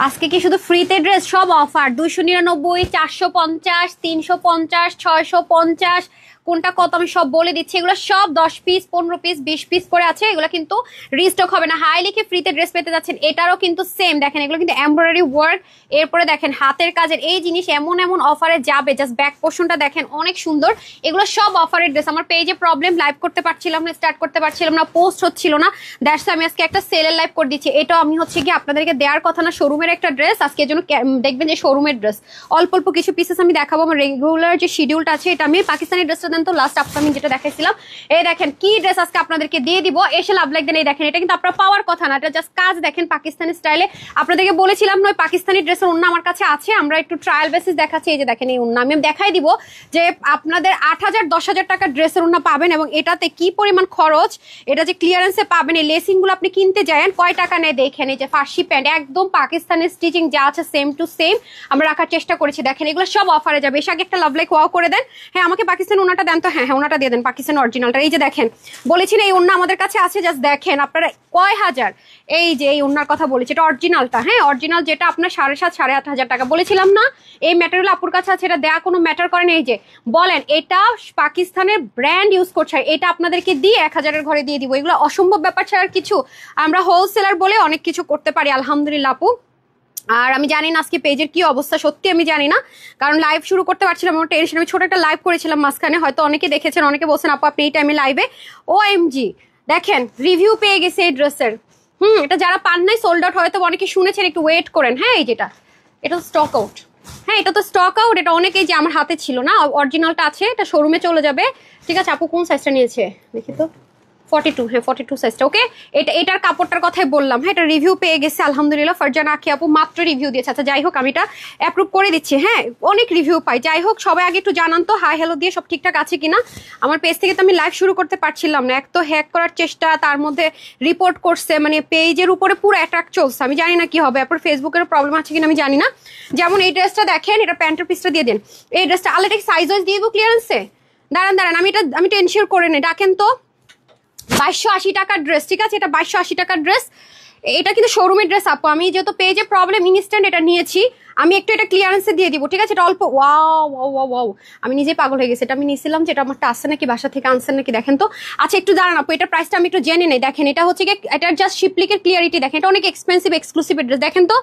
আজকে কি শুধু ফ্রিতে ড্রেস? সব অফার 299, 450, 350, 650, কোনটা কত আমি সব বলে দিচ্ছি। এগুলো সব 10 পিস, 15 পিস, 20 পিস করে আছে। এগুলো কিন্তু রিস্টক হবে না। হাই লিখে ফ্রিতে ড্রেস পেতে যাচ্ছেন। এটারও কিন্তু সেম দেখেন, এগুলো কিন্তু এমব্রয়ডারি ওয়ার্ক, এরপরে দেখেন হাতের কাজের এই জিনিস এমন এমন অফারে যাবে। জাস্ট ব্যাক পোর্শনটা দেখেন অনেক সুন্দর। এগুলো সব অফারের ড্রেস। আমার পেজে প্রবলেম, লাইভ করতে পারছিলাম না, স্টার্ট করতে পারছিলাম না, পোস্ট হচ্ছিল না, দ্যাটস আমি আজকে একটা সেলের লাইভ করে দিচ্ছি। এটা আমি হচ্ছে কি আপনাদেরকে দেওয়ার কথা না, শোরুমের একটা ড্রেস। আজকে জন্য দেখবেন যে শোরুমের ড্রেস অল্প অল্প কিছু পিসেস আমি দেখাবো। আমার রেগুলার যে শিডিউলটা আছে এটা আমি পাকিস্তানি ড্রেসটা দেন তো লাস্ট আপকামিং যেটা দেখাইছিলাম। এই দেখেন কি ড্রেস আজকে আপনাদেরকে দিয়ে দিব। এসে লাভ লাইক দেন। এই দেখেন, এটা কিন্তু আপনারা পাওয়ার কথা না, এটা জাস্ট কাজ দেখেন পাকিস্তানি স্টাইলে। আপনাদেরকে বলেছিলাম নয় পাকিস্তানি ড্রেসের ওন্না আমার কাছে আছে, আমরা একটু ট্রায়াল বেসিস দেখাচ্ছি। এই যে দেখেন এই ওন্না আমি দেখাই দিব যে আপনাদের 8,000 10,000 টাকার ড্রেসের ওন্না পাবেন এবং এটাতে কি পরিমাণ খরচ, এটা যে ক্লিয়ারেন্সে পাবেন। এই লেসিং গুলো আপনি কিনতে যান কয় টাকা নেয় দেখেন। এই যে ফার্সি প্যান্ট একদম পাকিস্তানি স্টিচিং যা আছে সেম টু সেম আমরা রাখার চেষ্টা করেছি। দেখেন এগুলো সব অফারে যাবে। এসে আগে একটা লাভ লাইক ওয়াও করে দেন। হ্যাঁ আমাকে পাকিস্তান ওনাটা দেন তো। হ্যাঁ হ্যাঁ ওনাটা দিয়ে দেন, পাকিস্তান অরিজিনালটা। এই যে দেখেন বলেছি না এই ওন্না আমাদের কাছে আছে। জাস্ট দেখেন আপনারা কয় হাজার। এই যে এই ওন্নার কথা বলেছি, এটা অরিজিনালটা। হ্যাঁ অরিজিনাল যেটা আপনার 7,500 8,500 টাকা বলেছিলাম না। এই ম্যাটেরিয়াল আপুর কাছে আছে, এটা দেয়া কোনো ম্যাটার করে না। এই যে বলেন এটা পাকিস্তানের ব্র্যান্ড ইউজ করছে, এটা আপনাদেরকে দিয়ে 1,000-এর ঘরে দিয়ে দিব। এগুলো অসম্ভব ব্যাপার ছাড়া কিছু। আমরা হোলসেলার বলে অনেক কিছু করতে পারি আলহামদুলিল্লাহ আপু। আর আমি জানি না আজকে পেজের কি অবস্থা, সত্যি আমি জানি না, কারণ লাইভ শুরু করতে পারছিলাম আমার টেনশন। আমি ছোট একটা লাইভ করেছিলাম মাঝখানে, হয়তো অনেকে দেখেছেন, অনেকে বলছেন আপু আপনি এই টাইমে লাইভে। OMG দেখেন রিভিউ পেয়ে গেছে এই ড্রেসের। এটা যারা পান নাই সোল্ড আউট, হয়তো অনেকে শুনেছেন, একটু ওয়েট করেন। হ্যাঁ এই যেটা এটা স্টক আউট। হ্যাঁ এটা তো স্টক আউট। এটা অনেকেই যে আমার হাতে ছিল না, অরিজিনালটা আছে, এটা শোরুমে চলে যাবে। ঠিক আছে আপু কোন সাইজটা নিয়েছে দেখি তো। 42, হ্যাঁ 42 সাইজটা। ওকে এটার কাপড়টার কথাই বললাম। হ্যাঁ এটা রিভিউ পেয়ে গেছে আলহামদুলিল্লাহ। ফারজানা আখি আপু মাত্র রিভিউ দিয়েছে। আচ্ছা যাই হোক আমি এটা অ্যাপ্রুভ করে দিচ্ছি। হ্যাঁ অনেক রিভিউ পাই। যাই হোক সবাই আগে একটু জানান তো হাই হ্যালো দিয়ে সব ঠিকঠাক আছে কিনা। আমার পেজ থেকে তো আমি লাইভ শুরু করতে পারছিলাম না, এক তো হ্যাক করার চেষ্টা, তার মধ্যে রিপোর্ট করছে, মানে পেজের উপরে পুরো অ্যাটাক চলছে। আমি জানি না কি হবে, এরপর ফেসবুকের প্রবলেম আছে কিনা আমি জানি না। যেমন এই ড্রেসটা দেখেন, এটা প্যান্টের পিসটা দিয়ে দেন। এই ড্রেসটা আলাদা সাইজ ওয়াইজ দিয়ে দেবো ক্লিয়ারেন্সে। দাঁড়ান দাঁড়ান আমি এটা এনশিওর করে নেই। ডাকেন তো 2280 টাকার ড্রেস। ঠিক আছে এটা 2280 টাকার ড্রেস। এটা কিন্তু শোরুমের ড্রেস আপু। আমি যেহেতু পেজে প্রবলেম ইনস্ট্যান্ট এটা নিয়েছি, আমি একটু এটা ক্লিয়ারেন্সে দিয়ে দিব। ঠিক আছে এটা অল্প। ওয়াও ওয়াও ওয়াও আমি নিজে পাগল হয়ে গেছি। এটা আমি নিয়েছিলাম যে এটা আমারটা আসছে নাকি বাসা থেকে আনছেন নাকি দেখেন তো। আচ্ছা একটু দাঁড়ান আপু, এটার প্রাইসটা আমি একটু জেনে নেই। দেখেন এটা হচ্ছে কি, এটার জাস্ট শিপলিকের ক্লিয়ারিটি দেখেন। এটা অনেক এক্সপেন্সিভ এক্সক্লুসিভ ড্রেস দেখেন তো।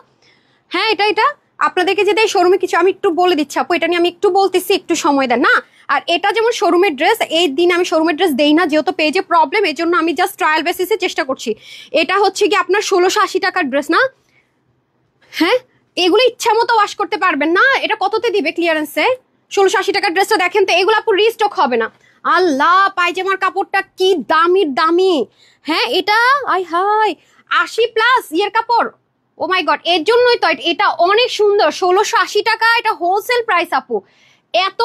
হ্যাঁ এটা আপনাদেরকে যদি এই শোরুমে কিছু আমি একটু বলে দিচ্ছি আপু, এটা নিয়ে আমি একটু বলতেছি, একটু সময় দেন না। আর এটা যেমন শোরুমের ড্রেস, এই দিন আমি শোরুমের ড্রেস দেই না যেহেতু পেজে প্রবলেম, এই জন্য আমি জাস্ট ট্রায়াল বেসিসে চেষ্টা করছি। এটা হচ্ছে কি আপনার 1680 টাকার ড্রেস না। হ্যাঁ এগুলো ইচ্ছা মতো ওয়াশ করতে পারবেন না। এটা কততে দিবে ক্লিয়ারেন্সে? 1680 টাকার ড্রেসটা দেখেন তো। এগুলো আপু রিস্টক হবে না। আল্লাহ পায়জামার কাপড়টা কি দামি। হ্যাঁ এটা আই হাই 80+ ইয়ের কাপড়। ও মাই গড, এর জন্যই তো এটা অনেক সুন্দর। 1680 টাকা এটা হোলসেল প্রাইস আপু। এত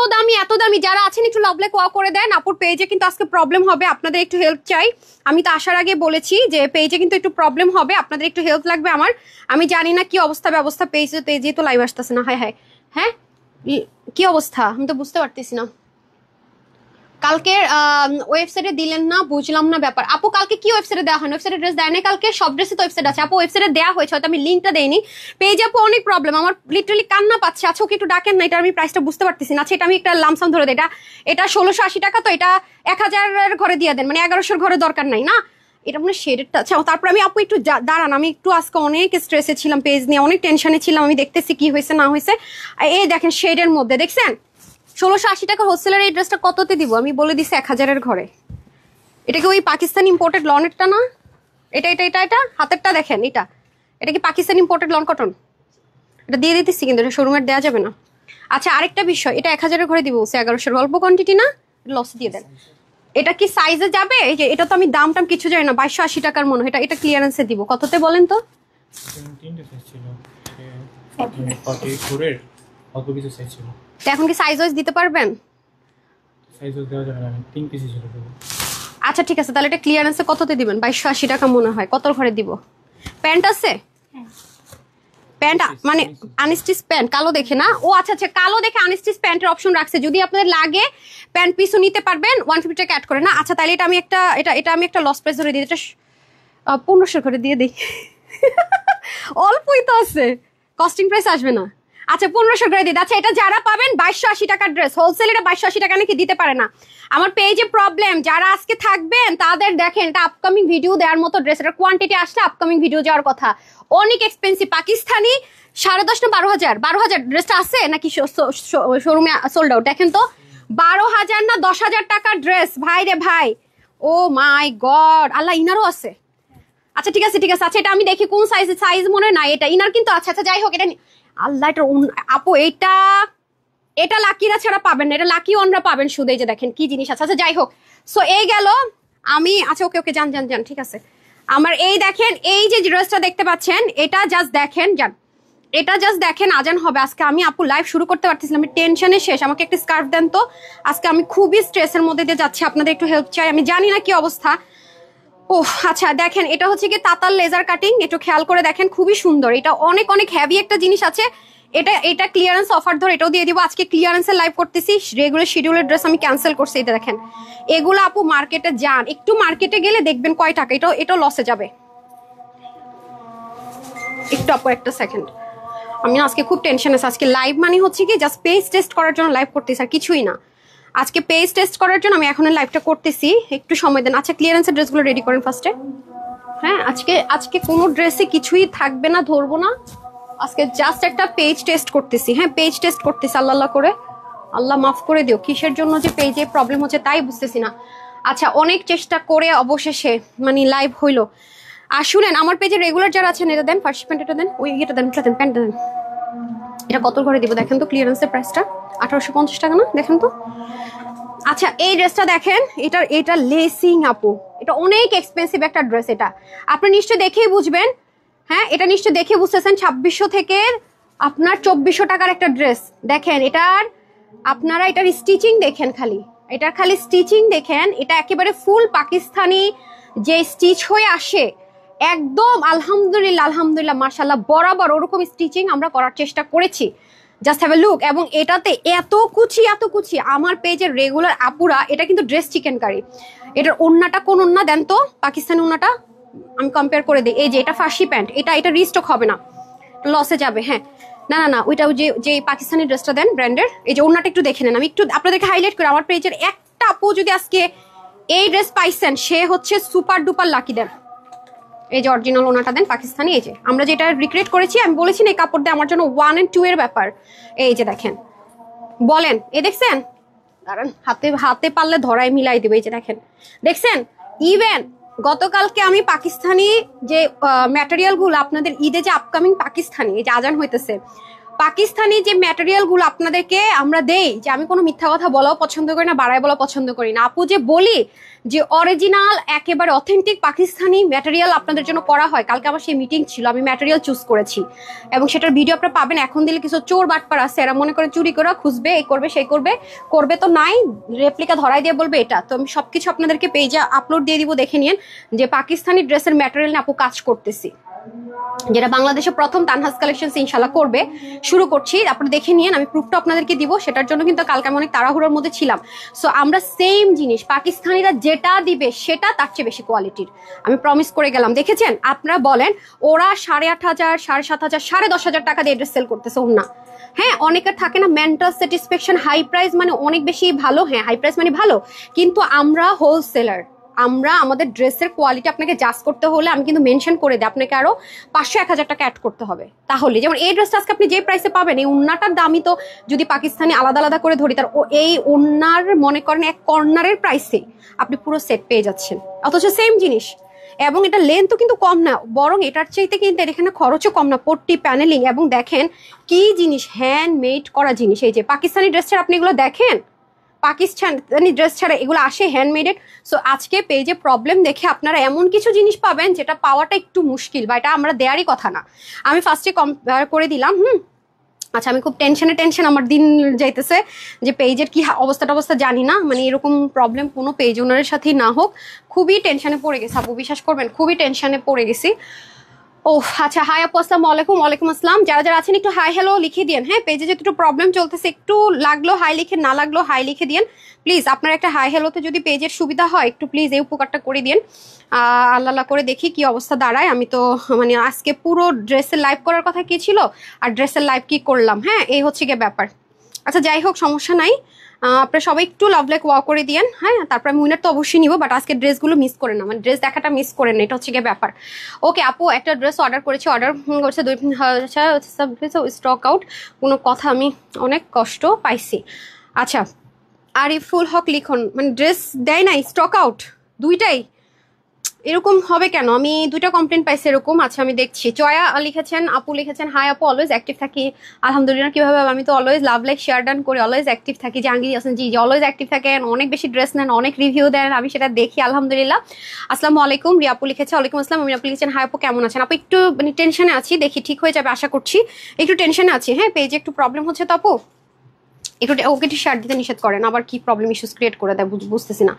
দামি যারা আছেন একটু লাভ লাইক ওয়া করে দেন। আপুর পেজে কিন্তু আজকে প্রবলেম হবে, আপনাদের একটু হেল্প চাই। আমি তো আসার আগে বলেছি যে পেজে কিন্তু একটু প্রবলেম হবে, আপনাদের একটু হেল্প লাগবে আমার। আমি জানি না কি ব্যবস্থা পেজে তো লাইভ আসতেছে না। হ্যাঁ কি অবস্থা আমি তো বুঝতে পারতেছি না। কালকে ওয়েবসাইটে দিলেন না, বুঝলাম না ব্যাপার। আপু কালকে কি ওয়েবসাইটে দেওয়া হয়? ওয়েবসাইটে ড্রেস দেয় না কালকে, সব ড্রেসে তো ওয়েবসাইট আছে আপু। ওয়েবসাইটে দেওয়া হয়েছে, হয়তো আমি লিঙ্কটা দেইনি। পেজে আপু অনেক প্রবলেম, আমার লিটারালি কান্না পাচ্ছে। আচ্ছা ওকে একটু ডাকেন না, এটা আমি প্রাইসটা বুঝতে পারতেছি না। আচ্ছা এটা আমি একটা লামসাম ধরে দিই। এটা 1680 টাকা, তো এটা 1000-এর ঘরে দিয়ে দেন, মানে 1100-এর ঘরে দরকার নাই না। এটা মানে শেডেরটা। আচ্ছা তারপর আমি আপু একটু দাঁড়ান, আমি একটু আজকে অনেক স্ট্রেসে ছিলাম, পেজ নিয়ে অনেক টেনশনে ছিলাম। আমি দেখতেছি কি হয়েছে না হয়েছে। এই দেখেন শেডের মধ্যে দেখছেন 1680 টাকা হোলসেলের এই ড্রেসটা কততে দিব আমি বলে দিছি 1000-এর ঘরে। এটা কি ওই পাকিস্তান ইম্পোর্টেড লনেরটা না? এটা হাতেরটা দেখেন। এটা কি পাকিস্তান ইম্পোর্টেড লন কটন? এটা দিয়ে দিতেছি কিন্তু এটা শোরুমের দেওয়া যাবে না। আচ্ছা আরেকটা বিষয়, এটা 1000-এর ঘরে দিব 1100-এর অল্প কোয়ান্টিটি না, লস দিয়ে দেন। এটা কি সাইজে যাবে? এই যে এটা তো আমি দাম কিছু জানি না, 2280 টাকার মনে হয়। এটা ক্লিয়ারেন্সে দিব কততে বলেন তো? এখন কি সাইজ ওয়াইজ দিতে পারবেন? আচ্ছা ঠিক আছে তাহলে এটা ক্লিয়ারেন্সে কততে দিবেন? 2280 টাকা মনে হয়। কত ঘরে দিব? প্যান্ট আছে? প্যান্ট মানে আনস্টিচ প্যান্ট কালো দেখে না? ও আচ্ছা কালো দেখে আনস্টিচ প্যান্টের অপশন রাখছে, যদি আপনাদের লাগে প্যান্ট পিসও নিতে পারবেন 150 টাকা অ্যাড করে না। আচ্ছা তাহলে এটা আমি একটা লস প্রাইস ধরে দিই, এটা 1500 করে দিয়ে দিই। অল্পই তো আছে। কস্টিং প্রাইস আসবে না। আচ্ছা 1500 করে দিতে। আচ্ছা এটা যারা পাবেন 2280 টাকার ড্রেস, হোলসেল এটা 2280 টাকা নাকি দিতে পারে না। আমার পেজে প্রবলেম, যারা আজকে থাকবেন তাদের দেখেন এটা আপকামিং ভিডিও দেওয়ার মতো ড্রেস, এটা কোয়ান্টিটি আসলে আপকামিং ভিডিও যাওয়ার কথা। অনেক এক্সপেন্সিভ, পাকিস্তানি 10,500 না 12,000, 12,000 ড্রেসটা আছে নাকি শোরুমে সোল্ড আউট? দেখেন তো 12,000 না 10,000 টাকার ড্রেস ভাই রে ভাই। ও মাই গড, আল্লাহ ইনারও আছে। আচ্ছা ঠিক আছে ঠিক আছে, আচ্ছা এটা আমি দেখি কোন সাইজ মনে হয় না এটা ইনার কিন্তু। আচ্ছা আচ্ছা যাই হোক, এটা আল্লাহ এটা আপু এটা এটা লাকিরা ছাড়া পাবেন না, এটা লাকি ওনরা পাবেন শুধু। এই যে দেখেন কি জিনিস আছে। আচ্ছা যাই হোক, সো এই গেল আমি। আচ্ছা ওকে ওকে, যান ঠিক আছে। আমার এই দেখেন এই যে ড্রেসটা দেখতে পাচ্ছেন, এটা জাস্ট দেখেন, যান এটা জাস্ট দেখেন। আজান হবে আজকে, আমি আপু লাইভ শুরু করতে পারতেছিলাম, আমি টেনশনে শেষ। আমাকে একটা স্কার্ফ দেন তো, আজকে আমি খুবই স্ট্রেসের মধ্যে দিয়ে যাচ্ছি, আপনাদের একটু হেল্প চাই। আমি জানি না কি অবস্থা। ও আচ্ছা দেখেন, এটা হচ্ছে কি তাতাল লেজার কাটিং, একটু খেয়াল করে দেখেন, খুবই সুন্দর। এটা অনেক অনেক হেভি একটা জিনিস আছে। এটা ক্লিয়ারেন্স অফার ধরে এটাও দিয়ে দিব। আজকে ক্লিয়ারেন্সের লাইভ করতেছি, রেগুলার শিডিউলের ড্রেস আমি ক্যান্সেল করছি। এটা দেখেন, এগুলো আপু মার্কেটে যান, একটু মার্কেটে গেলে দেখবেন কয় টাকা। এটাও লসে যাবে। একটু আপু একটা সেকেন্ড, আমি আজকে খুব টেনশন আছে। আজকে লাইভ মানে হচ্ছে কি জাস্ট পেজ টেস্ট করার জন্য লাইভ করতেছি, আর কিছুই না। আজকে পেজ টেস্ট করার জন্য আমি এখন লাইভটা করতেছি, একটু সময় দেন। আচ্ছা ক্লিয়ারেন্সের ড্রেসগুলো রেডি করেন ফার্স্টে। হ্যাঁ আজকে কোনো ড্রেসে কিছুই থাকবে না, ধরবো না। আজকে জাস্ট একটা পেজ টেস্ট করতেছি। হ্যাঁ পেজ টেস্ট করতেছি, আল্লাহ করে, আল্লাহ মাফ করে দিও। কিসের জন্য যে পেজে প্রবলেম হচ্ছে তাই বুঝতেছি না। আচ্ছা অনেক চেষ্টা করে অবশেষে মানে লাইভ হইলো। আর শুনেন, আমার পেজে রেগুলার যারা আছেন এটা দেন, ফার্স্ট প্যান্টটা দেন, ওই এটা দেন, প্যান্টটা দেন। এটা কত করে দিব দেখেন তো, ক্লিয়ারেন্সের প্রাইসটা 1850 টাকা না, দেখেন তো। আচ্ছা এই ড্রেসটা দেখেন, এটা লেসিং আপু, এটা অনেক এক্সপেন্সিভ একটা ড্রেস। এটা আপনি নিশ্চয় দেখেই বুঝবেন। হ্যাঁ এটা নিশ্চয় দেখে বুঝতেছেন, 2600 থেকে আপনার 2400 টাকার একটা ড্রেস। দেখেন এটার আপনারা এটার স্টিচিং দেখেন, এটার খালি স্টিচিং দেখেন। এটা একেবারে ফুল পাকিস্তানি যে স্টিচ হয়ে আসে, একদম আলহামদুলিল্লাহ মাশাআল্লাহ বরাবর ওরকম স্টিচিং আমরা করার চেষ্টা করেছি। Just have a look. এবং এটাতে এত কুচি আমার পেজের রেগুলার আপুরা, এটা কিন্তু ড্রেস চিকেন কারি। এটার ওন্নাটা কোন ওন্না দেন তো, পাকিস্তানি ওন্নাটা আমি কম্পেয়ার করে দিই। এই যে এটা ফার্সি প্যান্ট, এটা রিস্টক হবে না, লসে যাবে। হ্যাঁ না ওইটা যে পাকিস্তানি ড্রেসটা দেন ব্র্যান্ডের। এই যে ওন্নাটা একটু দেখে নেন, আমি একটু আপনাদেরকে হাইলাইট করি। আমার পেজের একটা আপু যদি আজকে এই ড্রেস পাইছেন, সে হচ্ছে সুপার ডুপার লাকি। দেন এই যে অরিজিনাল ওনাটা দেন পাকিস্তানি। এই যে আমরা যেটা রিক্রিয়েট করেছি, আমি বলেছি না এই কাপড় দিয়ে আমার জন্য 1 and 2 এর ব্যাপার। এই যে দেখেন, বলেন এ দেখছেন, কারণ হাতে পারলে ধরায় মিলাই দেবে। এই যে দেখেন, দেখছেন। ইভেন গতকালকে আমি পাকিস্তানি যে ম্যাটেরিয়াল গুলো আপনাদের ঈদে যে আপকামিং পাকিস্তানি, এই যে আজান হইতেছে, পাকিস্তানি যে ম্যাটেরিয়াল গুলো আপনাদেরকে আমরা দেই, যে আমি কোনো মিথ্যা কথা বলাও পছন্দ করি না, বাড়ায় বলা পছন্দ করি না আপু, যে বলি যে অরিজিনাল একেবারে অথেন্টিক পাকিস্তানি ম্যাটেরিয়াল আপনাদের জন্য করা হয়। কালকে আমার সেই মিটিং ছিল, আমি ম্যাটেরিয়াল চুজ করেছি এবং সেটার ভিডিও আপনারা পাবেন। এখন দিলে কিছু চোর বাটপার আছে, এরা মনে করে চুরি করে খুঁজবে, এই করবে সেই করবে তো নাই, রেপ্লিকা ধরাই দিয়ে বলবে এটা। তো আমি সবকিছু আপনাদেরকে পেজে আপলোড দিয়ে দিব, দেখে নিন যে পাকিস্তানি ড্রেসের ম্যাটেরিয়াল নিয়ে আপু কাজ করতেছি, যেটা বাংলাদেশে প্রথম তানহাস কালেকশনস ইনশাল্লাহ করবে, শুরু করছি। আপনারা দেখে নিন, আমি প্রুফটা আপনাদেরকে দিব। সেটার জন্য কিন্তু কালকে আমি অনেক তাড়াহুড়োর মধ্যে ছিলাম। সো আমরা সেম জিনিস পাকিস্তানিরা যেটা দিবে সেটা তার চেয়ে বেশি কোয়ালিটির আমি প্রমিস করে গেলাম। দেখেছেন আপনারা বলেন, ওরা 8,500, 7,500, 10,500 টাকা দিয়ে ড্রেস সেল করতেছে না। হ্যাঁ অনেকের থাকে না মেন্টাল স্যাটিসফ্যাকশন, হাই প্রাইস মানে অনেক বেশি ভালো। হ্যাঁ হাই প্রাইস মানে ভালো, কিন্তু আমরা হোলসেলার, আমরা আমাদের ড্রেসের কোয়ালিটি আপনাকে জাজ করতে হলে আমি কিন্তু মেনশন করে দিই, আপনাকে আরো 500-1,000 টাকা অ্যাড করতে হবে। তাহলে যেমন এই ড্রেসটা আজকে আপনি যে প্রাইসে পাবেন, এই ওন্নাটার দামই তো যদি পাকিস্তানি আলাদা আলাদা করে ধরি, তার এই ওন্নার মনে করেন এক কর্নারের প্রাইসে আপনি পুরো সেট পেয়ে যাচ্ছেন, অথচ সেম জিনিস। এবং এটা লেন্থও কিন্তু কম না, বরং এটার চাইতে কিন্তু এখানে খরচও কম না, পট্টি প্যানেলিং। এবং দেখেন কি জিনিস, হ্যান্ডমেড করা জিনিস। এই যে পাকিস্তানি ড্রেস ছাড়া আপনি এগুলো দেখেন, পাকিস্তানি ড্রেস ছাড়া এগুলো আসে হ্যান্ডমেডেড। সো আজকে পেজে প্রবলেম দেখে আপনারা এমন কিছু জিনিস পাবেন যেটা পাওয়াটা একটু মুশকিল, বা এটা আমরা দেয়ারই কথা না। আমি ফার্স্টে কম্পেয়ার করে দিলাম। আচ্ছা আমি খুব টেনশন আমার দিন যাইতেছে, যে পেজের কি অবস্থা জানি না, মানে এরকম প্রবলেম কোনো পেজ ওনারের সাথেই না হোক। খুবই টেনশনে পড়ে গেছি আপু, বিশ্বাস করবেন, খুবই টেনশনে পড়ে গেছি। ও আচ্ছা, হাই আপু, আসসালামু আলাইকুম। ওয়ালাইকুম আসসালাম। যারা আছেন একটু হাই হ্যালো লিখে দিন। হ্যাঁ পেজে যেহেতু একটু প্রবলেম চলতেছে, একটু লাগলো হাই লিখে, না লাগলো হাই লিখে দিন। প্লিজ আপনার একটা হাই হেলোতে যদি পেজের সুবিধা হয় একটু প্লিজ এই উপকারটা করে দিন। আল্লাহ করে দেখি কি অবস্থা দাঁড়ায়। আমি তো মানে আজকে পুরো ড্রেসের লাইভ করার কথা কি ছিল আর ড্রেসের লাইভ কি করলাম, হ্যাঁ এই হচ্ছে গিয়ে ব্যাপার। আচ্ছা যাই হোক, সমস্যা নাই, আপনারা সবাই একটু লাভ লাইক ওয়াও করে দিয়েন, হ্যাঁ তারপর আমি উইনার তো অবশ্যই নিব, বাট আজকে ড্রেসগুলো মিস করে না, মানে ড্রেস দেখাটা মিস করেন না, এটা হচ্ছে গিয়ে ব্যাপার। ওকে আপু, একটা ড্রেস অর্ডার করেছি, অর্ডার করছে 2 স্টক আউট, কোনো কথা, আমি অনেক কষ্ট পাইছি। আচ্ছা আরিফুল হক লিখন, মানে ড্রেস দেয় নাই, স্টক আউট দুইটাই, এরকম হবে কেন? আমি দুইটা কমপ্লেন পাইছি এরকম। আচ্ছা আমি দেখছি। জয়া লিখেছেন, আপু লিখেছেন হাই আপু অলওয়েজ অ্যাক্টিভ থাকি। আলহামদুলিল্লাহ, কিভাবে? আমি তো always love like share done করি, অলওয়েজ অ্যাক্টিভ থাকি। জাহাঙ্গীর হাসান জি অলওয়েজ অ্যাক্টিভ থাকেন, অনেক বেশি ড্রেস নেন, অনেক রিভিউ দেন, আমি সেটা দেখি আলহামদুলিল্লাহ। আসসালামু আলাইকুম। রিয়া আপু লিখেছে ওয়ালাইকুম আসসালাম। আমি আপু লিখেছেন হাই আপু কেমন আছেন? আপু একটু মানে টেনশনে আছি, দেখি ঠিক হয়ে যাবে আশা করছি, একটু টেনশনে আছি। হ্যাঁ পেজে একটু প্রবলেম হচ্ছে তো আপু, একটু ওকে একটু শেয়ার দিতে নিষেধ করেন, আবার কি প্রবলেম ইস্যুস ক্রিয়েট করে দেয় বুঝতেছি না।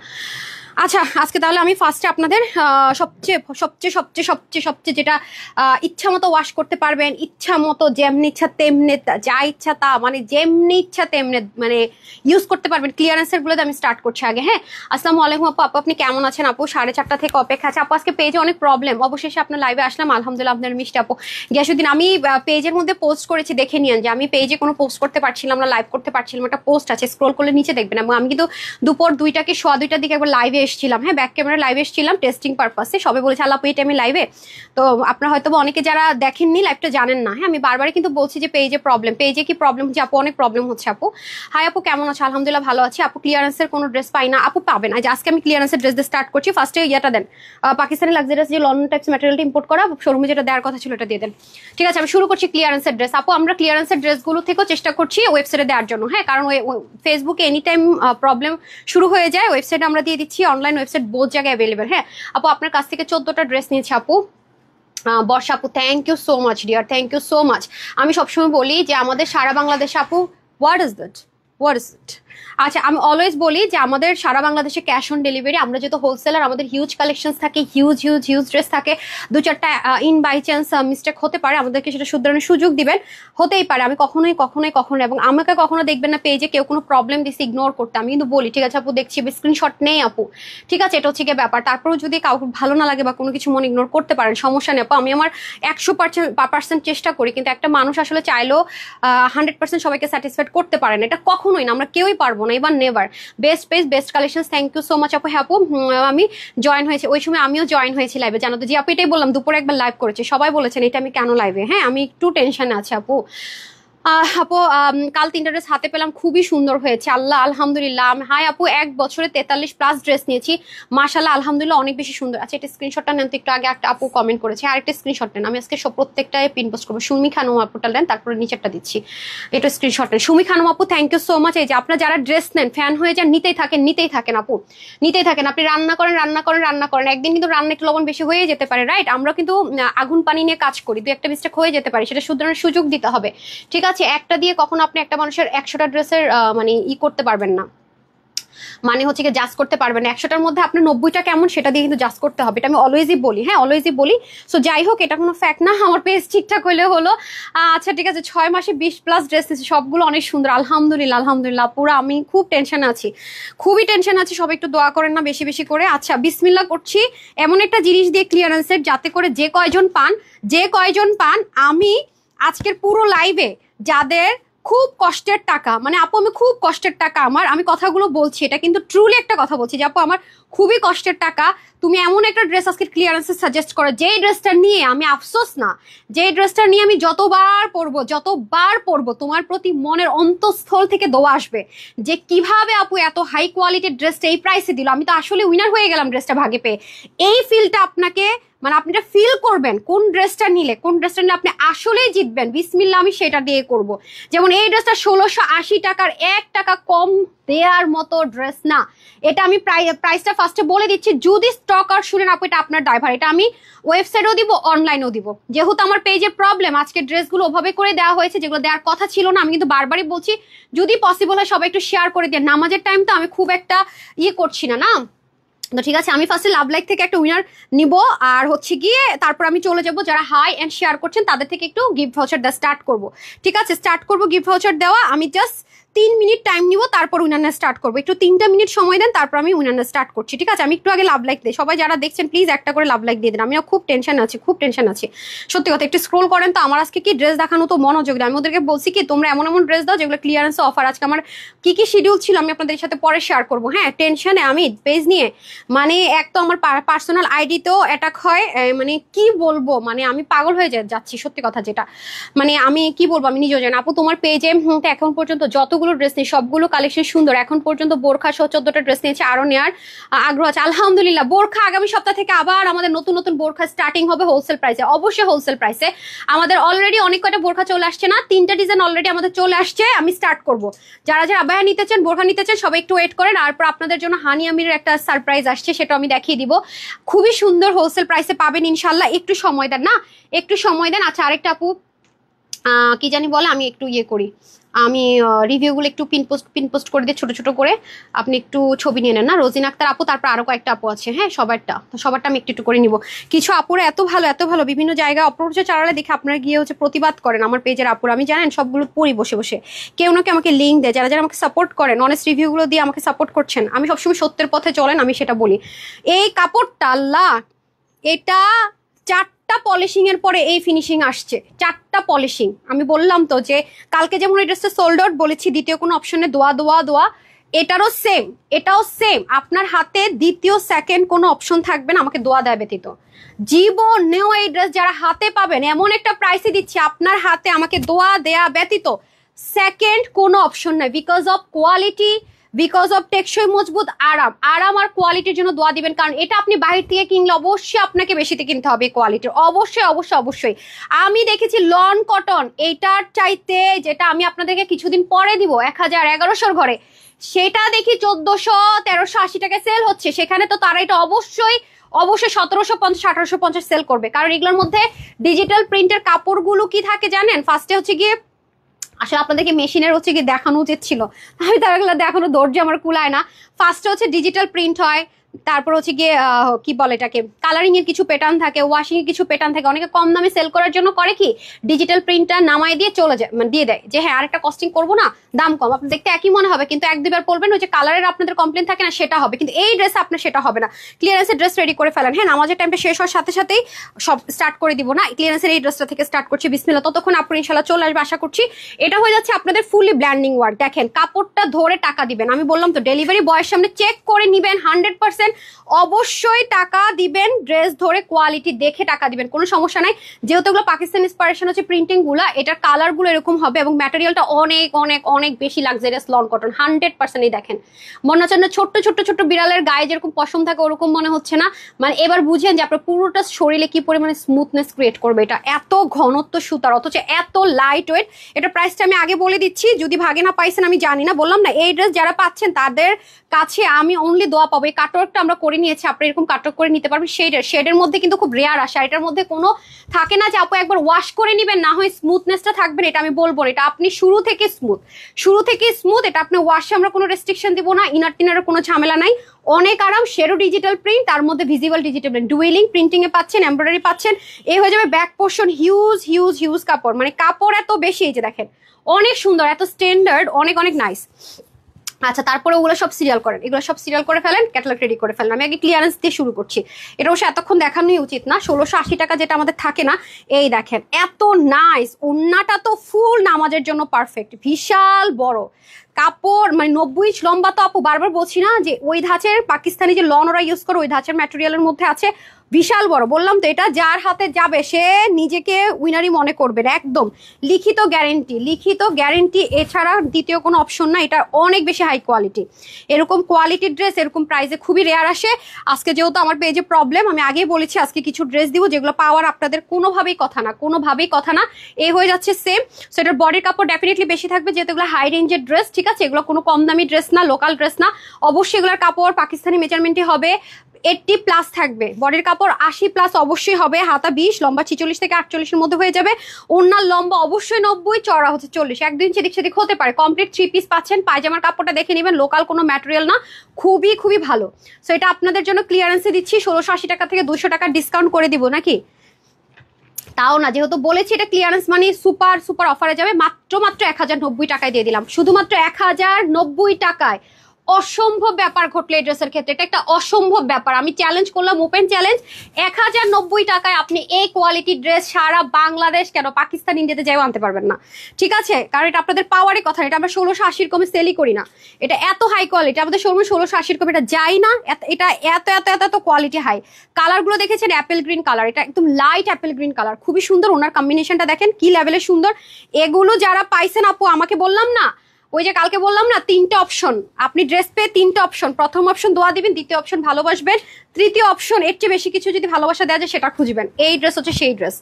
আচ্ছা আজকে তাহলে আমি ফার্স্টে আপনাদের সবচেয়ে সবচেয়ে সবচেয়ে সবচেয়ে সবচেয়ে যেটা ইচ্ছা মতো ওয়াশ করতে পারবেন, ইচ্ছা মতো যেমনি ইচ্ছা তেমনি, যা ইচ্ছা তা মানে যেমনি ইচ্ছা তেমনি মানে ইউজ করতে পারবেন, ক্লিয়ারেন্সের গুলোতে আমি স্টার্ট করছি আগে। হ্যাঁ আসসালামু আলাইকুম আপু, আপনি কেমন আছেন? আপু 4:30 থেকে অপেক্ষা আছে। আপু আজকে পেজে অনেক প্রবলেম, অবশেষে আপনার লাইভে আসলাম আলহামদুলিল্লাহ। আপনার মিষ্টি আপু গিয়াসুদ্দিন, আমি পেজের মধ্যে পোস্ট করেছি, দেখে নিন যে আমি পেজে কোনো পোস্ট করতে পারছিলাম না, লাইভ করতে পারছিলাম, একটা পোস্ট আছে, স্ক্রল করলে নিচে দেখবেন। এবং আমি কিন্তু দুপুর 2টা কি 2:15 দিকে একবার লাইভে এসেছিলাম, হ্যাঁ ব্যাক ক্যামেরা লাইভে এসেছিলাম টেস্টিং পারপাসে, সবাই বলেছে আল্লাহ এই টাইমে লাইভে। তো আপনারা হয়তো অনেকে যারা দেখেননি লাইভটা জানেন না। হ্যাঁ আমি বারবারই কিন্তু বলছি যে পেজে প্রবলেম, পেজে কি প্রবলেম হচ্ছে আপু? অনেক প্রবলেম হচ্ছে আপু। হাই আপু কেমন আছে? আলহামদুলিল্লাহ ভালো আছি আপু। ক্লিয়ারেন্সের কোনো ড্রেস পাই না আপু? পাবেন। আজকে আমি ক্লিয়ারেন্সের ড্রেস দিয়ে স্টার্ট করছি। ফার্স্টে ইয়েটা দেন, পাকিস্তানি লাক্সারিয়াস যে লন্ডন টাইপস ম্যাটেরিয়ালটা ইম্পোর্ট করা, শোরুমে যেটা দেওয়ার কথা ছিল এটা দিয়ে দেন। ঠিক আছে আমি শুরু করছি ক্লিয়ারেন্সের ড্রেস। আপু আমরা ক্লিয়ারেন্সের ড্রেসগুলো থেকেও চেষ্টা করছি ওয়েবসাইটে দেওয়ার জন্য, হ্যাঁ কারণ ফেসবুকে এনি টাইম প্রবলেম শুরু হয়ে যায়, ওয়েবসাইটে আমরা দিয়ে দিচ্ছি, অনলাইন ওয়েবসাইট বহুত জায়গায় অ্যাভেলেবেল। হ্যাঁ আপু আপনার কাছ থেকে 14টা ড্রেস নিয়েছি আপু। বর্ষা আপু thank you so much dear, thank you so much. আমি সবসময় বলি যে আমাদের সারা বাংলাদেশে আপু what is that, what is it? আচ্ছা আমি অলওয়েজ বলি যে আমাদের সারা বাংলাদেশে ক্যাশ অন ডেলিভারি, আমরা যেহেতু হোলসেলার আমাদের হিউজ কালেকশন থাকে, হিউজ হিউজ হিউজ ড্রেস থাকে, 2-4টা ইন বাই চান্স মিস্টেক হতে পারে, আমাদেরকে সেটা শুধরানোর সুযোগ দিবেন, হতেই পারে। আমি কখনোই কখনোই কখনো এবং আমাকে কখনো দেখবেন না পেজে কেউ কোনো প্রবলেম দিচ্ছে ইগনোর করতে, আমি কিন্তু বলি ঠিক আছে আপু দেখছি, স্ক্রিনশট নেই আপু, ঠিক আছে এটা হচ্ছে গিয়ে ব্যাপার। তারপরেও যদি কাউকে ভালো না লাগে বা কোনো কিছু মনে ইগনোর করতে পারেন সমস্যা নেই আপু, আমি আমার 100% চেষ্টা করি, কিন্তু একটা মানুষ আসলে চাইলেও 100% সবাইকে স্যাটিসফাইড করতে পারে না, এটা কখনোই না, আমরা কেউই পারবো না, এবার never. Best page best collection, thank you so much আপু। হ্যাঁ আপু আমি জয়েন হয়েছি, ওই সময় আমিও জয়েন হয়েছি লাইভে, জানো তো জি আপু এটাই বললাম, দুপুরে একবার লাইভ করেছি, সবাই বলেছেন এটা আমি কেন লাইভে। হ্যাঁ আমি একটু টেনশনে আছি আপু। আপু কাল 3টা ড্রেস হাতে পেলাম, খুবই সুন্দর হয়েছে আল্লাহ আলহামদুলিল্লাহ। হাই আপু 1 বছরে 43+ ড্রেস নিয়েছি মাশাআল্লাহ আলহামদুলিল্লাহ অনেক বেশি সুন্দর। আচ্ছা এটা স্ক্রিনশটটা নেন তো, একটু আগে একটা আপু কমেন্ট করেছে, আরেকটা স্ক্রিনশট নেন, আমি আজকে প্রত্যেকটায় পিন পোস্ট করবো। সুমি খানম আপুটা নেন, তারপরে নিচেরটা দিচ্ছি, এটা স্ক্রিনশট নেন। সুমি খানম আপু থ্যাংক ইউ সো মাচ। এই যে আপনারা যারা ড্রেস নেন ফ্যান হয়ে যান, নিতেই থাকেন নিতেই থাকেন আপু, নিতেই থাকেন। আপনি রান্না করেন রান্না করেন রান্না করেন, একদিন কিন্তু রান্না একটু লবণ বেশি হয়ে যেতে পারে, রাইট? আমরা কিন্তু আগুন পানি নিয়ে কাজ করি, 2-একটা মিস্টেক হয়ে যেতে পারে, সেটা শুধরানোর সুযোগ দিতে হবে, ঠিক আছে? একটা দিয়ে কখন আপনি একটা মানুষের 100টা ড্রেসের মানে করতে পারবেন না, মানে হচ্ছে কি জাজ করতে পারবেন না। 100টার মধ্যে আপনার 90টা কেমন সেটা দিয়ে কিন্তু জাজ করতে হবে, এটা আমি অলওয়েজই বলি। হ্যাঁ অলওয়েজই বলি। সো যাই হোক এটা কোনো ফ্যাক্ট না, আমার পেজ ঠিকঠাক হইলে হলো। আচ্ছা ঠিক আছে 6 মাসে 20+ ড্রেস নিয়েছি, সবগুলো অনেক সুন্দর আলহামদুলিল্লাহ আলহামদুলিল্লাহ। পুরো আমি খুব টেনশনে আছি, খুবই টেনশন আছি, সবাই একটু দোয়া করেন না বেশি বেশি করে। আচ্ছা বিসমিল্লাহ করছি এমন একটা জিনিস দিয়ে ক্লিয়ারেন্সের, যাতে করে যে কয়জন পান আমি আজকের পুরো লাইভে, যাদের খুব কষ্টের টাকা, মানে আপু আমি খুব কষ্টের টাকা আমার, আমি কথাগুলো বলছি এটা কিন্তু ট্রুলি একটা কথা বলছি যে আপু আমার খুবই কষ্টের টাকা, তুমি এমন একটা ড্রেস আজকে ক্লিয়ারেন্সে সাজেস্ট করো যেই ড্রেসটা নিয়ে আমি আফসোস না, যেই ড্রেসটা নিয়ে আমি যতবার পরবো তোমার প্রতি মনের অন্তঃস্থল থেকে দোয়া আসবে যে কিভাবে আপু এত হাই কোয়ালিটির ড্রেসটা এই প্রাইসে দিল, আমি তো আসলে উইনার হয়ে গেলাম ড্রেসটা ভাগে পেয়ে। এই ফিলটা আপনাকে মানে আপনি এটা ফিল করবেন কোন ড্রেসটা নিলে আপনি আসলেই জিতবেন, বিসমিল্লাহ আমি সেটা দিয়ে করব। যেমন এই ড্রেসটা 1680 টাকার, 1 টাকা কম দেওয়ার মতো ড্রেস না, এটা আমি প্রাইসটা ফার্স্টে বলে দিচ্ছি, যদি স্টক আর শুনেন আপু এটা আপনার ড্রাইভার, এটা আমি ওয়েবসাইটেও দিব অনলাইনেও দিব, যেহেতু আমার পেজে প্রবলেম আজকে ড্রেসগুলো ওভাবে করে দেওয়া হয়েছে যেগুলো দেওয়ার কথা ছিল না। আমি কিন্তু বারবারই বলছি যদি পসিবল হয় সবাই একটু শেয়ার করে দেন, নামাজের টাইম তো আমি খুব একটা করছি না তো ঠিক আছে। আমি ফার্স্টে লাভ লাইক থেকে একটা উইনার নিব, আর হচ্ছে গিয়ে তারপর আমি চলে যাব যারা হাই এন্ড শেয়ার করছেন তাদের থেকে একটু গিফট ভাউচার দেওয়া স্টার্ট করব, ঠিক আছে? স্টার্ট করব গিফট ভাউচার দেওয়া। আমি জাস্ট 3 মিনিট টাইম নিব, তারপর উইনারটা স্টার্ট করবো। একটু 3টা মিনিট সময় দেন, তারপর আমি উইনারটা স্টার্ট করছি, ঠিক আছে? আমি একটু আগে লাভ লাইক দিই, সবাই যারা দেখছেন প্লিজ একটা করে লাভ লাইক দিয়ে দেন। আমিও খুব টেনশন আছি, খুব টেনশন আছি সত্যি কথা। একটু স্ক্রোল করেন তো। আমার আজকে কি ড্রেস দেখানো তো মনোযোগ দেয়। আমি ওদেরকে বলছি কি তোমরা এমন এমন ড্রেস দাও যেগুলো ক্লিয়ারেন্সে অফার। আজকে আমার কি কি শিডিউল ছিল আমি আপনাদের সাথে পরে শেয়ার করবো। হ্যাঁ, টেনশনে আমি পেজ নিয়ে, মানে এক তো আমার পার্সোনাল আইডিতেও অ্যাটাক হয়, মানে কি বলবো, মানে আমি পাগল হয়ে যাচ্ছি সত্যি কথা যেটা। মানে আমি কি বলবো, আমি নিজেও জানি। আপু তোমার পেজে এখন পর্যন্ত যতগুলো ড্রেস নেই সবগুলো কালেকশন সুন্দর। এখন পর্যন্ত বোরখা সহ 14টা ড্রেস নিয়েছে, আরো নেওয়ার আগ্রহ আছে আলহামদুলিল্লাহ। বোরখা আগামী সপ্তাহ থেকে আবার আমাদের নতুন নতুন বোরখা স্টার্টিং হবে হোলসেল প্রাইসে, অবশ্যই হোলসেল প্রাইসে। আমাদের অলরেডি অনেক কয়টা বোরখা চলে আসছে না, 3টা ডিজাইন অলরেডি আমাদের চলে আসছে। আমি স্টার্ট করব। যারা যারা আবায়া নিতে চান, বোরখা নিতে চান, সবাই একটু ওয়েট করেন। তারপর আপনাদের জন্য হানি আমিরের একটা সারপ্রাইজ আসছে, সেটা আমি দেখিয়ে দিব। খুবই সুন্দর হোলসেল প্রাইসে পাবেন ইনশাল্লাহ। একটু সময় দেন না, একটু সময় দেন। আচ্ছা, আরেকটা আপু কি জানি বলে, আমি একটু ইয়ে করি, আমি রিভিউগুলো একটু পিন পোস্ট করে দিয়ে ছোট ছোট করে, আপনি একটু ছবি নিয়ে নেন না। রোজিন আক্তার আপু, তারপর আরো কয়েকটা আপু আছে, হ্যাঁ সবারটা আমি একটু একটু করে নিব। কিছু আপুরা এত ভালো বিভিন্ন জায়গায় অপরিচিত চালালে দেখে আপনারা গিয়ে প্রতিবাদ করেন আমার পেজের আপুরা। আমি জানেন সবগুলো পড়ি বসে বসে, কেউ না কেউ আমাকে লিঙ্ক দেয়। যারা যারা আমাকে সাপোর্ট করেন, অনেস্ট রিভিউগুলো দিয়ে আমাকে সাপোর্ট করছেন, আমি সবসময় সত্যের পথে চলেন, আমি সেটা বলি। এই কাপড়টা আল্লাহ, এটা 4টা পলিশিং এর পরে এই ফিনিশিং আসছে, 4টা পলিশিং। আমি বললাম তো যে কালকে যেমন এই ড্রেসটা সোল্ড আউট বলেছি, দ্বিতীয় কোনো অপশনে দোয়া, এটারও সেম, এটাও সেম। আপনার হাতে দ্বিতীয় সেকেন্ড কোনো অপশন থাকবে না আমাকে দোয়া দেয়া ব্যতীত। জীবনেও এই ড্রেস যারা হাতে পাবেন, এমন একটা প্রাইসে দিচ্ছি আপনার হাতে আমাকে দোয়া দেয়া ব্যতীত সেকেন্ড কোনো অপশন নাই। Because of quality, because of টেকসই মজবুত আরাম আর কোয়ালিটির জন্য দোয়া দিবেন। কারণ এটা আপনি বাহির থেকে কিনলে অবশ্যই আপনাকে বেশিতে কিনতে হবে কোয়ালিটির, অবশ্যই। আমি দেখেছি লন কটন এইটার চাইতে, যেটা আমি আপনাদেরকে কিছুদিন পরে দিব 1000-1100 ঘরে, সেটা দেখি 1400-1380 টাকায় সেল হচ্ছে। সেখানে তো তারা এটা অবশ্যই 1750-1850 সেল করবে। কারণ এগুলোর মধ্যে ডিজিটাল প্রিন্টের কাপড়গুলো কি থাকে জানেন? ফার্স্টে হচ্ছে গিয়ে, আসলে আপনাদেরকে মেশিনের হচ্ছে গিয়ে দেখানো উচিত ছিল, আমি তারা দেখানো ধৈর্য আমার কুলায় না। ফার্স্টে হচ্ছে ডিজিটাল প্রিন্ট হয়, তারপর হচ্ছে গিয়ে কি বলে এটাকে, কালারিং এর কিছু প্যাটার্ন থাকে, ওয়াশিং এর কিছু প্যাটার্ন থাকে। অনেকে কম দামে সেল করার জন্য করে কি, ডিজিটাল প্রিন্টটা নামায় দিয়ে চলে যায়, মানে দিয়ে দেয় যে হ্যাঁ আরেকটা কস্টিং করবো না, দাম কম। আপনি দেখতে একই মনে হবে, কিন্তু 1-2বার পরবেন, ওই যে কালারের আপনাদের কমপ্লেন থাকে না, সেটা হবে। কিন্তু এই ড্রেস আপনার সেটা হবে না। ক্লিয়ারেন্সের ড্রেস রেডি করে ফেলেন। হ্যাঁ, নামাজের টাইমটা শেষ হওয়ার সাথে সাথেই সব স্টার্ট করে দিব না, ক্লিয়ারেন্সের এই ড্রেসটা থেকে স্টার্ট করছি। বিসমিল্লাহ, ততক্ষণ আপনি ইনশাল্লাহ চলে আসবে আশা করছি। এটা হয়ে যাচ্ছে আপনাদের ফুলি ব্ল্যান্ডিং ওয়ার্ক। দেখেন কাপড়টা ধরে টাকা দিবেন। আমি বললাম তো ডেলিভারি বয়ের সামনে চেক করে নিবেন 100%। অবশ্যই টাকা দিবেন, ড্রেস ধরে কোয়ালিটি দেখে টাকা দিবেন, কোনো সমস্যা নাই। যেহেতু এগুলো পাকিস্তান ইন্সপিরেশন হচ্ছে প্রিন্টিং গুলা, এটার কালার গুলো এরকম হবে এবং ম্যাটেরিয়ালটা অনেক অনেক অনেক বেশি লাক্সারিয়াস লন কটন 100%। দেখেন মনে হচ্ছে না ছোট্ট বিড়ালের গায়ে যেরকম পশম থাকে ওরকম মনে হচ্ছে না। মানে এবার বুঝেন যে আপনার পুরোটা শরীরে কি পরিমাণে স্মুথনেস ক্রিয়েট করবে। এটা এত ঘনত্ব সুতার, অথচ এত লাইট ওয়েট। এটা প্রাইসটা আমি আগে বলে দিচ্ছি, যদি ভাগে না পাইছেন আমি জানি না। বললাম না, এই ড্রেস যারা পাচ্ছেন তাদের কাছে আমি অনলি দোয়া পাবো। এই কাটওয়ার্কটা আমরা করে নিয়েছি, আপনি এরকম কাটওয়ার্ক করে নিতে পারবেন। শেডের মধ্যে কিন্তু খুব রেয়ার আসে। এটার মধ্যে কোনো থাকে না যে আপু একবার ওয়াশ করে নিবেন না হয় স্মুথনেসটা থাকবে, এটা আমি বলবো। এটা আপনি শুরু থেকে স্মুথ। এটা আপনি ওয়াশে আমরা কোনো রেস্ট্রিকশন দিব না, ইনার টিনারের কোনো ঝামেলা নাই, অনেক আরাম। শেরো ডিজিটাল প্রিন্ট, তার মধ্যে ভিজিবল ডিজিটাল প্রিন্ট, ডুয়েলিং প্রিন্টিং এ পাচ্ছেন, এমব্রয়ডারি পাচ্ছেন। এই হয়ে যাবে ব্যাক পোর্শন, হিউজ কাপড়, মানে কাপড় এত বেশি। এই যে দেখেন অনেক সুন্দর, এত স্ট্যান্ডার্ড, অনেক অনেক নাইস। আচ্ছা, তারপরে ওগুলো সব সিরিয়াল করেন, এগুলো সব সিরিয়াল করে ফেলেন, ক্যাটালগ রেডি করে ফেলেন। আমি আগে ক্লিয়ারেন্স দিয়ে শুরু করছি। এটা অবশ্য এতক্ষণ দেখানোই উচিত না, 1680 টাকা যেটা আমাদের থাকে না। এই দেখেন এত নাইস, ওন্নাটা তো ফুল নামাজের জন্য পারফেক্ট, বিশাল বড় কাপড়, মানে 90 ইঞ্চ লম্বা। তো আপু বারবার বলছি না যে ওই ধাঁচের পাকিস্তানি যে লন ওরা ইউজ করে ওই ধাঁচের ম্যাটেরিয়ালের মধ্যে আছে, বিশাল বড়। বললাম তো, এটা যার হাতে যাবে সে নিজেকে উইনারই মনে করবে, একদম লিখিত গ্যারেন্টি। এছাড়া দ্বিতীয় কোনো অপশন না, এটা অনেক বেশি হাই কোয়ালিটি। এরকম কোয়ালিটির ড্রেস এরকম প্রাইসে খুবই রেয়ার আসে। আজকে যেহেতু আমার পেজে প্রবলেম, আমি আগেই বলেছি আজকে কিছু ড্রেস দিব যেগুলো পাওয়ার আপনাদের কোনোভাবেই কথা না। এই হয়ে যাচ্ছে সেম। সো এটার বডির কাপড় ডেফিনেটলি বেশি থাকবে, যেহেতু এগুলো হাই রেঞ্জের ড্রেস, ঠিক আছে? এগুলো কোনো কম দামি ড্রেস না, লোকাল ড্রেস না। অবশ্যই এগুলোর কাপড় পাকিস্তানি মেজারমেন্টই হবে, 80+ থাকবে। বডির কাপড় 80+ অবশ্যই হবে, হাতা 20, লম্বা 46 থেকে 48 মধ্যে হয়ে যাবে। ওনার লম্বা অবশ্যই 90, চড়া হচ্ছে 40, 1-2 ইঞ্চি এদিক সেদিক হতে পারে। কমপ্লিট 3 পিস পাচ্ছেন। পায়জামার কাপড়টা দেখে নেবেন, লোকাল কোনো ম্যাটেরিয়াল না, খুবই ভালো। সো এটা আপনাদের জন্য ক্লিয়ারেন্সে দিচ্ছি, 1680 টাকা থেকে 200 টাকা ডিসকাউন্ট করে দিব নাকি? তাও না, যেহেতু বলেছি এটা ক্লিয়ারেন্স মানে সুপার সুপার অফারে যাবে, মাত্র 1090 টাকায় দিয়ে দিলাম, শুধুমাত্র 1090 টাকায়। অসম্ভব ব্যাপার ঘটলো এই ড্রেসের ক্ষেত্রে, এটা একটা অসম্ভব ব্যাপার। আমি চ্যালেঞ্জ করলাম, ওপেন চ্যালেঞ্জ, 1090 টাকায় আপনি এই কোয়ালিটির ড্রেস সারা বাংলাদেশ কেন পাকিস্তান ইন্ডিয়াতে যাইও আনতে পারবেন না, ঠিক আছে? কারণ এটা আপনাদের পাওয়ারের কথা, এটা আমরা 1680 কমে সেলই করি না, এটা এত হাই কোয়ালিটি, আমাদের শোরুমে 1680 কমে এটা যাই না, এটা এত এত এত এত কোয়ালিটি হাই। কালারগুলো দেখেছেন অ্যাপেল গ্রিন কালার, এটা একদম লাইট অ্যাপেল গ্রিন কালার, খুবই সুন্দর, ওনার কম্বিনেশনটা দেখেন কি লেভেলের সুন্দর। এগুলো যারা পাইছেন আপু, আমাকে বললাম না ওই যে কালকে বললাম না 3টে অপশন, আপনি ড্রেস পেয়ে 3টে অপশন, প্রথম অপশন দোয়া দিবেন, দ্বিতীয় অপশন ভালোবাসবেন, তৃতীয় অপশন এর চেয়ে বেশি কিছু যদি ভালোবাসা দেওয়া যায় সেটা খুঁজবেন। এই ড্রেস হচ্ছে সেই ড্রেস,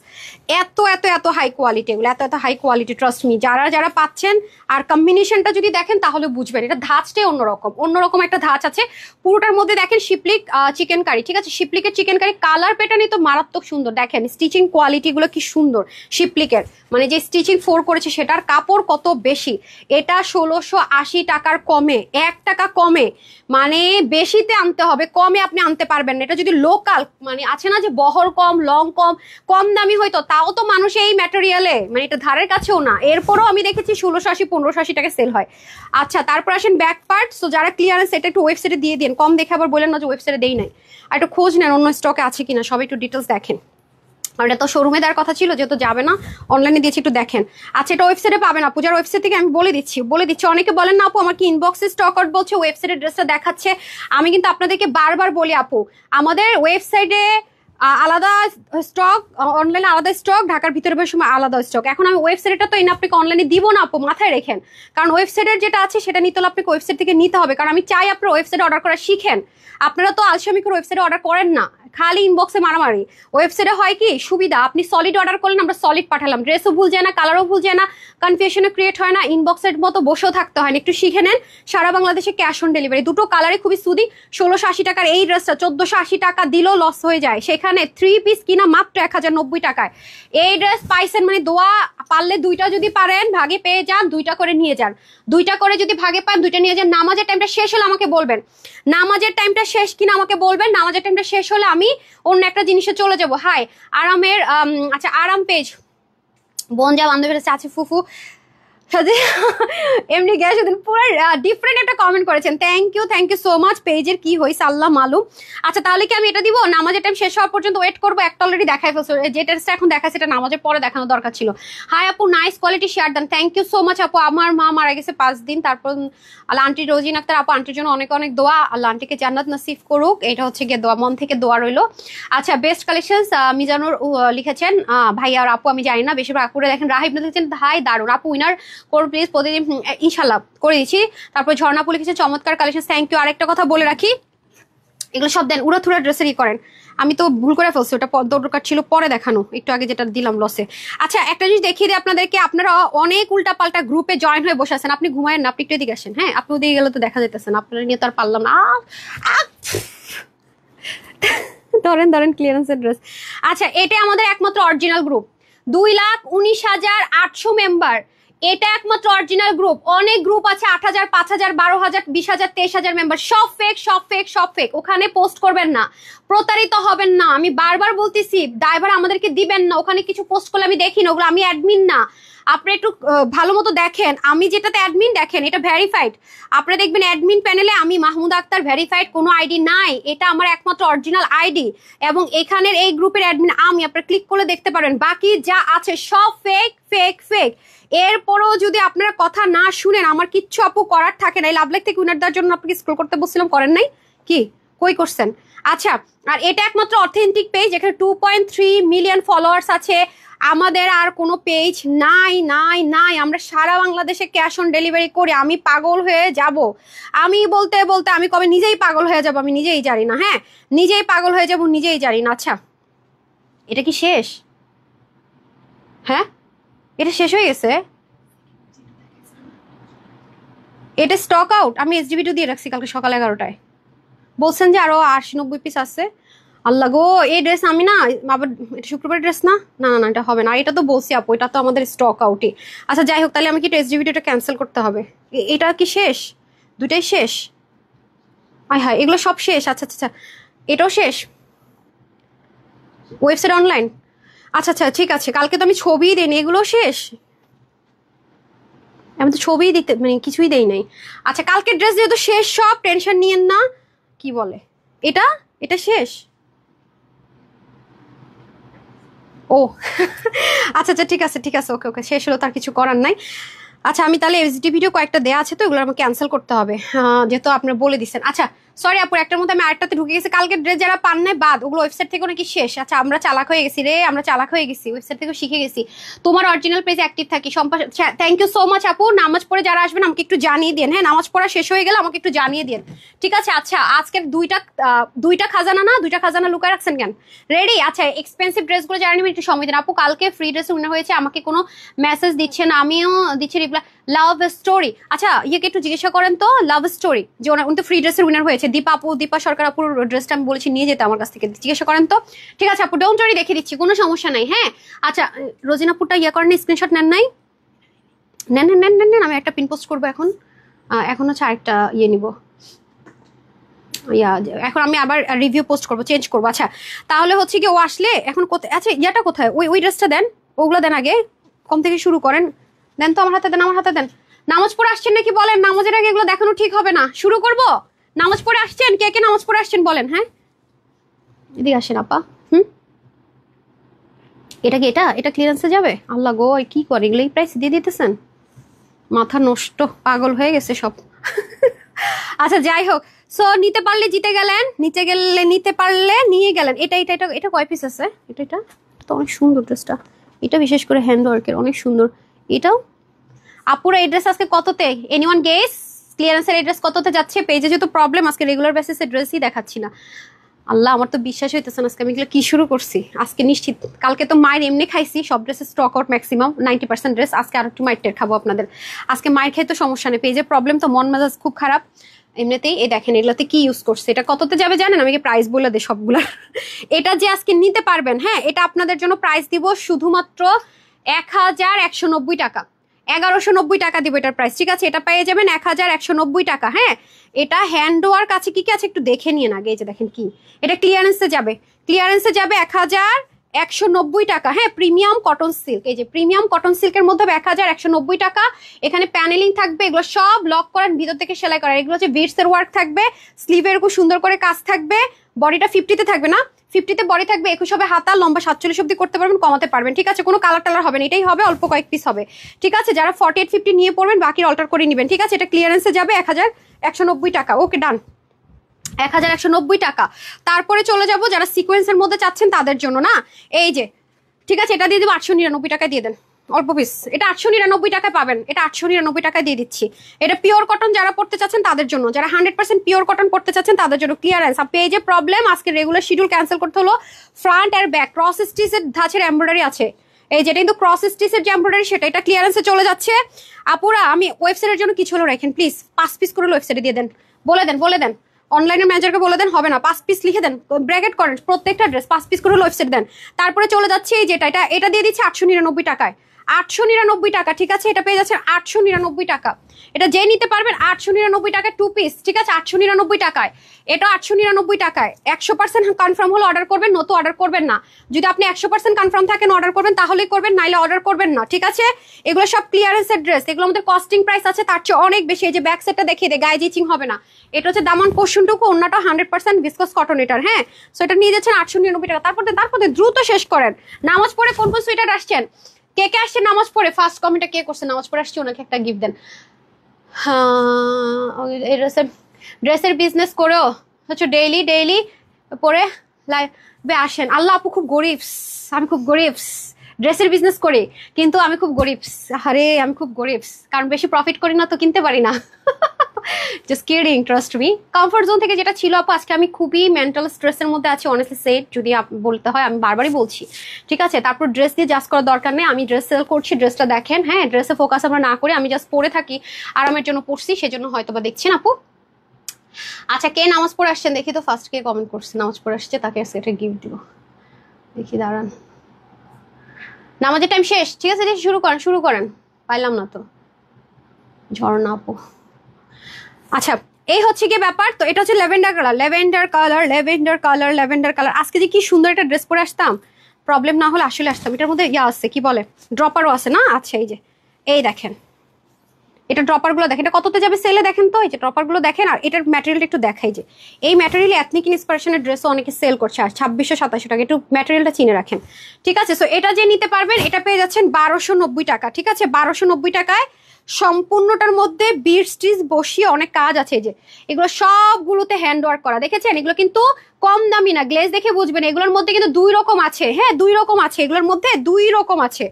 এত এত এত হাই কোয়ালিটি, এগুলো এত এত হাই কোয়ালিটি, ট্রাস্ট মি। যারা যারা পাচ্ছেন আর কম্বিনেশনটা যদি দেখেন তাহলে বুঝবেন, এটা ধাঁচটাই অন্যরকম, অন্যরকম একটা ধাঁচ আছে পুরোটার মধ্যে। দেখেন শিপলিক চিকেন কারি, ঠিক আছে? শিপলিকের চিকেন কারি, কালার প্যাটার্নই তো মারাত্মক সুন্দর, দেখেন স্টিচিং কোয়ালিটিগুলো কি সুন্দর শিপলিকের, মানে যে স্টিচিং 4 করেছে সেটার কাপড় কত বেশি। এটা 1680 টাকার কমে, 1 টাকা কমে, মানে বেশিতে আনতে হবে, কমে আপনি আনতে পারবেন না। এটা যদি লোকাল মানে আছে না যে বহর কম, লং কম, কম দামি হয়তো, তাও তো মানুষ এই ম্যাটেরিয়ালে মানে এটা ধারের কাছেও না, এরপরও আমি দেখেছি 1680 1580 টাকা সেল হয়। আচ্ছা, তারপর আসেন ব্যাক পার্ট। সো যারা ক্লিয়ারেন্স এটা একটু ওয়েবসাইটে দিয়ে দিন, কম দেখে আবার বলেন না যে ওয়েবসাইটে দেই নাই, আর একটু খোঁজ নেন অন্য স্টকে আছে কিনা, সবাই একটু ডিটেলস দেখেন। আর এটা তো শোরুমে দেওয়ার কথা ছিল, যেহেতু যাবে না অনলাইনে দিয়েছি, একটু দেখেন। আচ্ছা, এটা ওয়েবসাইটে পাবেন আপু, যার ওয়েবসাইট থেকে আমি বলে দিচ্ছি। অনেকে বলেন না আপু আমার কি ইনবক্সে স্টক আউট বলছে, ওয়েবসাইটের ড্রেসটা দেখাচ্ছে। আমি কিন্তু আপনাদেরকে বারবার বলি আপু, আমাদের ওয়েবসাইটে আলাদা স্টক, অনলাইনে আলাদা স্টক, ঢাকার ভিতরে বেশ সময় আলাদা স্টক। এখন আমি ওয়েবসাইটটা তো আপনাকে অনলাইনে দিব না আপু, মাথায় রেখেন। কারণ ওয়েবসাইটের যেটা আছে সেটা নিতে হলে আপনাকে ওয়েবসাইট থেকে নিতে হবে, কারণ আমি চাই আপনারা ওয়েবসাইটে অর্ডার করা শিখেন। আপনারা তো আলসামি করে ওয়েবসাইটে অর্ডার করেন না, খালি ইনবক্সে মারামারি। ওয়েবসাইটে হয় কি সুবিধা, আপনি সলিড অর্ডার করলেন, আমরা সলিড পাঠালাম, ড্রেসও ভুল যায় না, কালারও ভুল যায় না, কনফিউশনও ক্রিয়েট হয় না, ইনবক্সের মতো বসেও থাকতে হয় না। একটু শিখে নেন। সারা বাংলাদেশে ক্যাশ অন ডেলিভারি, দুটো কালারে খুবই সুদি। 1680 টাকার এই ড্রেসটা 1480 টাকা দিলেও লস হয়ে যায়, সেখানে 3 পিস কিনা মাত্র 1090 টাকায়। এই ড্রেস পাইছেন মানে দোয়া, পারলে 2টা যদি পারেন ভাগে পেয়ে যান, 2টা করে নিয়ে যান, 2টা করে যদি ভাগে পান 2টা নিয়ে যান। নামাজের টাইমটা শেষ হলে আমাকে বলবেন, নামাজের টাইমটা শেষ কিনা আমাকে বলবেন, নামাজের টাইমটা শেষ হলে আমি অন্য একটা জিনিসে চলে যাব। হাই আরামের আচ্ছা আরাম পেজ বোন যা বান্ধবীর আছে ফুফু এমনি গ্যাস পুরো ডিফারেন্ট একটা কমেন্ট করেছেন, থ্যাংক ইউ সো মাচ। পেজের কি হয়েছে আল্লাহ মালুম। আচ্ছা, তাহলে কি আমি এটা দিব? নামাজের টাইম শেষ হওয়ার পর্যন্ত ওয়েট করবো? একটা অলরেডি দেখাই ফেলছো, যে ড্রেসটা এখন দেখাচ্ছে এটা নামাজের পরে দেখানো দরকার ছিল। হাই আপু, নাইস কোয়ালিটি শেয়ার দেন, থ্যাংক ইউ সো মাচ আপু। আমার মা মারা গেছে 5 দিন, তারপর আল্লাহ আন্টি রোজিন আক্তার আপু, আন্টির জন্য অনেক অনেক দোয়া, আল্লাহ আন্টিকে জান্নাত নসিব করুক, এটা হচ্ছে গিয়ে দোয়া, মন থেকে দোয়া রইলো। আচ্ছা, বেস্ট কালেকশন মিজানুর লিখেছেন, ভাই আর আপু আমি জানি না, বেশিরভাগ আপুরে দেখেন। রাহিব লিখেছেন ভাই দারুন আপু, উইনার করুন প্লিজ প্রতিদিন, ইনশাল্লাহ করে দিচ্ছি। তারপর ঝর্ণাপু লিখেছে চমৎকার কালেকশন, থ্যাংক ইউ। আরেকটা কথা বলে রাখি, এগুলো সব দেন উড়াথুরা ড্রেসেরই করেন, আমি তো ভুল করে ফেলছি, ওটা দরকার ছিল পরে দেখানো, একটু আগে যেটা দিলাম লসে। আচ্ছা, একটা জিনিস দেখিয়ে দিই আপনাদেরকে, আপনারা অনেক উল্টা পাল্টা গ্রুপে জয়েন হয়ে বসে আছেন, আপনি ঘুমায়েন না, আপনি একটু এদিকে আসেন। হ্যাঁ, আপনি ওদিকে গেলে তো দেখা যেতেছেন, আপনারা নিয়ে তো আর পারলাম না। ধরেন ক্লিয়ারেন্সের ড্রেস। আচ্ছা, এটা আমাদের একমাত্র অরিজিনাল গ্রুপ, 2,19,800 মেম্বার, এটা একমাত্র অরিজিনাল গ্রুপ। অনেক গ্রুপ আছে 8,000 5,000 12,000 20,000 23,000 মেম্বার, সব ফেক সব ফেক সব ফেক। ওখানে পোস্ট করবেন না, প্রতারিত হবেন না, আমি বারবার বলতেছি। ড্রাইভার আমাদেরকে দিবেন না, ওখানে কিছু পোস্ট করলে আমি দেখি না, ওগুলো আমি অ্যাডমিন না। আপনি একটু ভালো মতো দেখেন, আমি যেটাতে অ্যাডমিন দেখেন এটা ভেরিফাইড, আপনারা দেখবেন অ্যাডমিন প্যানেলে আমি মাহমুদা আক্তার ভেরিফাইড কোনো আইডি নাই, এটা আমার একমাত্র অরিজিনাল আইডি, এবং এখানের এই গ্রুপের অ্যাডমিন আমি। আপনারা ক্লিক করলে দেখতে পারেন, বাকি যা আছে সব ফেক ফেক ফেক। এরপরও যদি আপনারা কথা না শুনেন, আমার কিচ্ছু আপু করার থাকে না। এই লাভ লাইফ থেকে উইনার দেওয়ার জন্য আপনাকে স্ক্রল করতে বলছিলাম, করেন নাই কি? কই করছেন? আচ্ছা, আর এটা একমাত্র অথেন্টিক পেজ, এখানে 2.3 মিলিয়ন ফলোয়ার্স আছে। আমাদের আর কোনো পেজ নাই নাই নাই, আমরা সারা বাংলাদেশে ক্যাশ অন ডেলিভারি করি। আমি পাগল হয়ে যাব, আমি বলতে বলতে আমি কবে নিজেই পাগল হয়ে যাব আমি নিজেই জানি না। হ্যাঁ, নিজেই পাগল হয়ে যাব নিজেই জানি না। আচ্ছা, এটা কি শেষ? হ্যাঁ, এটা শেষ হয়ে গেছে, এটা স্টক আউট। আমি SGB2 দিয়ে রাখছি কালকে সকাল 11টায়, বলছেন যে আরো 80-90 পিস আছে। আল্লাহ গো, এই ড্রেস আমি না আবার, এটা শুক্রবার ড্রেস না, না না না এটা হবে না। আর এটা তো বলছি আপু, এটা তো আমাদের স্টক আউটই। আচ্ছা যাই হোক, তাহলে আমি কি SGB2টা ক্যান্সেল করতে হবে? এটা কি শেষ? দুটাই শেষ? আয় হায়, এগুলো সব শেষ। আচ্ছা আচ্ছা, এটাও শেষ। ওয়েবসাইট অনলাইন, আচ্ছা আচ্ছা ঠিক আছে, কালকে তো আমি ছবিই দেইনি, এগুলো শেষ, আমি তো ছবিই দিতে মানে কিছুই দেই নাই। আচ্ছা কালকের ড্রেস যেহেতু শেষ সব, টেনশন নিয়েন না। কি বলে এটা, এটা শেষ ও আচ্ছা আচ্ছা ঠিক আছে ঠিক আছে, ওকে ওকে, শেষ হলো, তার কিছু করার নাই। আচ্ছা আমি তাহলে এসডি ভিডিও কয়েকটা দেওয়া আছে তো, এগুলো আমাকে ক্যান্সেল করতে হবে, যেহেতু আপনি বলে দিচ্ছেন। আচ্ছা সরি আপু, একটার মধ্যে আমি আরেকটাতে ঢুকে গেছি। কালকের ড্রেস যারা পান নাই বাদ, ওগুলো ওয়েবসাইট থেকে নাকি শেষ। আচ্ছা আমরা চালাক হয়ে গেছি রে, আমরা চালাক হয়ে গেছি, ওয়েবসাইট থেকে শিখে গেছি। তোমার অরিজিনাল পেজ অ্যাক্টিভ থাকি সম্পা, থ্যাংক ইউ সো মাচ আপু। নামাজ পড়ে যারা আসবেন আমাকে একটু জানিয়ে দিন, হ্যাঁ নামাজ পড়া শেষ হয়ে গেলে আমাকে একটু জানিয়ে দিন, ঠিক আছে? আচ্ছা আজকের দুইটা খাজানা না, দুইটা খাজানা লুকায় রাখছেন কেন? রেডি? আচ্ছা এক্সপেন্সিভ ড্রেসগুলো জানি আমি একটু সময় দিন আপু। কালকে ফ্রি ড্রেস উইনার হয়েছে, আমাকে কোনো মেসেজ দিচ্ছে না, আমিও দিচ্ছি রিপ্লাই। লাভ স্টোরি, আচ্ছা ইয়েকে একটু জিজ্ঞাসা করেন তো, লাভ স্টোরি যে উনি তো ফ্রি ড্রেসের উইনার হয়েছে, দীপা আপু, দীপা সরকার আপুর ড্রেসটা আমি বলেছি নিয়ে যেতে আমার কাছ থেকে, জিজ্ঞাসা করেন তো। ঠিক আছে আপু, ডোন্ট ওয়ারি, দেখিয়ে দিচ্ছি, কোনো সমস্যা নাই। হ্যাঁ আচ্ছা রোজিনাপুরটা ইয়ে করেন, স্ক্রিনশট নেন নাই? নেন নেন নেন নেন নেন, আমি একটা পিন পোস্ট করবো এখন। এখন হচ্ছে আরেকটা ইয়ে নিব, এখন আমি আবার রিভিউ পোস্ট করবো, চেঞ্জ করবো। আচ্ছা তাহলে হচ্ছে কি ও আসলে এখন কোথায়, আচ্ছা ইয়াটা কোথায়, ওই ড্রেসটা দেন, ওগুলো দেন আগে, কম থেকে শুরু করেন। দেন তো আমার হাতে দেন, আমার হাতে দেন। নামাজ পড়ে আসছেন নাকি বলেন, নামাজের আগে এগুলো দেখানো ঠিক হবে না। শুরু করবো? নামাজ পড়ে আসছেন, কে কে নামাজ পড়ে আসছেন বলেন। হ্যাঁ এদিকে আসেন আপা। এটা কি, এটা এটা ক্লিয়ারেন্সে যাবে? আল্লাহ গো কি করে এগুলো, এই প্রাইস দিয়ে দিতেছেন, মাথা নষ্ট, পাগল হয়ে গেছে সব আচ্ছা যাই হোক, সো নিতে পারলে জিতে গেলেন, নিতে গেলে নিতে পারলে নিয়ে গেলেন। এটা এটা এটা এটা কয় পিস আছে? এটা এটা তো অনেক সুন্দর ড্রেসটা, এটা বিশেষ করে হ্যান্ড ওয়ার্কের অনেক সুন্দর। এটাও আপুরা, এই ড্রেস আজকে কততে, এনিওয়ান গেস? ক্লিয়ারেন্সের এই ড্রেস কততে যাচ্ছে? পেজে যেহেতু প্রবলেম, আজকে রেগুলার বেসিসে ড্রেসই দেখাচ্ছি না। আল্লাহ আমার তো বিশ্বাস হইতেছে না, আজকে আমি এগুলো কি শুরু করছি। আজকে নিশ্চিত, কালকে তো মায়ের এমনি খাইছি, সব ড্রেসের স্টক আউট ম্যাক্সিমাম 90% ড্রেস। আজকে আর একটু মায়ের খাবো আপনাদের। আজকে মায়ের খেয়ে তো সমস্যা নেই, পেজে প্রবলেম তো, মন মেজাজ খুব খারাপ এমনিতেই। এই দেখেন এগুলোতে কি ইউজ করছে, এটা কততে যাবে জানেন? আমি প্রাইস বলে দিই সবগুলা এটা যে আজকে নিতে পারবেন, হ্যাঁ এটা আপনাদের জন্য প্রাইস দিব শুধুমাত্র 1190 টাকা, 1190 টাকা দিব এটার প্রাইস, ঠিক আছে? এটা পেয়ে যাবেন 1190 টাকা। হ্যাঁ এটা হ্যান্ড ওয়ার্ক আছে, কি কি আছে একটু দেখে নিয়ে আগে। এই যে দেখেন কি, এটা ক্লিয়ারেন্সে যাবে, ক্লিয়ারেন্সে যাবে 1190 টাকা। হ্যাঁ প্রিমিয়াম কটন সিল্ক, এই যে প্রিমিয়াম কটন সিল্কের মধ্যে 1190 টাকা। এখানে প্যানেলিং থাকবে, এগুলো সব লক করেন, ভিতর থেকে সেলাই করার। এগুলো হচ্ছে বিটসের ওয়ার্ক থাকবে, স্লিভের খুব সুন্দর করে কাজ থাকবে। বডিটা 50-তে থাকবে না, 50-তে বডি থাকবে, 21 হবে হাতা, লম্বা 47 অব্দি করতে পারবেন, কমাতে পারবেন, ঠিক আছে? কোনো কালার টালার হবে না, এটাই হবে, অল্প কয়েক পিস হবে, ঠিক আছে? যারা 48-50 নিয়ে পড়বেন বাকি অল্টার করে নেবেন, ঠিক আছে? এটা ক্লিয়ারেন্সে যাবে 1190 টাকা। ওকে ডান, 1190 টাকা। তারপরে চলে যাব যারা সিকোয়েন্সের মধ্যে চাচ্ছেন তাদের জন্য, না এই যে, ঠিক আছে এটা দিয়ে দেবো 899 টাকায় দিয়ে দেন, অল্প পিস, এটা 899 টাকায় পাবেন, এটা 899 টাকায় দিয়ে দিচ্ছি। এটা পিওর কটন যারা পড়তে চাচ্ছেন তাদের জন্য, যারা 100% পিওর কটন পড়তে চাচ্ছেন তাদের জন্য ক্লিয়ারেন্স। আর পেজে প্রবলেম, আজকে রেগুলার শিডিউল ক্যান্সেল করতে হলো। ফ্রন্ট আর ব্যাক ক্রস স্টিচের ধাঁচের এমব্রয়ডারি আছে, এই যেটা কিন্তু ক্রস স্টিচের যে এমব্রয়ডারি সেটা, এটা ক্লিয়ারেন্সে চলে যাচ্ছে। আপুরা আমি ওয়েবসাইটের জন্য কিছু হলো রাখেন প্লিজ, 5 পিস করে ওয়েবসাইটে দিয়ে দেন, বলে দেন বলে দেন, অনলাইনের ম্যানেজারকে বলে দেন, হবে না 5 পিস লিখে দেন, ব্র্যাকেট করেন, প্রত্যেকটা ড্রেস 5 পিস করে ওয়েবসাইট দেন। তারপরে চলে যাচ্ছে এই যেটা, এটা দিয়ে দিচ্ছে 899 টাকায়, 899 টাকা, ঠিক আছে? এটা পেয়ে যাচ্ছে 899 টাকা। এটা যে নিতে পারবেন 899 টাকায় 2 পিস, ঠিক আছে? 899 টাকায়, এটা 899 টাকায়। 100% কনফার্ম হলে অর্ডার করবেন, নতুন অর্ডার করবেন না। যদি আপনি 100% কনফার্ম থাকেন অর্ডার করবেন তাহলেই করবেন, নাইলে অর্ডার করবেন না, ঠিক আছে? এগুলো সব ক্লিয়ারেন্সের ড্রেস, এগুলো আমাদের কস্টিং প্রাইস আছে তার চেয়ে অনেক বেশি। এই যে ব্যাক সাইডটা দেখিয়ে দেয়, গায়ে জিচিং হবে না। এটা হচ্ছে দামান পোর্শনটুকু, অন্যটা 100% ভিসকস কটন এটার। হ্যাঁ সো এটা নিয়ে যাচ্ছেন 899 টাকা। তারপরে দ্রুত শেষ করেন। নামাজ পড়ে কোন কোন সুইটার আসছেন, কে কে আসছে নামাজ পড়ে? ফার্স্ট কমেন্টে কে করছে নামাজ পড়ে আসছে, ওনাকে একটা গিফট দেন। হ্যাঁ ড্রেসের বিজনেস করেও হচ্ছে ডেইলি পরে লাইভে আসেন। আল্লাহ আপু খুব গরিব, আমি খুব গরিব, ড্রেসের বিজনেস করি কিন্তু আমি খুব গরিব। আরে আমি খুব গরিব, কারণ বেশি প্রফিট করি না তো কিনতে পারি না just kidding, trust me. Comfort zone থেকে যেটা ছিল আপু, আজকে আমি খুবই মেন্টাল স্ট্রেসের মধ্যে আছি, অনেস্টলি সেট যদি বলতে হয়, আমি বারবারই বলছি, ঠিক আছে? তারপর ড্রেস দিয়ে জাস্ট করার দরকার নেই, আমি ড্রেস সেল করছি, ড্রেসটা দেখেন। হ্যাঁ ড্রেসে ফোকাস আমরা না করি, আমি জাস্ট পরে থাকি, আরামের জন্য পড়ছি, সেজন্য হয়তো বা দেখছেন আপু। আচ্ছা কে নামাজ পড়ে আসছেন দেখি তো, ফার্স্ট কে কমেন্ট করছে নামাজ পড়ে আসছে, তাকে আজকে একটা গিফট দিব, দেখি দাঁড়ান। নামাজের টাইম শেষ, ঠিক আছে? শুরু করেন, পাইলাম না তো, ঝর্ণা আপু। আচ্ছা এই হচ্ছে কি ব্যাপার, তো এটা হচ্ছে ল্যাভেন্ডার কালার। আজকে যে কি সুন্দর একটা ড্রেস পরে আসতাম, প্রবলেম না হলে আসলে আসতাম। এটার মধ্যে ইয়া আছে, কি বলে, ড্রপারও আছে না? আচ্ছা এই যে, এই দেখেন এটা ড্রপারগুলো দেখেন, এটা কততে যাবে সেলে দেখেন তো, এই যে ড্রপারগুলো দেখেন। আর এটার ম্যাটেরিয়ালটা একটু দেখাই, যে এই ম্যাটেরিয়াল এথনিক ইন্সপিরেশনের ড্রেসও অনেকে সেল করছে, আর 2600-2700 টাকা, একটু ম্যাটেরিয়ালটা চিনে রাখেন, ঠিক আছে? সো এটা যে নিতে পারবেন এটা পেয়ে যাচ্ছেন 1290 টাকা, ঠিক আছে? 1290 টাকায় সম্পূর্ণটার মধ্যে বিট স্টিচ বসিয়ে অনেক কাজ আছে, যে এগুলো সবগুলোতে হ্যান্ড ওয়ার্ক করা, দেখেছেন? এগুলো কিন্তু কম দামি না, গ্লেজ দেখে বুঝবেন। এগুলোর মধ্যে কিন্তু 2 রকম আছে, হ্যাঁ 2 রকম আছে, এগুলোর মধ্যে 2 রকম আছে।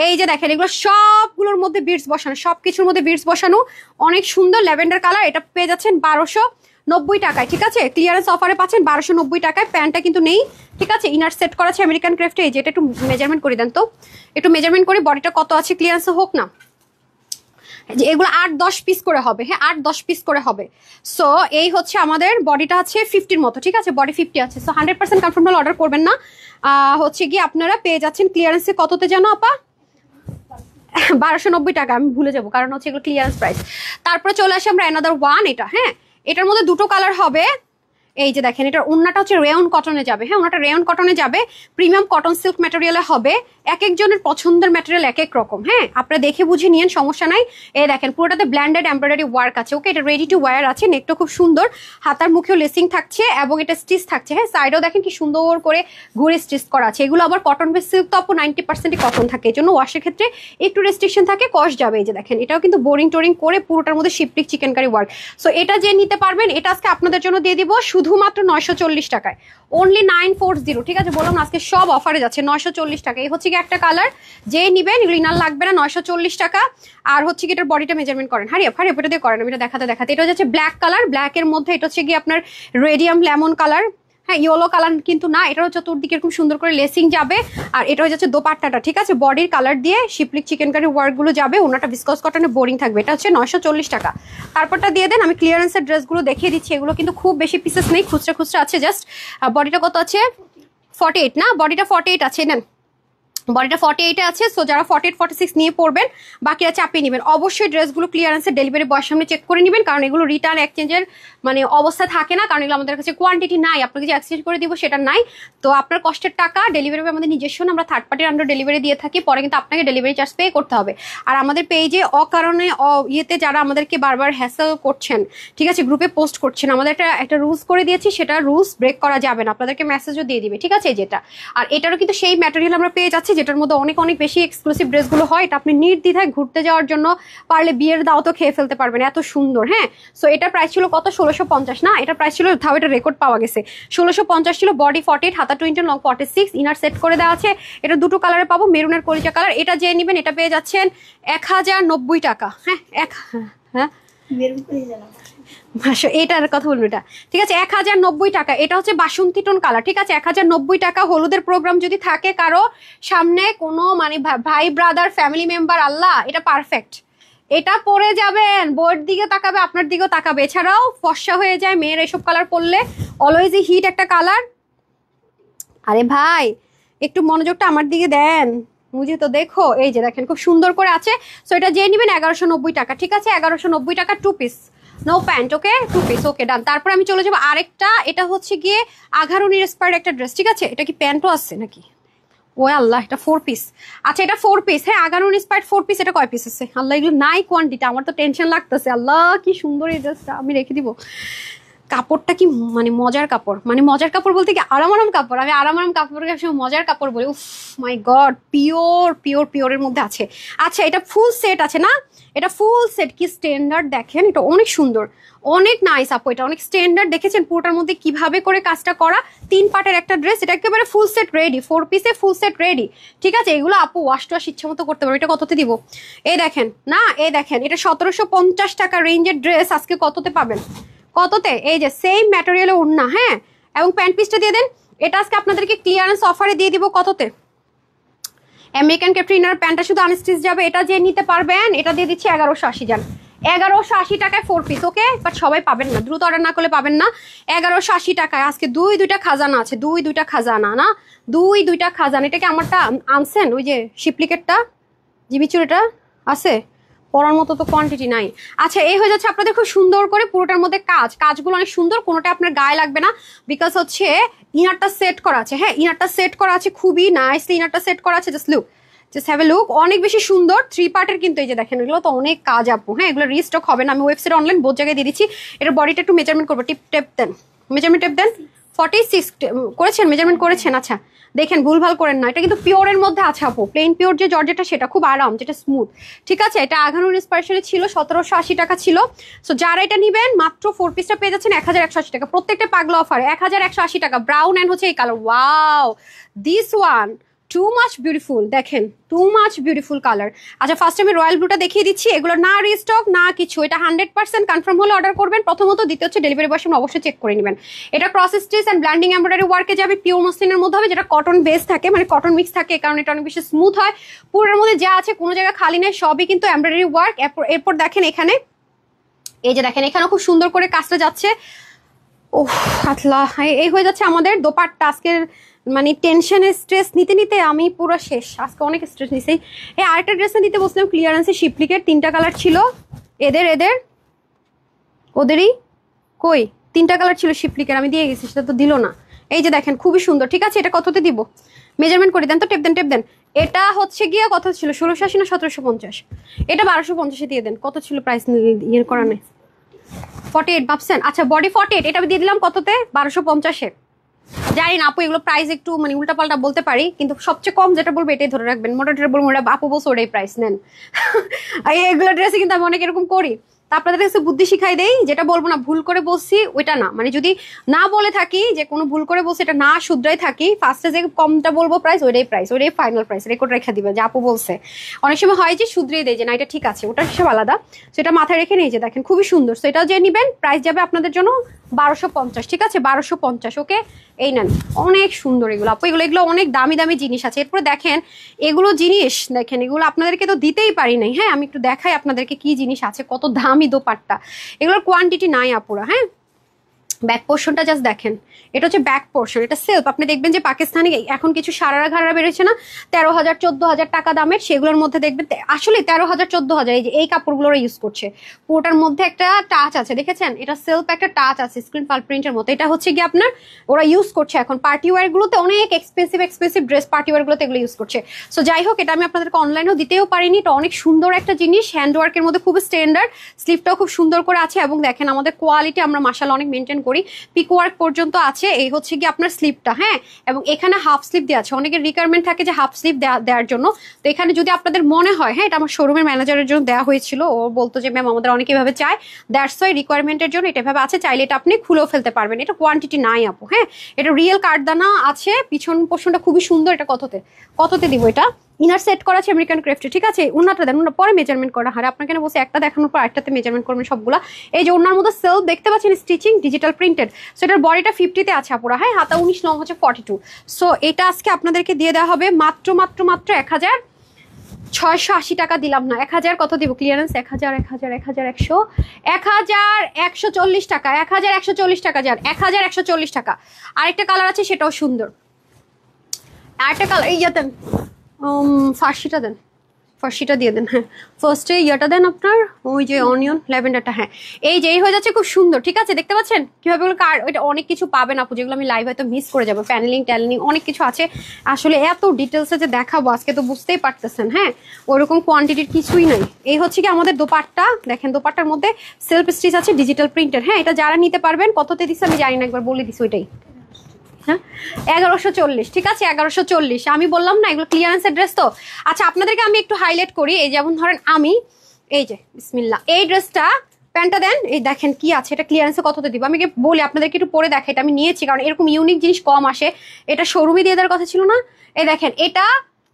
এই যে দেখেন এগুলো সবগুলোর মধ্যে বিটস বসানো, সবকিছুর মধ্যে বিটস বসানো, অনেক সুন্দর ল্যাভেন্ডার কালার। এটা পেয়ে যাচ্ছেন 1290 টাকায়, ঠিক আছে? ক্লিয়ারেন্স অফারে পাচ্ছেন 1290 টাকায়। প্যান্টটা কিন্তু নেই, ঠিক আছে? ইনার সেট করা আছে আমেরিকান ক্রাফটে। এই যে এটা একটু মেজারমেন্ট করে দেন তো, একটু মেজারমেন্ট করে বডিটা কত আছে, ক্লিয়ারেন্সে হোক না। যে এগুলো 8-10 পিস করে হবে, হ্যাঁ 8-10 পিস করে হবে। সো এই হচ্ছে আমাদের বডিটা আছে 50-র মতো, ঠিক আছে? বডি 50 আছে। সো 100% কনফার্মেবল অর্ডার করবেন না। হচ্ছে কি আপনারা পেয়ে যাচ্ছেন ক্লিয়ারেন্সে কততে জানো আপা? 1290 টাকা। আমি ভুলে যাবো কারণ হচ্ছে এগুলো ক্লিয়ারেন্স প্রাইস। তারপরে চলে আসি আমরা অ্যানাদার ওয়ান, এটা, হ্যাঁ এটার মধ্যে 2টো কালার হবে। এই যে দেখেন এটার ওন্নাটা হচ্ছে রেয়ন কটনে যাবে, হ্যাঁ ওনাটা রেয়ন কটনে যাবে, প্রিমিয়াম কটন সিল্ক ম্যাটেরিয়ালে হবে। এক একজনের পছন্দের ম্যাটেরিয়াল এক এক রকম, হ্যাঁ আপনারা দেখে বুঝে নিয়েন, সমস্যা নাই। এই দেখেন পুরোটাতে ব্ল্যান্ডেড এমব্রয়ডারি ওয়ার্ক আছে, ওকে? এটা রেডি টু ওয়্যার আছে, নেকটা খুব সুন্দর, হাতার মুখেও লেসিং থাকছে এবং এটা স্টিচ থাকছে, হ্যাঁ সাইডেও দেখেন কি সুন্দর করে ঘুরে স্টিচ করা আছে। এগুলো আবার কটন বেস সিল্ক তো আপু 90%ই কটন থাকে, এই জন্য ওয়াশের ক্ষেত্রে একটু রেস্ট্রিকশন থাকে, কস্ট যাবে। এই যে দেখেন এটাও কিন্তু বোরিং টোরিং করে পুরোটার মধ্যে শিপলিক চিকেন কারি ওয়ার্ক। সো এটা যে নিতে পারবেন, এটা আজকে আপনাদের জন্য দিয়ে দিব শুধুমাত্র 940 টাকায়, অনলি 940, ঠিক আছে? বললাম আজকে সব অফারে যাচ্ছে 940 টাকা। এই হচ্ছে কি একটা কালার, যে নিবেন এগুলো ইনার লাগবে না, 940 টাকা। আর হচ্ছে কি এটার বডিটা মেজারমেন্ট করেন, হারিয়ে এটা দিয়ে করেন, আমি এটা দেখাতে। এটা হচ্ছে ব্ল্যাক কালার, ব্ল্যাকের মধ্যে এটা হচ্ছে কি আপনার রেডিয়াম লেমন কালার, হ্যাঁ ইয়েলো কালার কিন্তু না, এটা হচ্ছে চতুর্দিকে এরকম সুন্দর করে লেসিং যাবে। আর এটা হচ্ছে দোপাট্টাটা, ঠিক আছে? বডির কালার দিয়ে শিপলিক চিকেন কারি ওয়ার্ক গুলো যাবে, ওনাটা ভিসকস কটনে বোরিং থাকবে। এটা হচ্ছে 940 টাকা। তারপরটা দিয়ে দেন, আমি ক্লিয়ারেন্সের ড্রেসগুলো দেখিয়ে দিচ্ছি। এগুলো কিন্তু খুব বেশি পিসেস নেই, খুচরা আছে জাস্ট। বডিটা কত আছে? 48 না, বডিটা 48 আছে, নেন বডিটা 48 আছে। সো যারা 48-46 নিয়ে পড়বেন, বাকিরা চাপিয়ে নেবেন। অবশ্যই ড্রেসগুলো ক্লিয়ারেন্সের ডেলিভারি বয়ের সামনে চেক করে নেবেন, কারণ এগুলো রিটার্ন এক্সচেঞ্জের মানে অবস্থা থাকে না, কারণ এগুলো আমাদের কাছে কোয়ান্টিটি নাই, আপনাকে যে এক্সচেঞ্জ করে দিব সেটা নাই। তো আপনার কষ্টের টাকা ডেলিভারি আমাদের নিজস্ব না, আমরা থার্ড পার্টির আন্ডার ডেলিভারি দিয়ে থাকি, পরে কিন্তু আপনাকে ডেলিভারি চার্জ পে করতে হবে। আর আমাদের পেজে অকারণে ইয়েতে যারা আমাদেরকে বারবার হ্যাসেল করছেন, ঠিক আছে, গ্রুপে পোস্ট করছেন, আমাদের একটা রুলস করে দিয়েছি, সেটা রুলস ব্রেক করা যাবে না, আপনাদেরকে মেসেজও দিয়ে দিবে, ঠিক আছে? যেটা আর এটারও কিন্তু সেই ম্যাটেরিয়াল আমরা পেয়ে যাচ্ছি, যেটার মধ্যে অনেক বেশি এক্সক্লুসিভ ড্রেসগুলো হয়। এটা আপনি নির্দ্বিধায় ঘুরতে যাওয়ার জন্য পারলে বিয়ের দাও তো খেয়ে ফেলতে পারবেন, এত সুন্দর, হ্যাঁ। সো এটা প্রাইস ছিল কত? 1650 না, এটা প্রাইস ছিল, তাও এটা রেকর্ড পাওয়া গেছে, 1650 ছিল। বডি 48, হাতা 20, লং 46, ইনার সেট করে দেওয়া আছে। এটা 2টো কালারে পাবো, মেরুনের কলিজা কালার। এটা যে নেবেন এটা পেয়ে যাচ্ছেন 1090 টাকা, হ্যাঁ হ্যাঁ এটার কথা বলবো, এটা ঠিক আছে 1090 টাকা। এটা হচ্ছে বাসন্তী টোন কালার, ঠিক আছে? 1090 টাকা। হলুদের প্রোগ্রাম যদি থাকে কারো সামনে, কোনো মানে ভাই ব্রাদার ফ্যামিলি মেম্বার, আল্লাহ এটা পারফেক্ট। এটা পরে যাবেন, বইয়ের দিকে তাকাবে, আপনার দিকেও তাকাবে। এছাড়াও ফর্সা হয়ে যায় মেয়ের এসব কালার পরলে, অলওয়েজ হিট একটা কালার। আরে ভাই একটু মনোযোগটা আমার দিকে দেন, বুঝে তো দেখো। এই যে দেখেন খুব সুন্দর করে আছে। সো এটা যে নেবেন 1190 টাকা, ঠিক আছে? 1190 টাকা 2 পিস, নো প্যান্ট, ওকে? 2 পিস, ওকে ডান। তারপর আমি চলে যাবো আরেকটা, এটা হচ্ছে গিয়ে আঘারুনির ইন্সপায়ার্ড একটা ড্রেস, ঠিক আছে? এটা কি প্যান্টও আছে নাকি? ও আল্লাহ, এটা 4 পিস। আচ্ছা এটা 4 পিস, হ্যাঁ আঘারুন ইন্সপায়ার্ড 4 পিস। এটা কয় পিস আছে আল্লাহ? এগুলো নাই কোয়ান্টিটি, আমার তো টেনশন লাগতেছে। আল্লাহ কি সুন্দর এই ড্রেসটা, আমি রেখে দিব। কাপড়টা কি মানে মজার কাপড়, মানে মজার কাপড় বলতে কি আরাম কাপড়। আমি আরাম কাপড়কে মজার কাপড় বলি। উফ মাই গড, পিওরের মধ্যে আছে। আচ্ছা এটা ফুল সেট আছে না, এটা ফুল সেট, কি স্ট্যান্ডার্ড দেখেন, এটা অনেক সুন্দর, অনেক নাইস আপু। এটা অনেক স্ট্যান্ডার্ড, দেখেছেন পুরোটার মধ্যে কিভাবে করে কাজটা করা। 3 পার্টের একটা ড্রেস, এটা একেবারে ফুল সেট রেডি, 4 পিসে ফুল সেট রেডি, ঠিক আছে? এগুলো আপু ওয়াশ টোয়াশ ইচ্ছা মতো করতে পারবে। এটা কততে দিব? এই দেখেন না, এই দেখেন এটা 1750 টাকা রেঞ্জের ড্রেস আজকে কততে পাবেন? কততে? এই যে সেম ম্যাটেরিয়ালে ওড়না, হ্যাঁ, এবং প্যান্ট পিসটা দিয়ে দেন। এটা আজকে আপনাদেরকে ক্লিয়ারেন্স অফারে দিয়ে দিব কততে? আমেরিকান ক্যাটরিনার প্যান্টটা শুধু আনস্টিচ যাবে, এটা যে নিতে পারবেন এটা দিয়ে দিচ্ছি 1180, জান 1180 টাকায় 4 পিস, ওকে? বাট সবাই পাবেন না, দ্রুত অর্ডার না করলে পাবেন না। 1180 টাকায় আজকে দুইটা খাজানা আছে, দুইটা খাজানা না, দুইটা খাজানা। এটা কি আমারটা আনছেন? ওই যে শিপলিকেটটা জিবিচুর এটা আছে, পরার মতো তো কোয়ান্টিটি নাই। আচ্ছা, এই হয়ে যাচ্ছে আপনাদের খুব সুন্দর করে পুরোটার মধ্যে কাজগুলো অনেক সুন্দর, কোনোটা আপনার গায়ে লাগবে না, বিকজ হচ্ছে ইনারটা সেট করা আছে। হ্যাঁ, ইনারটা সেট করা আছে, খুবই নাইসলি ইনারটা সেট করা আছে। জাস্ট হ্যাভ এ লুক, অনেক বেশি সুন্দর। 3 পার্টের কিন্তু এই যে দেখেন, এগুলো তো অনেক কাজ আপু। হ্যাঁ, এগুলো রিস্টক হবে না, আমি ওয়েবসাইট অনলাইন বহুত জায়গায় দিয়ে দিচ্ছি। এটা বডিটা একটু মেজারমেন্ট করবো, টেপ দেন, মেজারমেন্ট টেপ দেন। 46 করেছেন, মেজারমেন্ট করেছেন? আচ্ছা দেখেন, ভুলভাল করেন না, এটা কিন্তু পিওরের মধ্যে আছে আপু। প্লেন পিওর যে জর্জেটটা সেটা খুব আরাম, যেটা স্মুথ। ঠিক আছে, এটা আঘানুর ইন্সপাইরেশনে ছিল, 1780 টাকা ছিল। সো যারা এটা নিবেন মাত্র 4 পিসটা পেয়ে যাচ্ছেন 1180 টাকা, প্রত্যেকটা পাগলা অফার 1180 টাকা। ব্রাউন অ্যান্ড হচ্ছে এই colour, wow this one too much beautiful, দেখেন টু মাচ বিউটিফুল কালার। আচ্ছা, ফার্স্ট আমি রয়্যাল ব্লুটা দেখিয়ে দিচ্ছি, এগুলো না রিস্টক না কিছু, এটা 100% কনফার্ম হলে অর্ডার করবেন প্রথমত, দ্বিতীয় হচ্ছে ডেলিভারি বয়ের সামনে অবশ্যই চেক করে নেবেন। এটা cross stitch and blending embroidery ওয়ার্কে যাবে, পিওর মসলিনের মধ্যে হবে, যেটা কটন বেস থাকে, মানে কটন মিক্স থাকে, কারণ এটা অনেক বেশি স্মুথ হয়। পুরোর মধ্যে যা আছে কোনো জায়গায় খালি নেই, সবই কিন্তু এমব্রয়ডারি ওয়ার্ক। এরপর দেখেন এখানে, এই যে দেখেন এখানে খুব সুন্দর করে কাজটা যাচ্ছে। ও আতলা, এই হয়ে যাচ্ছে আমাদের দোপাট্টা। আজকের মানে টেনশনের স্ট্রেস নিতে নিতে আমি পুরো শেষ, আজকে অনেক স্ট্রেস নিছি। এই আরেকটা ড্রেসটা নিতে বসলাম, ক্লিয়ারেন্সে শিপলিকের 3টা কালার ছিল, ওদেরই কই 3টা কালার ছিল শিপলিকের, আমি দিয়ে গেছি, সেটা তো দিল না। এই যে দেখেন খুবই সুন্দর। ঠিক আছে, এটা কততে দিব? মেজারমেন্ট করে দেন তো, টেপ দেন। এটা হচ্ছে গিয়ে কত ছিল, 1680 না 1750? এটা 1250 দিয়ে দেন। কত ছিল প্রাইস ইয়ে করা নেই? 48 ভাবছেন? আচ্ছা, বডি 48, এটা আমি দিয়ে দিলাম কততে? 1250-এ। জানি না আপু, এগুলো প্রাইস একটু মানে উল্টাপাল্টা বলতে পারি, কিন্তু সবচেয়ে কম যেটা বলবো এটাই ধরে রাখবেন। মোটাটা বলবো, ওটা আপু বলছো ওটাই প্রাইস নেন। এগুলো ড্রেসে কিন্তু আমি অনেক এরকম করি, তা আপনাদের কাছে বুদ্ধি শিখাই দেই, যেটা বলবো না ভুল করে বলছি ওইটা না, মানে যদি না বলে থাকি যে কোনো ভুল করে বলছি, এটা না শুধরাই থাকি, ফার্স্টে যে কমটা বলবো প্রাইস, ওইটাই ফাইনাল প্রাইস, রেকর্ড রেখে দিবে যে আপু বলছে। অনেক সময় হয় যে শুধরিয়ে দেয় যে না এটা ঠিক আছে, ওটার হিসেব আলাদা, সেটা মাথায় রেখে নিয়ে যে দেখেন খুবই সুন্দর। সো এটাও যে নিবেন প্রাইস যাবে আপনাদের জন্য 1250। ঠিক আছে, 1250। ওকে, এই নেন, অনেক সুন্দর এগুলো আপু, এগুলো অনেক দামি দামি জিনিস আছে। এরপরে দেখেন এগুলো জিনিস, দেখেন এগুলো আপনাদেরকে তো দিতেই পারি নাই। হ্যাঁ, আমি একটু দেখাই আপনাদেরকে কি জিনিস আছে, কত দামি দোপাট্টা, এগুলোর কোয়ান্টিটি নাই আপুরা। হ্যাঁ, ব্যাক পোর্শনটা জাস্ট দেখেন, এটা হচ্ছে ব্যাক পোর্শন, এটা সেলফ। আপনি দেখবেন যে পাকিস্তানি এখন কিছু সারারা ঘাড়া বেরোচ্ছে না, 13,000 14,000 টাকা দামের, সেগুলোর মধ্যে দেখবেন আসলে 13,000 14,000 এই যে এই কাপড়গুলো ইউজ করছে। পুরোটার মধ্যে একটা টাচ আছে, দেখেছেন? এটা সেলফ একটা টাচ আছে স্ক্রিন পাল প্রিন্টের মতো। এটা হচ্ছে কি আপনার ওরা ইউজ করছে এখন পার্টি ওয়ার গুলোতে, অনেক এক্সপেন্সিভ ড্রেস পার্টি ওয়ার গুলোতে এগুলো ইউজ করছে। সো যাই হোক, এটা আমি আপনাদেরকে অনলাইনেও দিতেও পারিনি, এটা অনেক সুন্দর একটা জিনিস, হ্যান্ড ওয়ার্কের মধ্যে খুব স্ট্যান্ডার্ড, স্লিভটাও খুব সুন্দর করে আছে, এবং দেখেন আমাদের কোয়ালিটি আমরা মাশাআল্লাহ অনেক মেনটেন করি, পিক ওয়ার্ক পর্যন্ত আছে। এই হচ্ছে কি আপনার স্লিভটা, হ্যাঁ, এবং এখানে হাফ স্লিভ দেওয়া আছে। অনেকের রিকোয়ারমেন্ট থাকে যে হাফ স্লিভ দেওয়ার জন্য, তো এখানে যদি আপনাদের মনে হয়, হ্যাঁ, এটা আমার শোরুমের ম্যানেজারের জন্য দেওয়া হয়েছিল, ও বলতো যে ম্যাম আমাদের অনেকে এভাবে চায়, দ্যাটস ওয়াই রিকোয়ারমেন্টের জন্য এটা এভাবে আছে, চাইলে এটা আপনি খুলেও ফেলতে পারবেন। এটা কোয়ান্টিটি নাই আপু। হ্যাঁ, এটা রিয়েল কাঠদানা আছে, পিছন পোর্শনটা খুবই সুন্দর। এটা কততে দিব? এটা ইনার সেট করা আছে আমেরিকান ক্রাফটে। ঠিক আছে, উন্নাটা দেন, উন্না পরে মেজারমেন্ট করা হয়। আপনাকে না বলছে একটা দেখানোর পর একটাতে মেজারমেন্ট করবেন সবগুলা। এই যে ওনার মধ্যে সেলফ দেখতে পাচ্ছেন, স্টিচিং ডিজিটাল প্রিন্টেড। সো এটার বডিটা 50-তে আছে আপুরা। হ্যাঁ, হাতা 19, লং হচ্ছে 42। সো এটা আজকে আপনাদেরকে দিয়ে দেওয়া হবে মাত্র 1680 টাকা দিলাম না, 1000 কত দিব? ক্লিয়ারেন্স 1140 টাকা, 1140 টাকা যান, 1140 টাকা। আরেকটা কালার আছে, সেটাও সুন্দর। আরেকটা কালার, এই দেন, ফার্সিটা দেন, ফার্সিটা দিয়ে দেন। হ্যাঁ, ফার্স্টে ইয়াটা দেন আপনার, ওই যে অনিয়ন ল্যাভেন্ডারটা। হ্যাঁ, এই যে এই হয়ে যাচ্ছে, খুব সুন্দর। ঠিক আছে, দেখতে পাচ্ছেন কিভাবে ওইটা অনেক কিছু পাবেন আপু, যেগুলো আমি লাইভ হয়তো মিস করে যাবো। প্যানেলিং অনেক কিছু আছে, আসলে এত ডিটেলসে যে দেখাবো আজকে তো বুঝতেই পারতেছেন। হ্যাঁ, ওইরকম কোয়ান্টিটির কিছুই নাই। এই হচ্ছে কি আমাদের দোপাট্টা, দেখেন দোপাট্টার মধ্যে সেলফ স্টিচ আছে, ডিজিটাল প্রিন্টের। হ্যাঁ, এটা যারা নিতে পারবেন, কততে দিচ্ছে আমি জানি না, একবার বলে দিছি ওইটাই। হ্যাঁ, 1140। ঠিক আছে, 1140। আমি বললাম না এগুলো ক্লিয়ারেন্সের ড্রেস তো। আচ্ছা, আপনাদেরকে আমি একটু হাইলাইট করি। এই যেমন ধরেন আমি এই যে বিসমিল্লাহ, এই ড্রেসটা প্যান্টটা দেন, এই দেখেন কি আছে, এটা ক্লিয়ারেন্সে কততে দিব আমি বলি আপনাদেরকে, একটু পরে দেখা। এটা আমি নিয়েছি কারণ এরকম ইউনিক জিনিস কম আসে, এটা শোরুমে দিয়ে দেওয়ার কথা ছিল না। এই দেখেন, এটা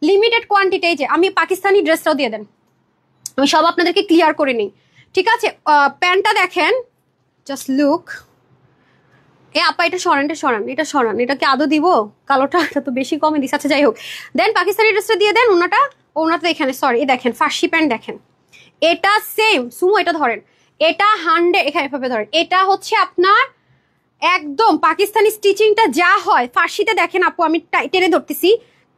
লিমিটেড কোয়ান্টিটি। এই যে আমি পাকিস্তানি ড্রেসটাও দিয়ে দেন, আমি সব আপনাদেরকে ক্লিয়ার করে নিই। ঠিক আছে, প্যান্টটা দেখেন, জাস্ট লুক। আপা এটা সরান, এটা কি আদৌ দিব? কালোটা এটা তো বেশি কমে দিস। আচ্ছা যাই হোক, দেন পাকিস্তানি ড্রেসটা দিয়ে দেন। ওনাটা এখানে, সরি, এই দেখেন ফার্সি প্যান্ট দেখেন, এটা সেম সুমো, এটা ধরেন, এটা 100 এখানে এভাবে ধরেন, এটা হচ্ছে আপনার একদম পাকিস্তানি স্টিচিংটা যা হয় ফার্সিতে দেখেন আপু, আমি টেনে ধরতেছি,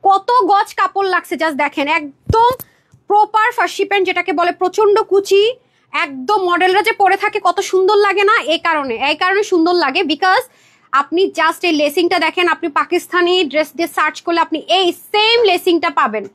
কত গজ কাপড় লাগছে, জাস্ট দেখেন, একদম প্রপার ফার্সি প্যান্ট যেটাকে বলে, প্রচন্ড কুচি, একদম মডেলরা যে পরে থাকে কত সুন্দর লাগে না, এই কারণে সুন্দর লাগে বিকজ আপনি জাস্ট এই লেসিংটা দেখেন, আপনি পাকিস্তানি ড্রেস দিয়ে সার্চ করলে আপনি এই সেম লেসিংটা পাবেন।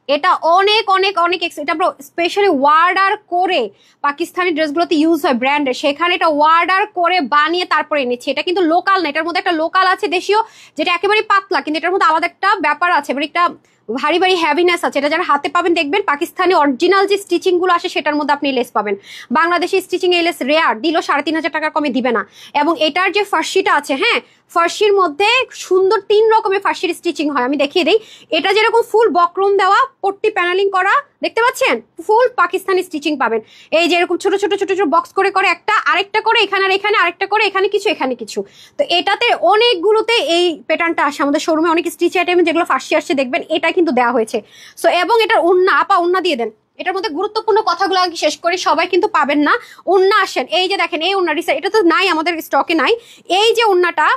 এটা অনেক অনেক অনেক এটা স্পেশালি ওয়ার্ডার করে পাকিস্তানি ড্রেসগুলোতে ইউজ হয় ব্র্যান্ডের, সেখানে এটা ওয়ার্ডার করে বানিয়ে তারপরে এনেছে। এটা কিন্তু লোকাল না, এটার মধ্যে একটা লোকাল আছে দেশীয় যেটা একেবারে পাতলা, কিন্তু এটার মধ্যে আলাদা একটা ব্যাপার আছে, মানে একটা ভারী ভারী হ্যাভিনেস আছে। এটা যারা হাতে পাবেন দেখবেন পাকিস্তানি অরিজিনাল যে স্টিচিং গুলো আসে সেটার মধ্যে আপনি লেস পাবেন। বাংলাদেশি স্টিচিং এই লেস রেয়ার, দিল 3,500 টাকার কমে দিবে না। এবং এটার যে ফার্সিটা আছে, হ্যাঁ ফার্সির মধ্যে সুন্দর 3 রকমের ফার্সির স্টিচিং হয়, আমি দেখিয়ে দিই। এটা যেরকম ফুল বক্রম দেওয়া, পট্টি প্যানেলিং করা, দেখতে পাচ্ছেন ফুল পাকিস্তানি স্টিচিং পাবেন। এই যে এরকম ছোট ছোট ছোট ছোট বক্স করে করে একটা আরেকটা করে এখানে আর এখানে আরেকটা করে এখানে কিছু এখানে কিছু। তো এটাতে অনেকগুলোতে এই প্যাটার্নটা আসে, আমাদের শোরুমে অনেক স্টিচ আইটেম যেগুলো ফার্সি আসছে দেখবেন এটা কিন্তু দেওয়া হয়েছে। সো এবং এটার ওন্না, আপা ওন্না দিয়ে দেন। এটার মধ্যে গুরুত্বপূর্ণ কথাগুলো আগে শেষ করি, সবাই কিন্তু পাবেন না। ওন্না আসেন, এই যে দেখেন এই ওন্না, এটা তো নাই আমাদের স্টকে নাই। এই যে ওন্নাটা,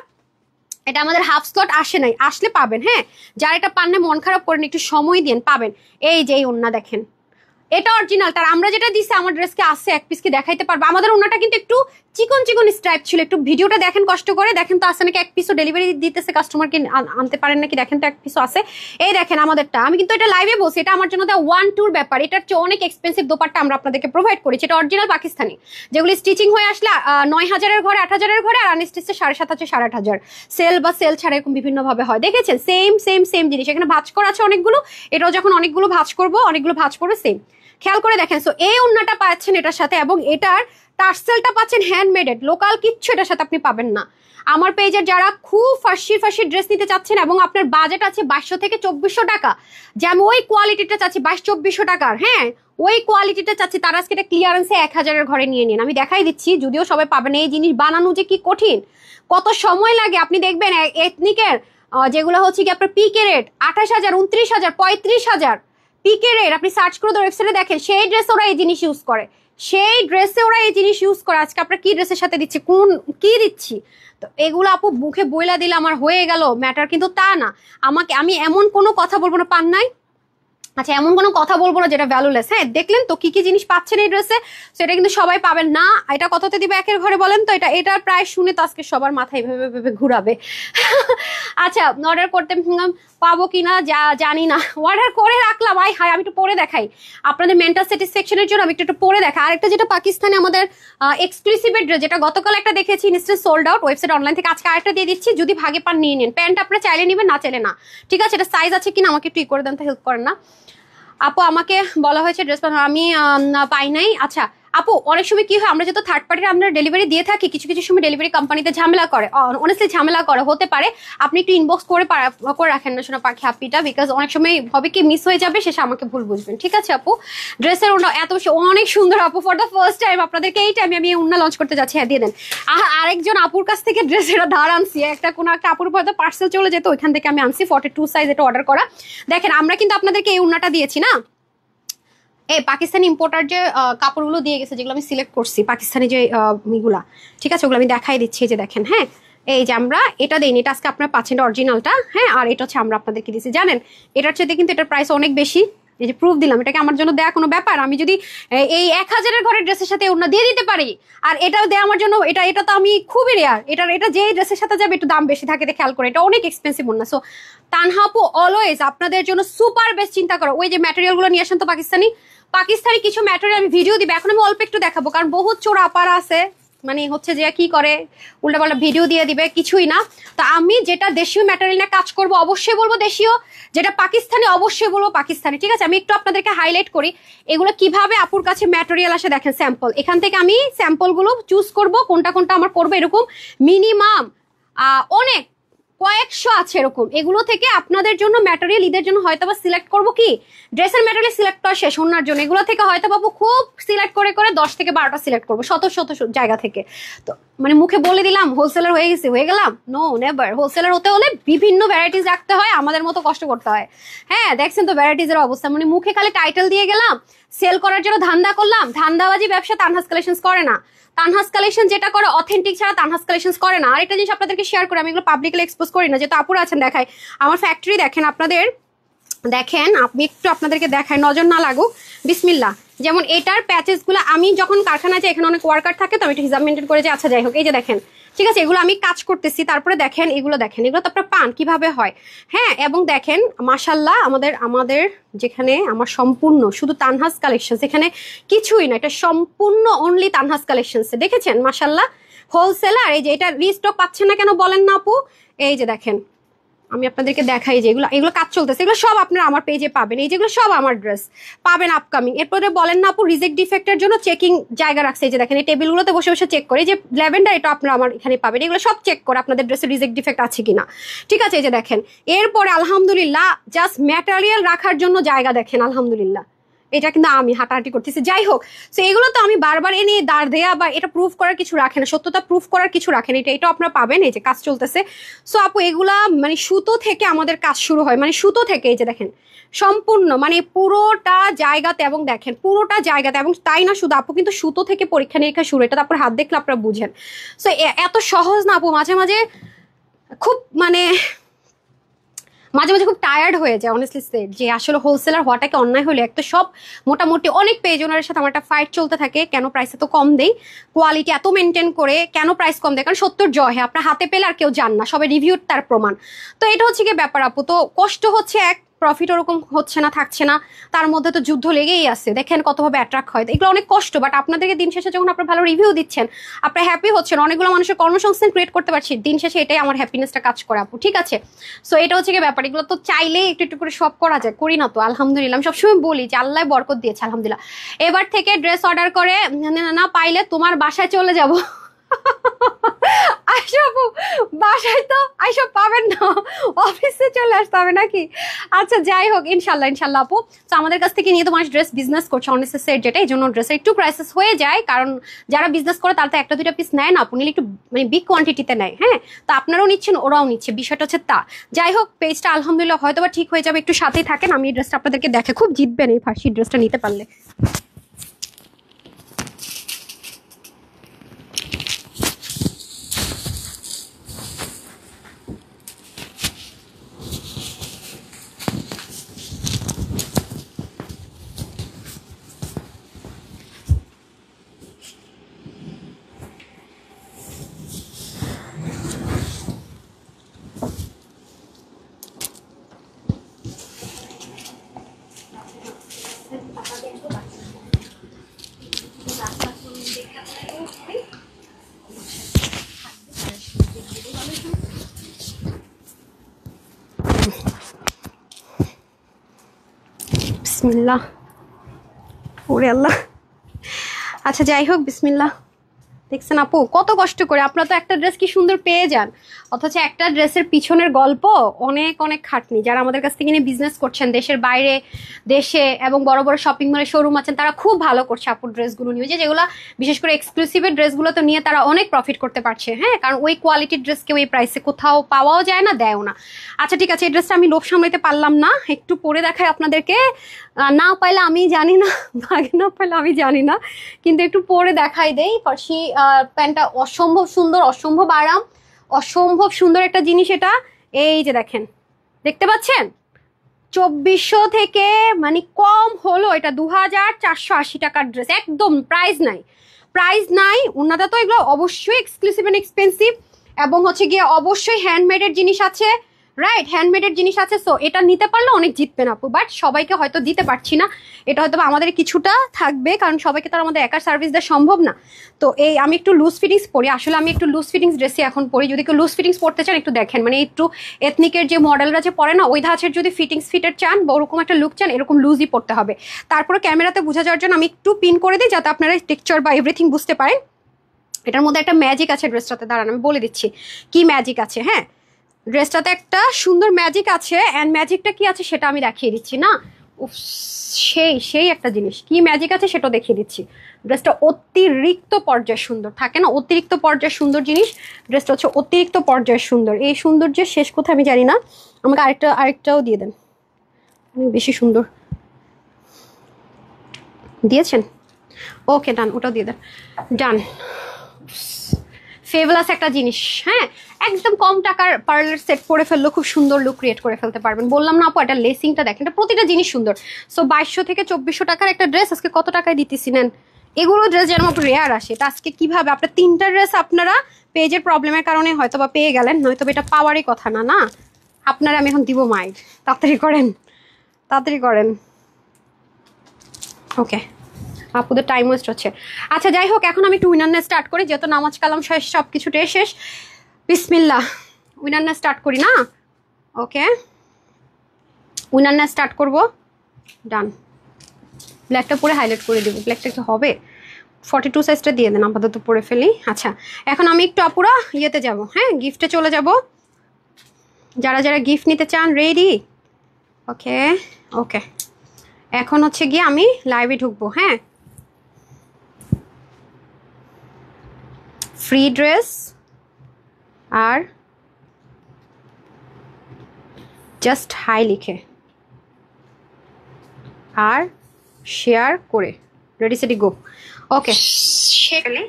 এটা আমাদের হাফ স্লট আসে নাই, আসলে পাবেন। হ্যাঁ যারা এটা পান না মন খারাপ করেন, একটু সময় দিন, পাবেন। এই যে এই ওন্না দেখেন, এটা অরিজিনাল। তার আমরা যেটা দিছি আমার ড্রেসকে আসছে এক পিস কি দেখাইতে পারবো। আমাদের ওন্নাটা কিন্তু একটু চিকন চিকন স্ট্রাইপ ছিল, একটু ভিডিওটা দেখেন কষ্ট করে, দেখেন তো আসে নাকি এক পিসও ডেলিভারি দিতেছে কাস্টমারকে আনতে পারেন নাকি, দেখেন তো এক পিসও আছে। এই দেখেন আমাদেরটা, আমি কিন্তু এটা লাইভে বলছি, এটা আমার জন্য 1-2 ব্যাপার। এটার চেয়ে অনেক এক্সপেন্সিভ দোপাট্টা আমরা আপনাদেরকে প্রোভাইড করেছি, এটা অরিজিনাল পাকিস্তানি, যেগুলি স্টিচিং হয়ে আসলে 9,000-এর ঘরে 8,000-এর ঘরে, আর আনস্টিচে 7,500 8,500, সেল বা সেল ছাড়া এরকম বিভিন্ন ভাবে হয়। দেখেছেন সেম সেম সেম জিনিস, এখানে ভাঁজ করা আছে অনেকগুলো, এটাও যখন অনেকগুলো ভাঁজ করবো অনেকগুলো ভাঁজ করবো সেম, খেয়াল করে দেখেন। সো এই ওন্নাটা পাচ্ছেন এটার সাথে, এবং এটার টার্সেলটা পাচ্ছেন হ্যান্ডমেডেড, লোকাল কিচ্ছু এটার সাথে আপনি পাবেন না। আমার পেজের যারা খুব ফার্সি ড্রেস নিতে চাচ্ছেন এবং আপনার বাজেট আছে 2200 থেকে 2400 টাকা, যে আমি ওই কোয়ালিটিটা চাচ্ছি 2200-2400 টাকার, হ্যাঁ ওই কোয়ালিটিটা চাচ্ছি, তারা আজকে এটা ক্লিয়ারেন্সে 1000-এর ঘরে নিয়ে নিন। আমি দেখাই দিচ্ছি, যদিও সবাই পাবেন। এই জিনিস বানানো যে কি কঠিন, কত সময় লাগে আপনি দেখবেন। এথনিকের যেগুলো হচ্ছে কি আপনার পিকে রেট 28,000, 29,000, 35,000 পিকে রেট, আপনি সার্চ করে ওয়েবসাইটে দেখেন, সেই ড্রেসে ওরা এই জিনিস ইউজ করে, আজকে আপনার কি ড্রেসের সাথে দিচ্ছি, কি দিচ্ছি। তো এগুলো আপু মুখে বইলা দিলে আমার হয়ে গেল ম্যাটার, কিন্তু তা না। আমি এমন কোনো কথা বলবো না, পান নাই, আচ্ছা এমন কোনো কথা বলবো না যেটা ভ্যালুলেস। হ্যাঁ দেখলেন তো কি কি জিনিস পাচ্ছেন এই ড্রেসে, সেটা কিন্তু সবাই পাবেন না। এটা কততে দিবে একের ঘরে বলেন তো? এটার প্রায় শুনে তো আজকে সবার মাথায় ভেবে ভেবে ঘুরাবে। আচ্ছা অর্ডার করতে পাবো কিনা জানি না, অর্ডার করে রাখলাম। হাই আমি একটু পরে দেখাই আপনাদের মেন্টাল স্যাটিসফ্যাকশনের জন্য, আমি একটু পরে দেখাই। আরেকটা যেটা পাকিস্তানে আমাদের এক্সক্লুসিভ ড্রেস, যেটা গতকাল একটা দেখেছি instant sold out website online থেকে, আজকে আরেকটা দিয়ে দিচ্ছি, যদি ভাগে পান নিয়ে নিন। প্যান্ট আপনারা চাইলে নিবেন, না চাইলে না, ঠিক আছে। এটা সাইজ আছে কিনা আমাকে একটু করে দেন তো, হেল্প করেন না আপু। আমাকে বলা হয়েছে ড্রেস আমি পাই নাই। আচ্ছা আপু অনেক সময় কি হয়, আমরা যত থার্ড পার্টির আমরা ডেলিভারি দিয়ে থাকি, কিছু কিছু সময় ডেলিভারি কোম্পানিতে ঝামেলা করে, অনেস্টলি ঝামেলা করে, হতে পারে। আপনি একটু ইনবক্স করে রাখেন না শোনা পাখি হাপিটা, বিকজ অনেক সময় হবে কি মিস হয়ে যাবে, শেষে আমাকে ভুল বুঝবেন, ঠিক আছে আপু। ড্রেসের ওনা এত অনেক সুন্দর আপু, ফর দ্য ফার্স্ট টাইম আপনাদেরকে এই টাইমে আমি ওনা লঞ্চ করতে যাচ্ছি। হ্যাঁ দিয়ে দেন। আরেকজন আপুর কাছ থেকে ড্রেসের ধার আনছি, কোনো একটা আপুর হয়তো পার্সেল চলে যেত, ওইখান থেকে আমি আনছি 42 সাইজ, এটা অর্ডার করা। দেখেন আমরা কিন্তু আপনাদেরকে এই ওনাটা দিয়েছি না, এই পাকিস্তানি ইম্পোর্টার যে কাপড়গুলো দিয়ে গেছে, যেগুলো আমি সিলেক্ট করছি পাকিস্তানি যে ইগুলা, ঠিক আছে, ওগুলো আমি দেখাই দিচ্ছি। যে দেখেন, হ্যাঁ এই যে আমরা এটা দিইনি, এটা আজকে আপনার পাচ্ছেন অরিজিনালটা, হ্যাঁ। আর এটা হচ্ছে আমরা আপনাদেরকে দিচ্ছি, জানেন এটার চেয়ে কিন্তু এটার প্রাইস অনেক বেশি। এই যে প্রুফ দিলাম, এটাকে আমার জন্য দেয়া কোনো ব্যাপার? আমি যদি এই 1000-এর ঘরের ড্রেসের সাথে ওনা দিয়ে দিতে পারি, আর এটাও দেয়া আমার জন্য, এটা তো আমি খুবই রেয়ার। এটা যে ড্রেসের সাথে যাবে একটু দাম বেশি থাকে, খেয়াল করে, এটা অনেক এক্সপেন্সিভ ওনা। সো তানহা আপু অলওয়েজ আপনাদের জন্য সুপার বেস্ট চিন্তা করো। ওই যে ম্যাটেরিয়ালগুলো নিয়ে আসেন তো, পাকিস্তানি কিছু ম্যাটেরিয়াল আমি ভিডিও দিবে, এখন আমি অল্প একটু দেখাবো, কারণ বহুত চোর আপারা আছে, মানে হচ্ছে যে কি করে উল্টাপাল্টা ভিডিও দিয়ে দিবে, কিছুই না। তো আমি যেটা দেশীয় ম্যাটেরিয়াল নিয়ে কাজ করবো অবশ্যই বলবো দেশীয়, যেটা পাকিস্তানি অবশ্যই বলবো পাকিস্তানি, ঠিক আছে। আমি একটু আপনাদেরকে হাইলাইট করি এগুলো কিভাবে আপুর কাছে ম্যাটেরিয়াল আসে। দেখেন স্যাম্পল, এখান থেকে আমি স্যাম্পলগুলো চুজ করব, কোনটা কোনটা আমার করবো, এরকম মিনিমাম অনেক কয়েকশো আছে এরকম। এগুলো থেকে আপনাদের জন্য ম্যাটেরিয়াল ঈদের জন্য হয়তো বা সিলেক্ট করবো, কি ড্রেসের ম্যাটেরিয়াল সিলেক্ট করা শেষ ওনার জন্য। এগুলো থেকে হয়তো বাবু খুব সিলেক্ট করে 10 থেকে 12টা সিলেক্ট করবো, শত জায়গা থেকে। তো মানে মুখে বলে দিলাম হোলসেলার হয়ে গেলাম, নো নেভার। হোলসেলার হতে হলে বিভিন্ন ভ্যারাইটিস রাখতে হয়, আমাদের মতো কষ্ট করতে হয়। হ্যাঁ দেখছেন তো ভ্যারাইটিসের অবস্থা, মানে মুখে খালি টাইটেল দিয়ে গেলাম, সেল করার জন্য ধান্দা করলাম। ধান্দাবাজি ব্যবসা তানহাস কালেকশনস করে না। তানহাস কালেকশন যেটা করে অথেন্টিক ছাড়া তানহাস কালেকশন করে না। আর একটা জিনিস আপনাদেরকে শেয়ার করে, আমি এগুলো পাবলিকলি এক্সপোজ করি না, যেহেতু আপুরা আছেন দেখায়। আমার ফ্যাক্টরি দেখেন আপনাদের দেখেন আমি একটু আপনাদেরকে দেখাই, নজর না লাগুক, বিসমিল্লাহ। যেমন এটার প্যাচেসগুলো আমি যখন কারখানায় যাই, এখানে অনেক ওয়ার্কার থাকে, তো আমি একটু হিসাব মেনটেন করে যে আচ্ছা যাই হোক, এই যে দেখেন, ঠিক আছে, এগুলো আমি কাজ করতেছি। তারপরে দেখেন এগুলো, দেখেন এগুলো তো আপনার পান কিভাবে হয়, হ্যাঁ। এবং দেখেন মাশাল্লাহ, আমাদের যেখানে আমার সম্পূর্ণ শুধু তানহাস কালেকশন, এখানে কিছুই না, এটা সম্পূর্ণ অনলি তানহাস কালেকশন। দেখেছেন মাশাল্লাহ, হোলসেলার। এই যে এটা রিস্টক পাচ্ছেন না কেন বলেন না আপু? এই যে দেখেন, আমি আপনাদেরকে দেখাই যে এগুলো কাজ চলতেছে, এগুলো সব আপনারা আমার পেজে পাবেন। এই যেগুলো সব আমার ড্রেস পাবেন আপকামিং। এরপরে বলেন না আপু রিজেক্ট ডিফেক্টের জন্য চেকিং জায়গা রাখছে, এই যে দেখেন এই টেবিলগুলোতে বসে বসে চেক করে, এই যে ল্যাভেন্ডার, এটা আপনারা আমার এখানে পাবেন। এগুলো সব চেক করে আপনাদের ড্রেসে রিজেক্ট ডিফেক্ট আছে কিনা, ঠিক আছে। এই যে দেখেন, এরপরে আলহামদুলিল্লাহ জাস্ট ম্যাটেরিয়াল রাখার জন্য জায়গা দেখেন, আলহামদুলিল্লাহ। এটা কিন্তু আমি হাঁটাহাঁটি করতেছি, যাই হোক। সো এগুলো তো আমি বারবার এনে দাঁড় দেয়া বা এটা প্রুফ করার কিছু রাখে না, সত্যতা প্রুফ করার কিছু রাখেন, এটা আপনারা পাবেন। এই যে কাজ চলতেছে। সো আপু এগুলা মানে সুতো থেকে আমাদের কাজ শুরু হয়, মানে সুতো থেকে, এই যে দেখেন সম্পূর্ণ মানে পুরোটা জায়গাতে, এবং দেখেন পুরোটা জায়গাতে। এবং তাই না শুধু আপু, কিন্তু সুতো থেকে পরীক্ষা নিরীক্ষা শুরু, এটা তারপর হাত দেখলে আপনারা বুঝেন। সো এত সহজ না আপু, মাঝে মাঝে খুব মাঝে মাঝে খুব টায়ার্ড হয়ে যায় অনেস্টলি সেড, যে আসলে হোলসেলার হওয়াটাকে অন্যায় হলে একটা সব মোটামুটি অনেক পেজ ওনারের সাথে আমার একটা ফাইট চলতে থাকে, কেন প্রাইস এত কম দেই, কোয়ালিটি এত মেনটেন করে কেন প্রাইস কম দেয়, কারণ 70 জয় হ্যাঁ, আপনার হাতে পেলে আর কেউ জান না, সবাই রিভিউ তার প্রমাণ। তো এটা হচ্ছে কি ব্যাপার আপু, তো কষ্ট হচ্ছে এক, প্রফিট ওরকম হচ্ছে না, থাকছে না, তার মধ্যে তো যুদ্ধ লেগেই আছে। দেখেন কতভাবে অ্যাট্রাক্ট হয়, এগুলো অনেক কষ্ট। বাট আপনাদেরকে দিন শেষে যখন আপনার ভালো রিভিউ দিচ্ছেন, আপনার হ্যাপি হচ্ছেন, অনেকগুলো মানুষের কর্মসংস্থান ক্রিয়েট করতে পারছি, দিন শেষে এটাই আমার হ্যাপিনেসটা কাজ করে আপু, ঠিক আছে। সো এটা হচ্ছে কি ব্যাপার, এগুলো তো চাইলেই একটু একটু করে সব করা যায়, করি না তো আলহামদুলিল্লাহ। আমি সবসময় বলি যে আল্লাহ বরকত দিয়েছে আলহামদুলিল্লাহ। এবার থেকে ড্রেস অর্ডার করে না পাইলে তোমার বাসায় চলে যাব। আইসাবু বাসায় তো আইসব পাবেন না, অফিসে চলে আসতে হবে নাকি? আচ্ছা যাই হোক, ইনশাল্লাহ ইনশাল্লাহ আপু। তো আমাদের কাছ থেকে নিয়ে তো মানুষ ড্রেস বিজনেস করছে অনেসে সেট, যেটা এই জন্য ড্রেসের একটু ক্রাইসিস হয়ে যায়, কারণ যারা বিজনেস করে তারা তো একটা দুইটা পিস নেয় না, আপনি নিলে একটু মানে বিগ কোয়ান্টিটিতে নেয়, হ্যাঁ। তো আপনারাও নিচ্ছেন, ওরাও নিচ্ছে, বিষয়টা হচ্ছে তা। যাই হোক, পেজটা আলহামদুলিল্লাহ হয়তো বা ঠিক হয়ে যাবে, একটু সাথেই থাকেন। আমি এই ড্রেসটা আপনাদেরকে দেখে খুব জিতবেন এই ফার্সি ড্রেসটা নিতে পারলে। বিসমিল্লাহ, ওরে আল্লাহ। আচ্ছা যাই হোক, বিসমিল্লাহ। দেখছেন আপু কত কষ্ট করে, আপনারা তো একটা ড্রেস কি সুন্দর পেয়ে যান, অথচ একটা ড্রেসের পিছনের গল্প অনেক অনেক খাটনি। যারা আমাদের কাছ থেকে নিয়ে বিজনেস করছেন দেশের বাইরে, দেশে এবং বড় বড় শপিং মলে শোরুম আছেন, তারা খুব ভালো করছে আপুর ড্রেসগুলো নিয়ে, যেগুলো বিশেষ করে এক্সক্লুসিভের ড্রেসগুলো তো নিয়ে তারা অনেক প্রফিট করতে পারছে, হ্যাঁ। কারণ ওই কোয়ালিটির ড্রেস কেউ এই প্রাইসে কোথাও পাওয়াও যায় না, দেয়ও না। আচ্ছা ঠিক আছে, এই ড্রেসটা আমি লোভ সামলাইতে পারলাম না, একটু পরে দেখাই আপনাদেরকে। না পাইলে আমি জানি না, ভাগে না পাইলে আমি জানি না, কিন্তু একটু পরে দেখাই দেই। ফার্সি প্যান্টটা অসম্ভব সুন্দর, অসম্ভব আরাম, অসম্ভব সুন্দর একটা জিনিস এটা। এই যে দেখেন, দেখতে পাচ্ছেন 2400 থেকে মানে কম হলো এটা 2480 টাকার ড্রেস, একদম প্রাইস নাই, প্রাইস নাই। ওনারা তো এগুলো অবশ্যই এক্সক্লুসিভ এন্ড এক্সপেন্সিভ, এবং হচ্ছে গিয়ে অবশ্যই হ্যান্ডমেডের জিনিস আছে, রাইট, হ্যান্ডমেডের জিনিস আছে। সো এটা নিতে পারলে অনেক জিতবেন আপু, বাট সবাইকে হয়তো দিতে পারছি না, এটা হয়তো আমাদের কিছুটা থাকবে, কারণ সবাইকে তো আমাদের একা সার্ভিস দেওয়া সম্ভব না। তো এই আমি একটু লুজ ফিটিংস পরি, আসলে আমি একটু লুজ ফিটিংস ড্রেসই এখন পরি। যদি কেউ লুজ ফিটিংস পরতে চান একটু দেখেন, মানে একটু এথনিকের যে মডেলরা যে পরে না ওই ধাঁচের যদি ফিটিংস ফিটের চান বা ওরকম একটা লুক চান, এরকম লুজই পড়তে হবে। তারপরে ক্যামেরাতে বোঝা যাওয়ার জন্য আমি একটু পিন করে দিই, যাতে আপনারা টেক্সচার বা এভরিথিং বুঝতে পারেন। এটার মধ্যে একটা ম্যাজিক আছে ড্রেসটাতে, দাঁড়ান আমি বলে দিচ্ছি কি ম্যাজিক আছে, হ্যাঁ। ড্রেসটাতে একটা সুন্দর ম্যাজিক আছে, অ্যান্ড ম্যাজিকটা কি আছে সেটা আমি দেখিয়ে দিচ্ছি না। সেই সেই একটা জিনিস, কি ম্যাজিক আছে সেটা দেখিয়ে দিচ্ছি। ড্রেসটা অতিরিক্ত পর্যায়ে সুন্দর, থাকে না অতিরিক্ত পর্যায়ে সুন্দর জিনিস, ড্রেসটা হচ্ছে অতিরিক্ত পর্যায়ে সুন্দর। এই সৌন্দর্যের শেষ কোথায় আমি জানি না, আমাকে আরেকটাও দিয়ে দেন, বেশি সুন্দর দিয়েছেন, ওকে ডান, ওটাও দিয়ে দেন, ডান। ফেভালাস একটা জিনিস। হ্যাঁ, একদম কম টাকার পার্লার সেট পরে ফেললো খুব সুন্দর লুক ক্রিয়েট করে ফেলতে পারবেন। বললাম না আপু, এটা লেসিংটা দেখেন, এটা প্রতিটা জিনিস সুন্দর। সো 2200 থেকে 2400 টাকার একটা ড্রেস আজকে কত টাকায় দিতেছি নেন। এগুলো ড্রেস যেন রেয়ার আসে, এটা আজকে কিভাবে আপনার 3টা ড্রেস আপনারা পেজের প্রবলেমের কারণে হয়তো বা পেয়ে গেলেন, নয়তো এটা পাওয়ারই কথা না। না আপনারা আমি এখন দিব মাইন্ড, তাড়াতাড়ি করেন, তাড়াতাড়ি করেন। ওকে, আপুদের টাইম ওয়েস্ট হচ্ছে। আচ্ছা যাই হোক, এখন আমি একটু উইনার নিয়ে স্টার্ট করি, যেহেতু নামাজ কালাম শেষ, সব কিছুটাই শেষ। বিসমিল্লাহ, উইনার নিয়ে স্টার্ট করি না? ওকে, উইনার নিয়ে স্টার্ট করবো। ডান, ব্ল্যাকটা পরে হাইলাইট করে দেবো। ব্ল্যাকটা একটু হবে, 42 সাইজটা দিয়ে দেন, আপাতত পরে ফেলি। আচ্ছা, এখন আমি একটু আপুরা ইয়েতে যাব, হ্যাঁ গিফটে চলে যাব। যারা যারা গিফট নিতে চান রেডি? ওকে ওকে, এখন হচ্ছে গিয়ে আমি লাইভে ঢুকবো। হ্যাঁ, ফ্রি ড্রেস আর জাস্ট হাই লিখে আর শেয়ার করে রেডি সেটি গো। ওকে,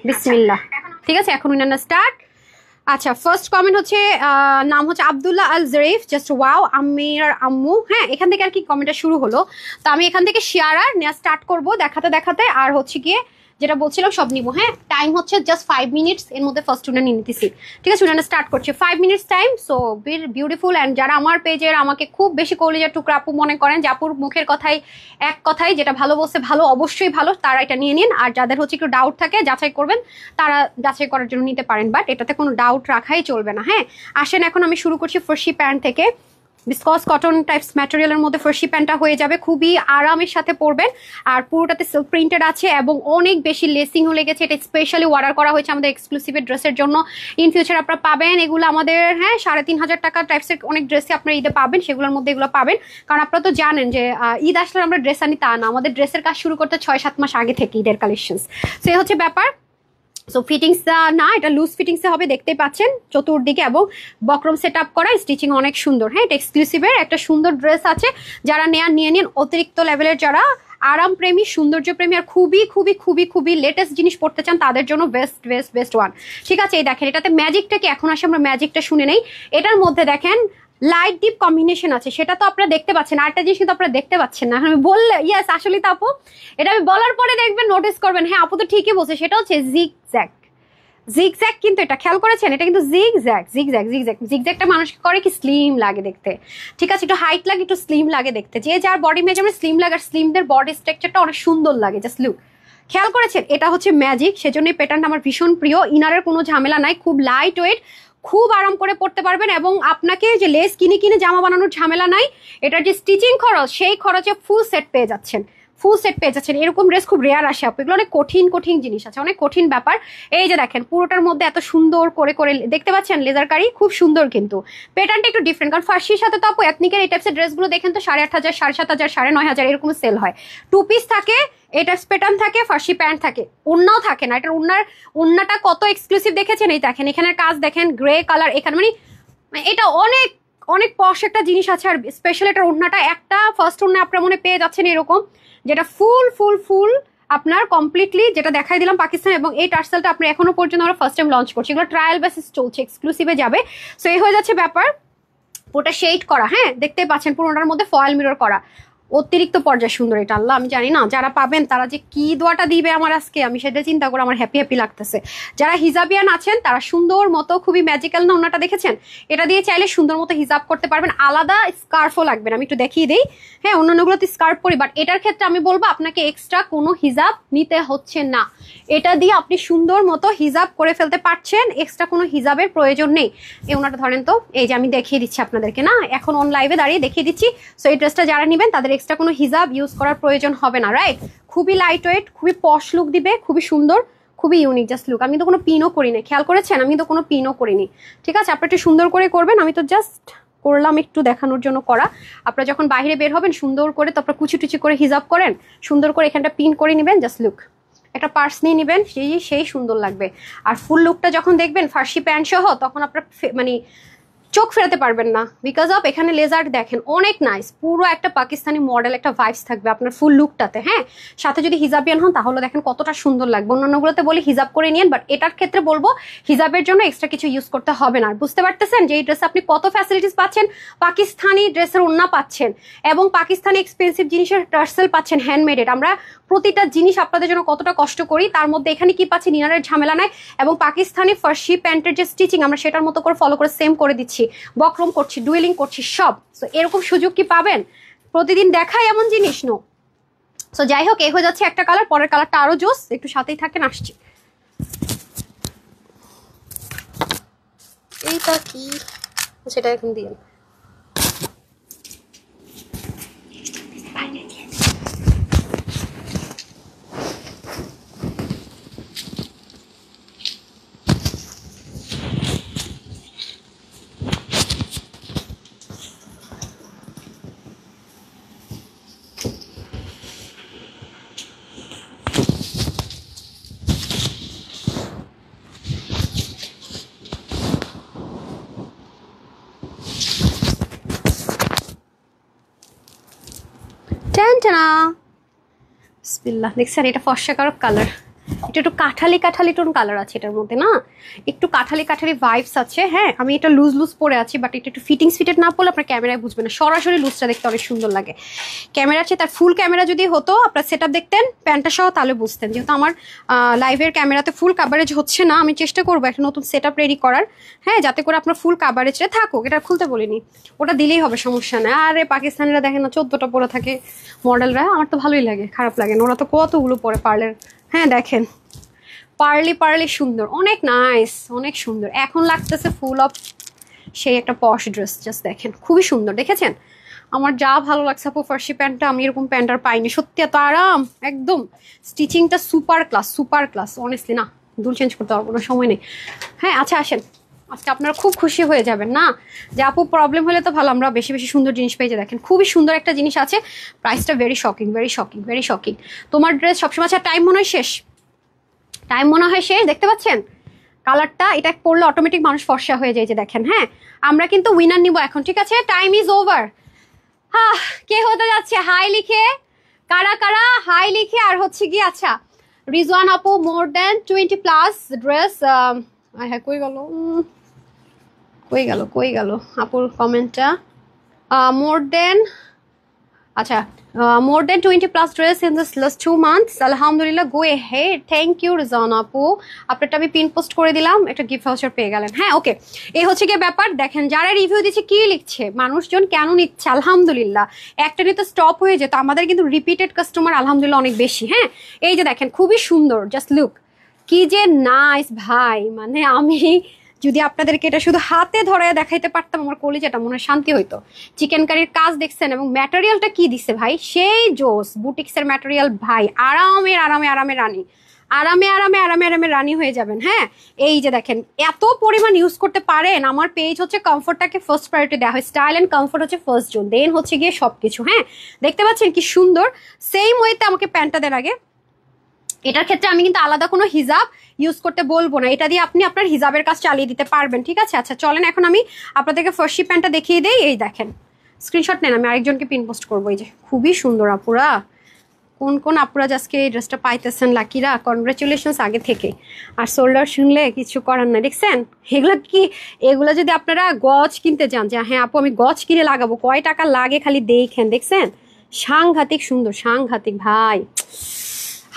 বিসমিল্লাহ। ঠিক আছে, এখন উইনার স্টার্ট। আচ্ছা, ফার্স্ট কমেন্ট হচ্ছে নাম হচ্ছে আব্দুল্লাহ আল জরিফ, জাস্ট ওয়াও আম্মির আম্মু। হ্যাঁ, এখান থেকে আর কি কমেন্টটা শুরু হলো, তো আমি এখান থেকে শেয়ার আর নেওয়া স্টার্ট করবো দেখাতে দেখাতে, আর হচ্ছে গিয়ে যেটা বলছিলাম সব নিবো। হ্যাঁ, টাইম হচ্ছে জাস্ট 5 মিনিটস, এর মধ্যে ফার্স্ট উইনার নিয়ে নিতেছি। ঠিক আছে, উইনার স্টার্ট করছে, 5 minutes time. So beautiful. And যারা আমার পেজের আমাকে খুব বেশি কলিজার টুকরা আপু মনে করেন, যে আপুর মুখের কথাই এক কথাই, যেটা ভালো বলছে ভালো, অবশ্যই ভালো, তারা এটা নিয়ে নিন। আর যাদের হচ্ছে একটু ডাউট থাকে, যাচাই করবেন, তারা যাচাই করার জন্য নিতে পারেন, বাট এটাতে কোনো ডাউট রাখাই চলবে না। হ্যাঁ, আসেন এখন আমি শুরু করছি ফার্সি প্যান্ট থেকে। বিসকস কটন টাইপস ম্যাটেরিয়ালের মধ্যে ফার্সি প্যান্টটা হয়ে যাবে, খুবই আরামের সাথে পরবেন। আর পুরোটাতে সিল্ক প্রিন্টেড আছে এবং অনেক বেশি লেসিংও লেগেছে। এটা স্পেশালি অর্ডার করা হয়েছে আমাদের এক্সক্লুসিভ ড্রেসের জন্য। ইন ফিউচার আপনারা পাবেন এগুলো আমাদের, হ্যাঁ 3500 টাকা টাইপসের অনেক ড্রেসই আপনারা ঈদে পাবেন, সেগুলোর মধ্যে এগুলো পাবেন। কারণ আপনারা তো জানেন যে ঈদ আসলে আমরা ড্রেস আনি তা না, আমাদের ড্রেসের কাজ শুরু করতে 6-7 মাস আগে থেকে ঈদের কালেকশনস। সো এই হচ্ছে ব্যাপার। সো ফিটিংস না, এটা লুজ ফিটিংসে হবে, দেখতেই পাচ্ছেন চতুর্দিকে, এবং বক্রম সেট আপ করা, স্টিচিং অনেক সুন্দর। হ্যাঁ, এটা এক্সক্লুসিভের একটা সুন্দর ড্রেস আছে, যারা নেয়ার নিয়ে নিন। অতিরিক্ত লেভেলের যারা আরাম প্রেমী, সৌন্দর্য প্রেমী, আর খুবই খুবই খুবই খুবই লেটেস্ট জিনিস পড়তে চান, তাদের জন্য বেস্ট বেস্ট বেস্ট ওয়ান। ঠিক আছে, এই দেখেন, এটাতে ম্যাজিকটা কি, এখন আসে আমরা ম্যাজিকটা শুনে নেই। এটার মধ্যে দেখেন লাইট ডিপ কম্বিনেশন আছে, সেটা তো আপনারা দেখতে পাচ্ছেন। আরেকটা জিনিস কিন্তু আপনারা দেখতে পাচ্ছেন না, আমি বললে ইয়েস আসলে তো আপু, এটা আমি বলার পরে দেখবেন, নোটিস করবেন। হ্যাঁ, আপু তো ঠিকই বলছে, সেটা হচ্ছে জিগজ্যাগ। জিগজ্যাগ কিন্তু এটা খেয়াল করেছেন, এটা কিন্তু জিগজ্যাগ জিগজ্যাগ জিগজ্যাগ। জিগজ্যাগটা মানুষকে করে কি স্লিম লাগে দেখতে। ঠিক আছে, একটু হাইট লাগে, একটু স্লিম লাগে দেখতে। যে যার বডি মেজারমেন্ট স্লিম লাগে, আর স্লিমদের বডি স্ট্রাকচারটা অনেক সুন্দর লাগে, জাস্ট লুক। খেয়াল করেছেন, এটা হচ্ছে ম্যাজিক, সেজন্য এই প্যাটার্নটা আমার ভীষণ প্রিয়। ইনারের কোনো ঝামেলা নাই, খুব লাইট ওয়েট, খুব আরাম করে পড়তে পারবেন। এবং আপনাকে যে লেস কিনে কিনে জামা বানানোর ঝামেলা নাই, এটার যে স্টিচিং খরচ, সেই খরচে ফুল সেট পেয়ে যাচ্ছেন, ফুল সেট পেয়ে যাচ্ছেন। এরকম ড্রেস খুব রেয়ার আসে আপু, এগুলো অনেক কঠিন কঠিন জিনিস আছে, অনেক কঠিন ব্যাপার। এই যে দেখেন, পুরোটার মধ্যে এত সুন্দর করে করে দেখতে পাচ্ছেন লেজার কারি, খুব সুন্দর। কিন্তু প্যাটার্নটা একটু ডিফারেন্ট, কারণ ফার্সির সাথে তো আপু এথনিকের এই টাইপসের ড্রেসগুলো দেখেন তো 8500, 7500, 9500 এরকম সেল হয়। 2 পিস থাকে, এটা প্যাটার্ন থাকে, ফার্সি প্যান্ট থাকে, ওন্নাও থাকে না। এটার ওন্নাটা কত এক্সক্লুসিভ দেখেছেন, এই দেখেন এখানের কাজ দেখেন, গ্রে কালার এখানে, মানে এটা অনেক অনেক পশ একটা জিনিস আছে। আর স্পেশাল এটার ওন্নাটা একটা ফার্স্ট ওন্না আপনার মনে পেয়ে যাচ্ছেন এরকম, যেটা ফুল ফুল ফুল আপনার কমপ্লিটলি, যেটা দেখাই দিলাম পাকিস্তান। এবং এই টার্সেলটা আপনি এখনো পর্যন্ত আমরা ফার্স্ট টাইম লঞ্চ করছি, এগুলো ট্রায়াল বেসিস চলছে, এক্সক্লুসিভে যাবে। সো এই হয়ে যাচ্ছে ব্যাপার। পুরোটা শেড করা, হ্যাঁ দেখতে পাচ্ছেন, পুরোটার মধ্যে ফয়েল মিরর করা, অতিরিক্ত পর্যায়ে সুন্দর। এটা আল্লাহ আমি জানি না, যারা পাবেন তারা যে কি দোয়াটা দিবে আমার আজকে, আমি সেটা চিন্তা করে আমার হ্যাপি হ্যাপি লাগতেছে। যারা হিজাবিয়ান আছেন তারা সুন্দর মতো, খুবই ম্যাজিক্যাল না ওনাটা দেখেছেন, এটা দিয়ে চাইলে সুন্দর মতো হিজাব করতে পারবেন। আলাদা স্কার্ফও লাগবে না, আমি একটু দেখিয়ে দিই। হ্যাঁ, অন্যান্যগুলোতে স্কার্ফ পরি, বাট এটার ক্ষেত্রে আমি বলবো আপনাকে এক্সট্রা কোনো হিজাব নিতে হচ্ছে না। এটা দিয়ে আপনি সুন্দর মতো হিজাব করে ফেলতে পারছেন, এক্সট্রা কোনো হিজাবের প্রয়োজন নেই। এই ওনাটা ধরেন তো, এই যে আমি দেখিয়ে দিচ্ছি আপনাদেরকে, না এখন অন লাইভে দাঁড়িয়ে দেখিয়ে দিচ্ছি। সো এই ড্রেসটা যারা নেবেন তাদের এক্সট্রা কোনো হিজাব ইউজ করার প্রয়োজন হবে না, রাইট? খুবই লাইট ওয়েট, খুবই পশ লুক দিবে, খুবই সুন্দর, খুবই ইউনিক জাস্ট লুক। আমি তো কোনো পিনও করিনি, খেয়াল করেছেন, আমি তো কোনো পিনও করিনি। ঠিক আছে, আপনি একটু সুন্দর করে করবেন, আমি তো জাস্ট করলাম একটু দেখানোর জন্য করা। আপনারা যখন বাইরে বের হবেন সুন্দর করে, তারপর কুচি টুচি করে হিজাব করেন, সুন্দর করে এখানটা পিন করে নেবেন, জাস্ট লুক। একটা পার্স নিয়ে নেবেন, সেই সুন্দর লাগবে। আর ফুল লুকটা যখন দেখবেন ফার্সি প্যান্ট সহ, তখন আপনার মানে চোখ ফেরাতে পারবেন না, বিকজ অফ এখানে লেজার দেখেন অনেক নাইস, পুরো একটা পাকিস্তানি মডেল একটা ভাইবস থাকবে আপনার ফুল লুকটাতে। হ্যাঁ, সাথে যদি হিজাবিয়ান হন তাহলে দেখেন কতটা সুন্দর লাগবে। অন্যান্যগুলোতে বলি হিজাব করে নিন, বাট এটার ক্ষেত্রে বলবো হিজাবের জন্য এক্সট্রা কিছু ইউজ করতে হবে না। বুঝতে পারতেছেন যে এই ড্রেসে আপনি কত ফ্যাসিলিটিস পাচ্ছেন, পাকিস্তানি ড্রেসের ওড়না পাচ্ছেন এবং পাকিস্তানি এক্সপেন্সিভ জিনিসের টার্সেল পাচ্ছেন হ্যান্ডমেডেড। আমরা প্রতিটা জিনিস আপনাদের জন্য কতটা কষ্ট করি, তার মধ্যে এখানে কি পাচ্ছি, নিনারের ঝামেলা নাই এবং পাকিস্তানি ফার্সি প্যান্টের যে স্টিচিং আমরা সেটার মতো করে ফলো করে সেম করে দিচ্ছি, বক্রম করছি, ডুয়েলিং করছি সব। সো এরকম সুযোগ কি পাবেন প্রতিদিন দেখায় এমন জিনিস? নো। সো যাই হোক, এই হয়ে যাচ্ছে একটা কালার, পরের কালারটা আরো জোস, একটু সাথেই থাকেন, আসছি। এইটা কি, সেটা এখন দিয়ে বিসমিল্লাহ। দেখছেন এটা ফর্সা কারক কালার, এটা একটু কাঠালি কাঠালি টোন কালার আছে এটার মধ্যে, না একটু কাঠালি কাঠালি ভাইবস আছে। হ্যাঁ, আমি এটা লুজ লুজ পরে আছি, বাট এটা একটু ফিটিংস ফিটেড না পড়লে আপনার ক্যামেরায় বুঝবে না, সরাসরি লুজটা দেখতে অনেক সুন্দর লাগে। ক্যামেরা আছে তার ফুল ক্যামেরা যদি হতো আপনার সেট আপ দেখতেন প্যান্টটা সহ তাহলে বুঝতেন। যেহেতু আমার লাইভের ক্যামেরাতে ফুল কাভারেজ হচ্ছে না, আমি চেষ্টা করবো একটা নতুন সেট আপ রেডি করার, হ্যাঁ, যাতে করে আপনার ফুল কাভারেজে থাকুক। এটা খুলতে বলিনি, ওটা দিলেই হবে, সমস্যা নেই। আরে পাকিস্তানিরা দেখেন না 14টা পরে থাকে মডেলরা, আমার তো ভালোই লাগে, খারাপ লাগে না, ওরা তো কতগুলো পরে পার্লের। হ্যাঁ দেখেন পার্লি পার্লি সুন্দর, অনেক নাইস, অনেক সুন্দর। এখন লাগতেছে ফুল অফ সেই একটা পশ ড্রেস, জাস্ট দেখেন খুবই সুন্দর। দেখেছেন আমার যা ভালো লাগছে আপু ফার্সি প্যান্টটা, আমি এরকম প্যান্ট আর পাইনি, সত্যি এত আরাম, একদম স্টিচিংটা super class, super class. Honestly না, দুল চেঞ্জ করতে পারবো না, সময় নেই। হ্যাঁ আচ্ছা আসেন, আজকে আপনারা খুব খুশি হয়ে যাবেন না যে আপু প্রবলেম হলে তো ভালো, আমরা বেশি বেশি সুন্দর জিনিস পেয়ে যাই। দেখেন খুবই সুন্দর একটা জিনিস আছে, প্রাইসটা very shocking, very shocking, very shocking. তোমার ড্রেস সবসময় আচ্ছা টাইম মনে হয় শেষ, টাইম মনে হয় শেষ, দেখতে পাচ্ছেন কালারটা, এটা পরলে অটোমেটিক মানুষ ফর্সা হয়ে যায় যে দেখেন। হ্যাঁ আমরা কিন্তু উইনার নিব এখন, ঠিক আছে, টাইম ইজ ওভার। হ্যাঁ কে হতে যাচ্ছে হাই লিখে, কারা কারা হাই লিখে। আর হচ্ছে কি আচ্ছা রিজওয়ান আপু মোর দেন 20+ ড্রেস, হ্যাঁ কই গেল, কই গেল, কই গেল আপুর কমেন্টটা, মোর দেন আচ্ছা more than 20+ dress in this last 2 months, আলহামদুলিল্লাহ, go ahead, thank you Rizwan আপু, আপনারটা আমি পিন পোস্ট করে দিলাম, একটা গিফট ভাউচার পেয়ে গেলেন। হ্যাঁ ওকে, এই হচ্ছে কি ব্যাপার। দেখেন যারা রিভিউ দিচ্ছে কি লিখছে, মানুষজন কেন নিচ্ছে, আলহামদুলিল্লাহ, একটা নিয়ে তো স্টপ হয়ে যেত, আমাদের কিন্তু রিপিটেড কাস্টমার আলহামদুলিল্লাহ অনেক বেশি। হ্যাঁ এই যে দেখেন খুবই সুন্দর, জাস্ট লুক, কি যে নাইস ভাই, মানে আমি যদি আপনাদেরকে এটা শুধু হাতে ধরায় দেখাইতে পারতাম আমার কলিজাটা মনে শান্তি হইতো। চিকেন কারির কাজ দেখছেন এবং ম্যাটেরিয়ালটা কি দিচ্ছে ভাই, সেই জোস বুটিক্সের ম্যাটেরিয়াল ভাই, আরামে আরামে আরামে রানী, আরামে আরামে আরামে আরামে রানী হয়ে যাবেন। হ্যাঁ এই যে দেখেন এত পরিমাণ ইউজ করতে পারেন। আমার পেজ হচ্ছে কমফোর্টটাকে ফার্স্ট প্রায়োরিটি দেওয়া হয়, স্টাইল অ্যান্ড কমফোর্ট হচ্ছে ফার্স্ট জোন, দেন হচ্ছে গিয়ে সবকিছু। হ্যাঁ দেখতে পাচ্ছেন কি সুন্দর, সেম ওয়েতে আমাকে প্যান্টটা দেন আগে। এটার ক্ষেত্রে আমি কিন্তু আলাদা কোনো হিজাব ইউজ করতে বলবো না, এটা দিয়ে আপনি আপনার হিজাবের কাজ চালিয়ে দিতে পারবেন, ঠিক আছে। আচ্ছা চলেন এখন আমি আপনাদেরকে ফার্সি প্যান্টটা দেখিয়ে দেই। এই দেখেন স্ক্রিনশট নেন, আমি আরেকজনকে পিন পোস্ট করবো। এই যে খুবই সুন্দর আপুরা, কোন কোন আপুরা আজকে এই ড্রেসটা পাইতেছেন লাকিরা, কনগ্রাচুলেশনস আগে থেকে। আর শোল্ডার শুনলে কিছু করার নাই, দেখছেন এগুলো কি, এগুলো যদি আপনারা গজ কিনতে যান যে হ্যাঁ আপু আমি গজ কিনে লাগাবো, কয় টাকা লাগে খালি দেখেন, দেখছেন সাংঘাতিক সুন্দর, সাংঘাতিক ভাই।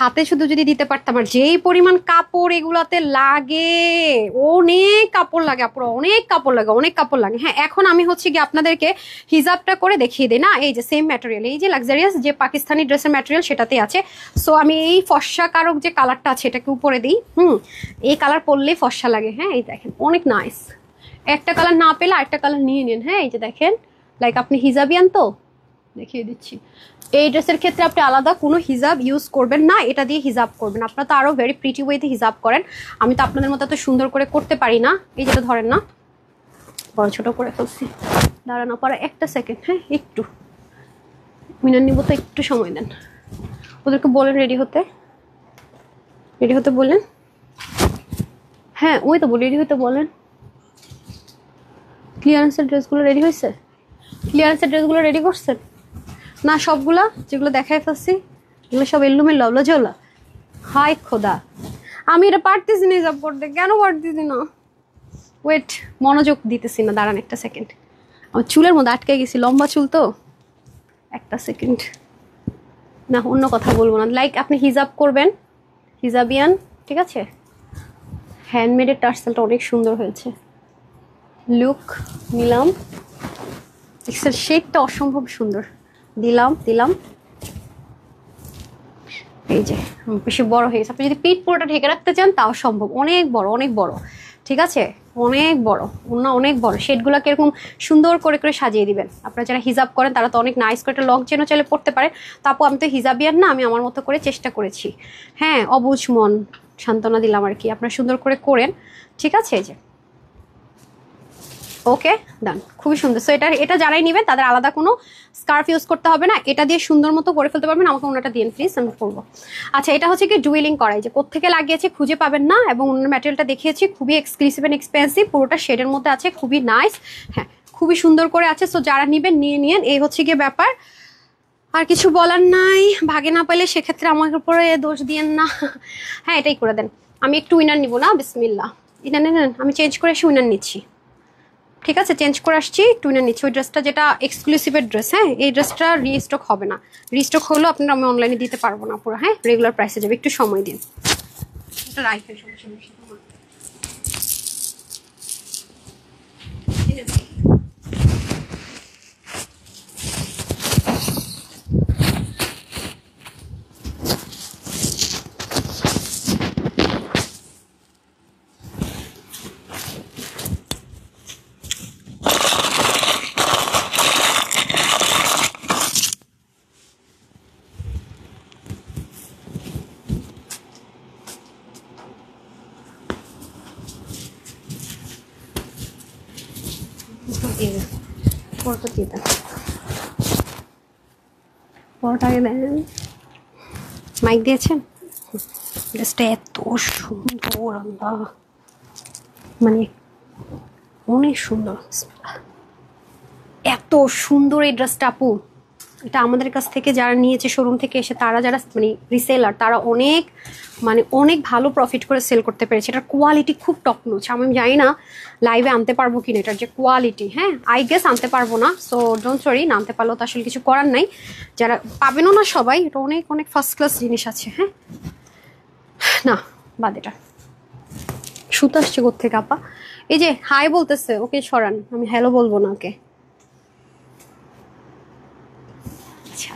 হাতে শুধু যদি দিতে পারতাম, আর যেই পরিমাণ কাপড় এগুলাতে লাগে, অনেক কাপড় লাগে আপুরা, অনেক কাপড় লাগে, অনেক কাপড় লাগে। হ্যাঁ এখন আমি হচ্ছে কি আপনাদেরকে হিজাবটা করে দেখিয়ে দিই না, এই যে সেম ম্যাটেরিয়াল, এই যে লাক্সারিয়াস যে পাকিস্তানি ড্রেসের ম্যাটেরিয়াল সেটাতে আছে। সো আমি এই ফর্সা কারক যে কালারটা আছে এটাকে উপরে দিই, এই কালার পরলেই ফর্সা লাগে। হ্যাঁ এই দেখেন অনেক নাইস, একটা কালার না পেলে আরেকটা কালার নিয়ে নিন। হ্যাঁ এই যে দেখেন, লাইক আপনি হিজাবিয়ান তো দেখিয়ে দিচ্ছি, এই ড্রেসের ক্ষেত্রে আপনি আলাদা কোনো হিজাব ইউজ করবেন না, এটা দিয়ে হিজাব করবেন। আপনারা তো আরো ভেরি প্রিটি ওয়েতে হিজাব করেন, আমি তো আপনাদের মতো এত সুন্দর করে করতে পারি না। এই যেটা ধরেন না, বড় ছোট করে ফেলছি, দাঁড়ানো পরে একটা সেকেন্ড। হ্যাঁ একটু মিনার নিব তো, একটু সময় দেন, ওদেরকে বলেন রেডি হতে, রেডি হতে বলেন। হ্যাঁ ওই তো বলি রেডি হতে বলেন, ক্লিয়ারেন্সের ড্রেসগুলো রেডি হয়েছে? ক্লিয়ারেন্সের ড্রেসগুলো রেডি করছেন না? সবগুলা যেগুলো দেখাই ফেলছি এগুলো সব এল্লুমেল্লো ঝোলা। হাই খোদা, আমি এটা পারতেছি না হিসাব করতে। কেন পারতেছি না? ওয়েট, মনোযোগ দিতেছি না, দাঁড়ান একটা সেকেন্ড। আমার চুলের মধ্যে আটকে গেছি, লম্বা চুল তো। একটা সেকেন্ড, না অন্য কথা বলবো না। লাইক আপনি হিজাব করবেন, হিজাবিয়ান, ঠিক আছে? হ্যান্ডমেডের টার্সেলটা অনেক সুন্দর হয়েছে। লুক নিলাম, এক্সেল শেডটা অসম্ভব সুন্দর। দিলাম দিলাম, এই যে বেশি বড় হয়ে গেছে। আপনি যদি পিঠ পুরোটা ঢেকে রাখতে চান তাও সম্ভব। অনেক বড়, অনেক বড়, ঠিক আছে? অনেক বড়, ওনা অনেক বড়। শেডগুলোকে এরকম সুন্দর করে করে সাজিয়ে দিবেন। আপনারা যারা হিজাব করেন তারা তো অনেক নাইস করে একটা লং চেনও চাইলে পড়তে পারে। তারপর আমি তো হিজাবিয়ান না, আমি আমার মতো করে চেষ্টা করেছি। হ্যাঁ, অবুঝ মন সান্ত্বনা দিলাম আর কি। আপনারা সুন্দর করে করেন, ঠিক আছে? এই যে ওকে ডান, খুবই সুন্দর। সো এটা যারাই নেবেন তাদের আলাদা কোনো স্কার্ফ ইউজ করতে হবে না, এটা দিয়ে সুন্দর মতো করে ফেলতে পারবেন। আমাকে ওনাটা দিন প্লিজ, আমি করবো। আচ্ছা, এটা হচ্ছে কি ডুয়েলিং করাই, যে কোত্থেকে লাগিয়েছি খুঁজে পাবেন না, এবং অন্য ম্যাটেরিয়ালটা দেখিয়েছি, খুবই এক্সক্লুসিভ এন্ড এক্সপেন্সিভ, পুরোটা শেডের মধ্যে আছে, খুবই নাইস। হ্যাঁ, খুবই সুন্দর করে আছে। সো যারা নেবেন নিয়ে নিন, এই হচ্ছে গিয়ে ব্যাপার। আর কিছু বলার নাই। ভাগে না পেলে সেক্ষেত্রে আমার উপরে দোষ দিয়েন না। হ্যাঁ, এটাই করে দেন। আমি একটু উইনার নিব না, বিসমিল্লাহ। এটা নেন, আমি চেঞ্জ করে এসে উইনার নিচ্ছি, ঠিক আছে? চেঞ্জ করে আসছি, টুইনে নিচ্ছি। ওই ড্রেসটা যেটা এক্সক্লুসিভের ড্রেস, হ্যাঁ, এই ড্রেসটা রিস্টক হবে না। রিস্টক হলেও আপনারা আমি অনলাইনে দিতে পারবো না পুরো, হ্যাঁ, রেগুলার প্রাইসে যাবে, একটু সময় দিন। এটা রাইফেল সমস্যা। মাইক দিয়েছেন? ড্রেসটা এত সুন্দর, আল্লাহ, মানে অনেক সুন্দর, এত সুন্দর এই ড্রেসটা আপু। এটা আমাদের কাছ থেকে যারা নিয়েছে শোরুম থেকে এসে, তারা যারা মানে রিসেলার, তারা অনেক মানে অনেক ভালো প্রফিট করে সেল করতে পেরেছে। এটার কোয়ালিটি খুব টপ নচ। আমি জানি না লাইভে আনতে পারবো কিনা এটার যে কোয়ালিটি, হ্যাঁ, আই গেস আনতে পারবো না। সো ডোন্ট সরি, না আনতে পারলেও তো আসলে কিছু করার নাই। যারা পাবেনও না সবাই, এটা অনেক অনেক ফার্স্ট ক্লাস জিনিস আছে। হ্যাঁ, না বাদ, এটা সুতো আসছে কোত্থেকে আপা? এই যে হাই বলতেছে, ওকে সরান, আমি হ্যালো বলবো না ওকে। আচ্ছা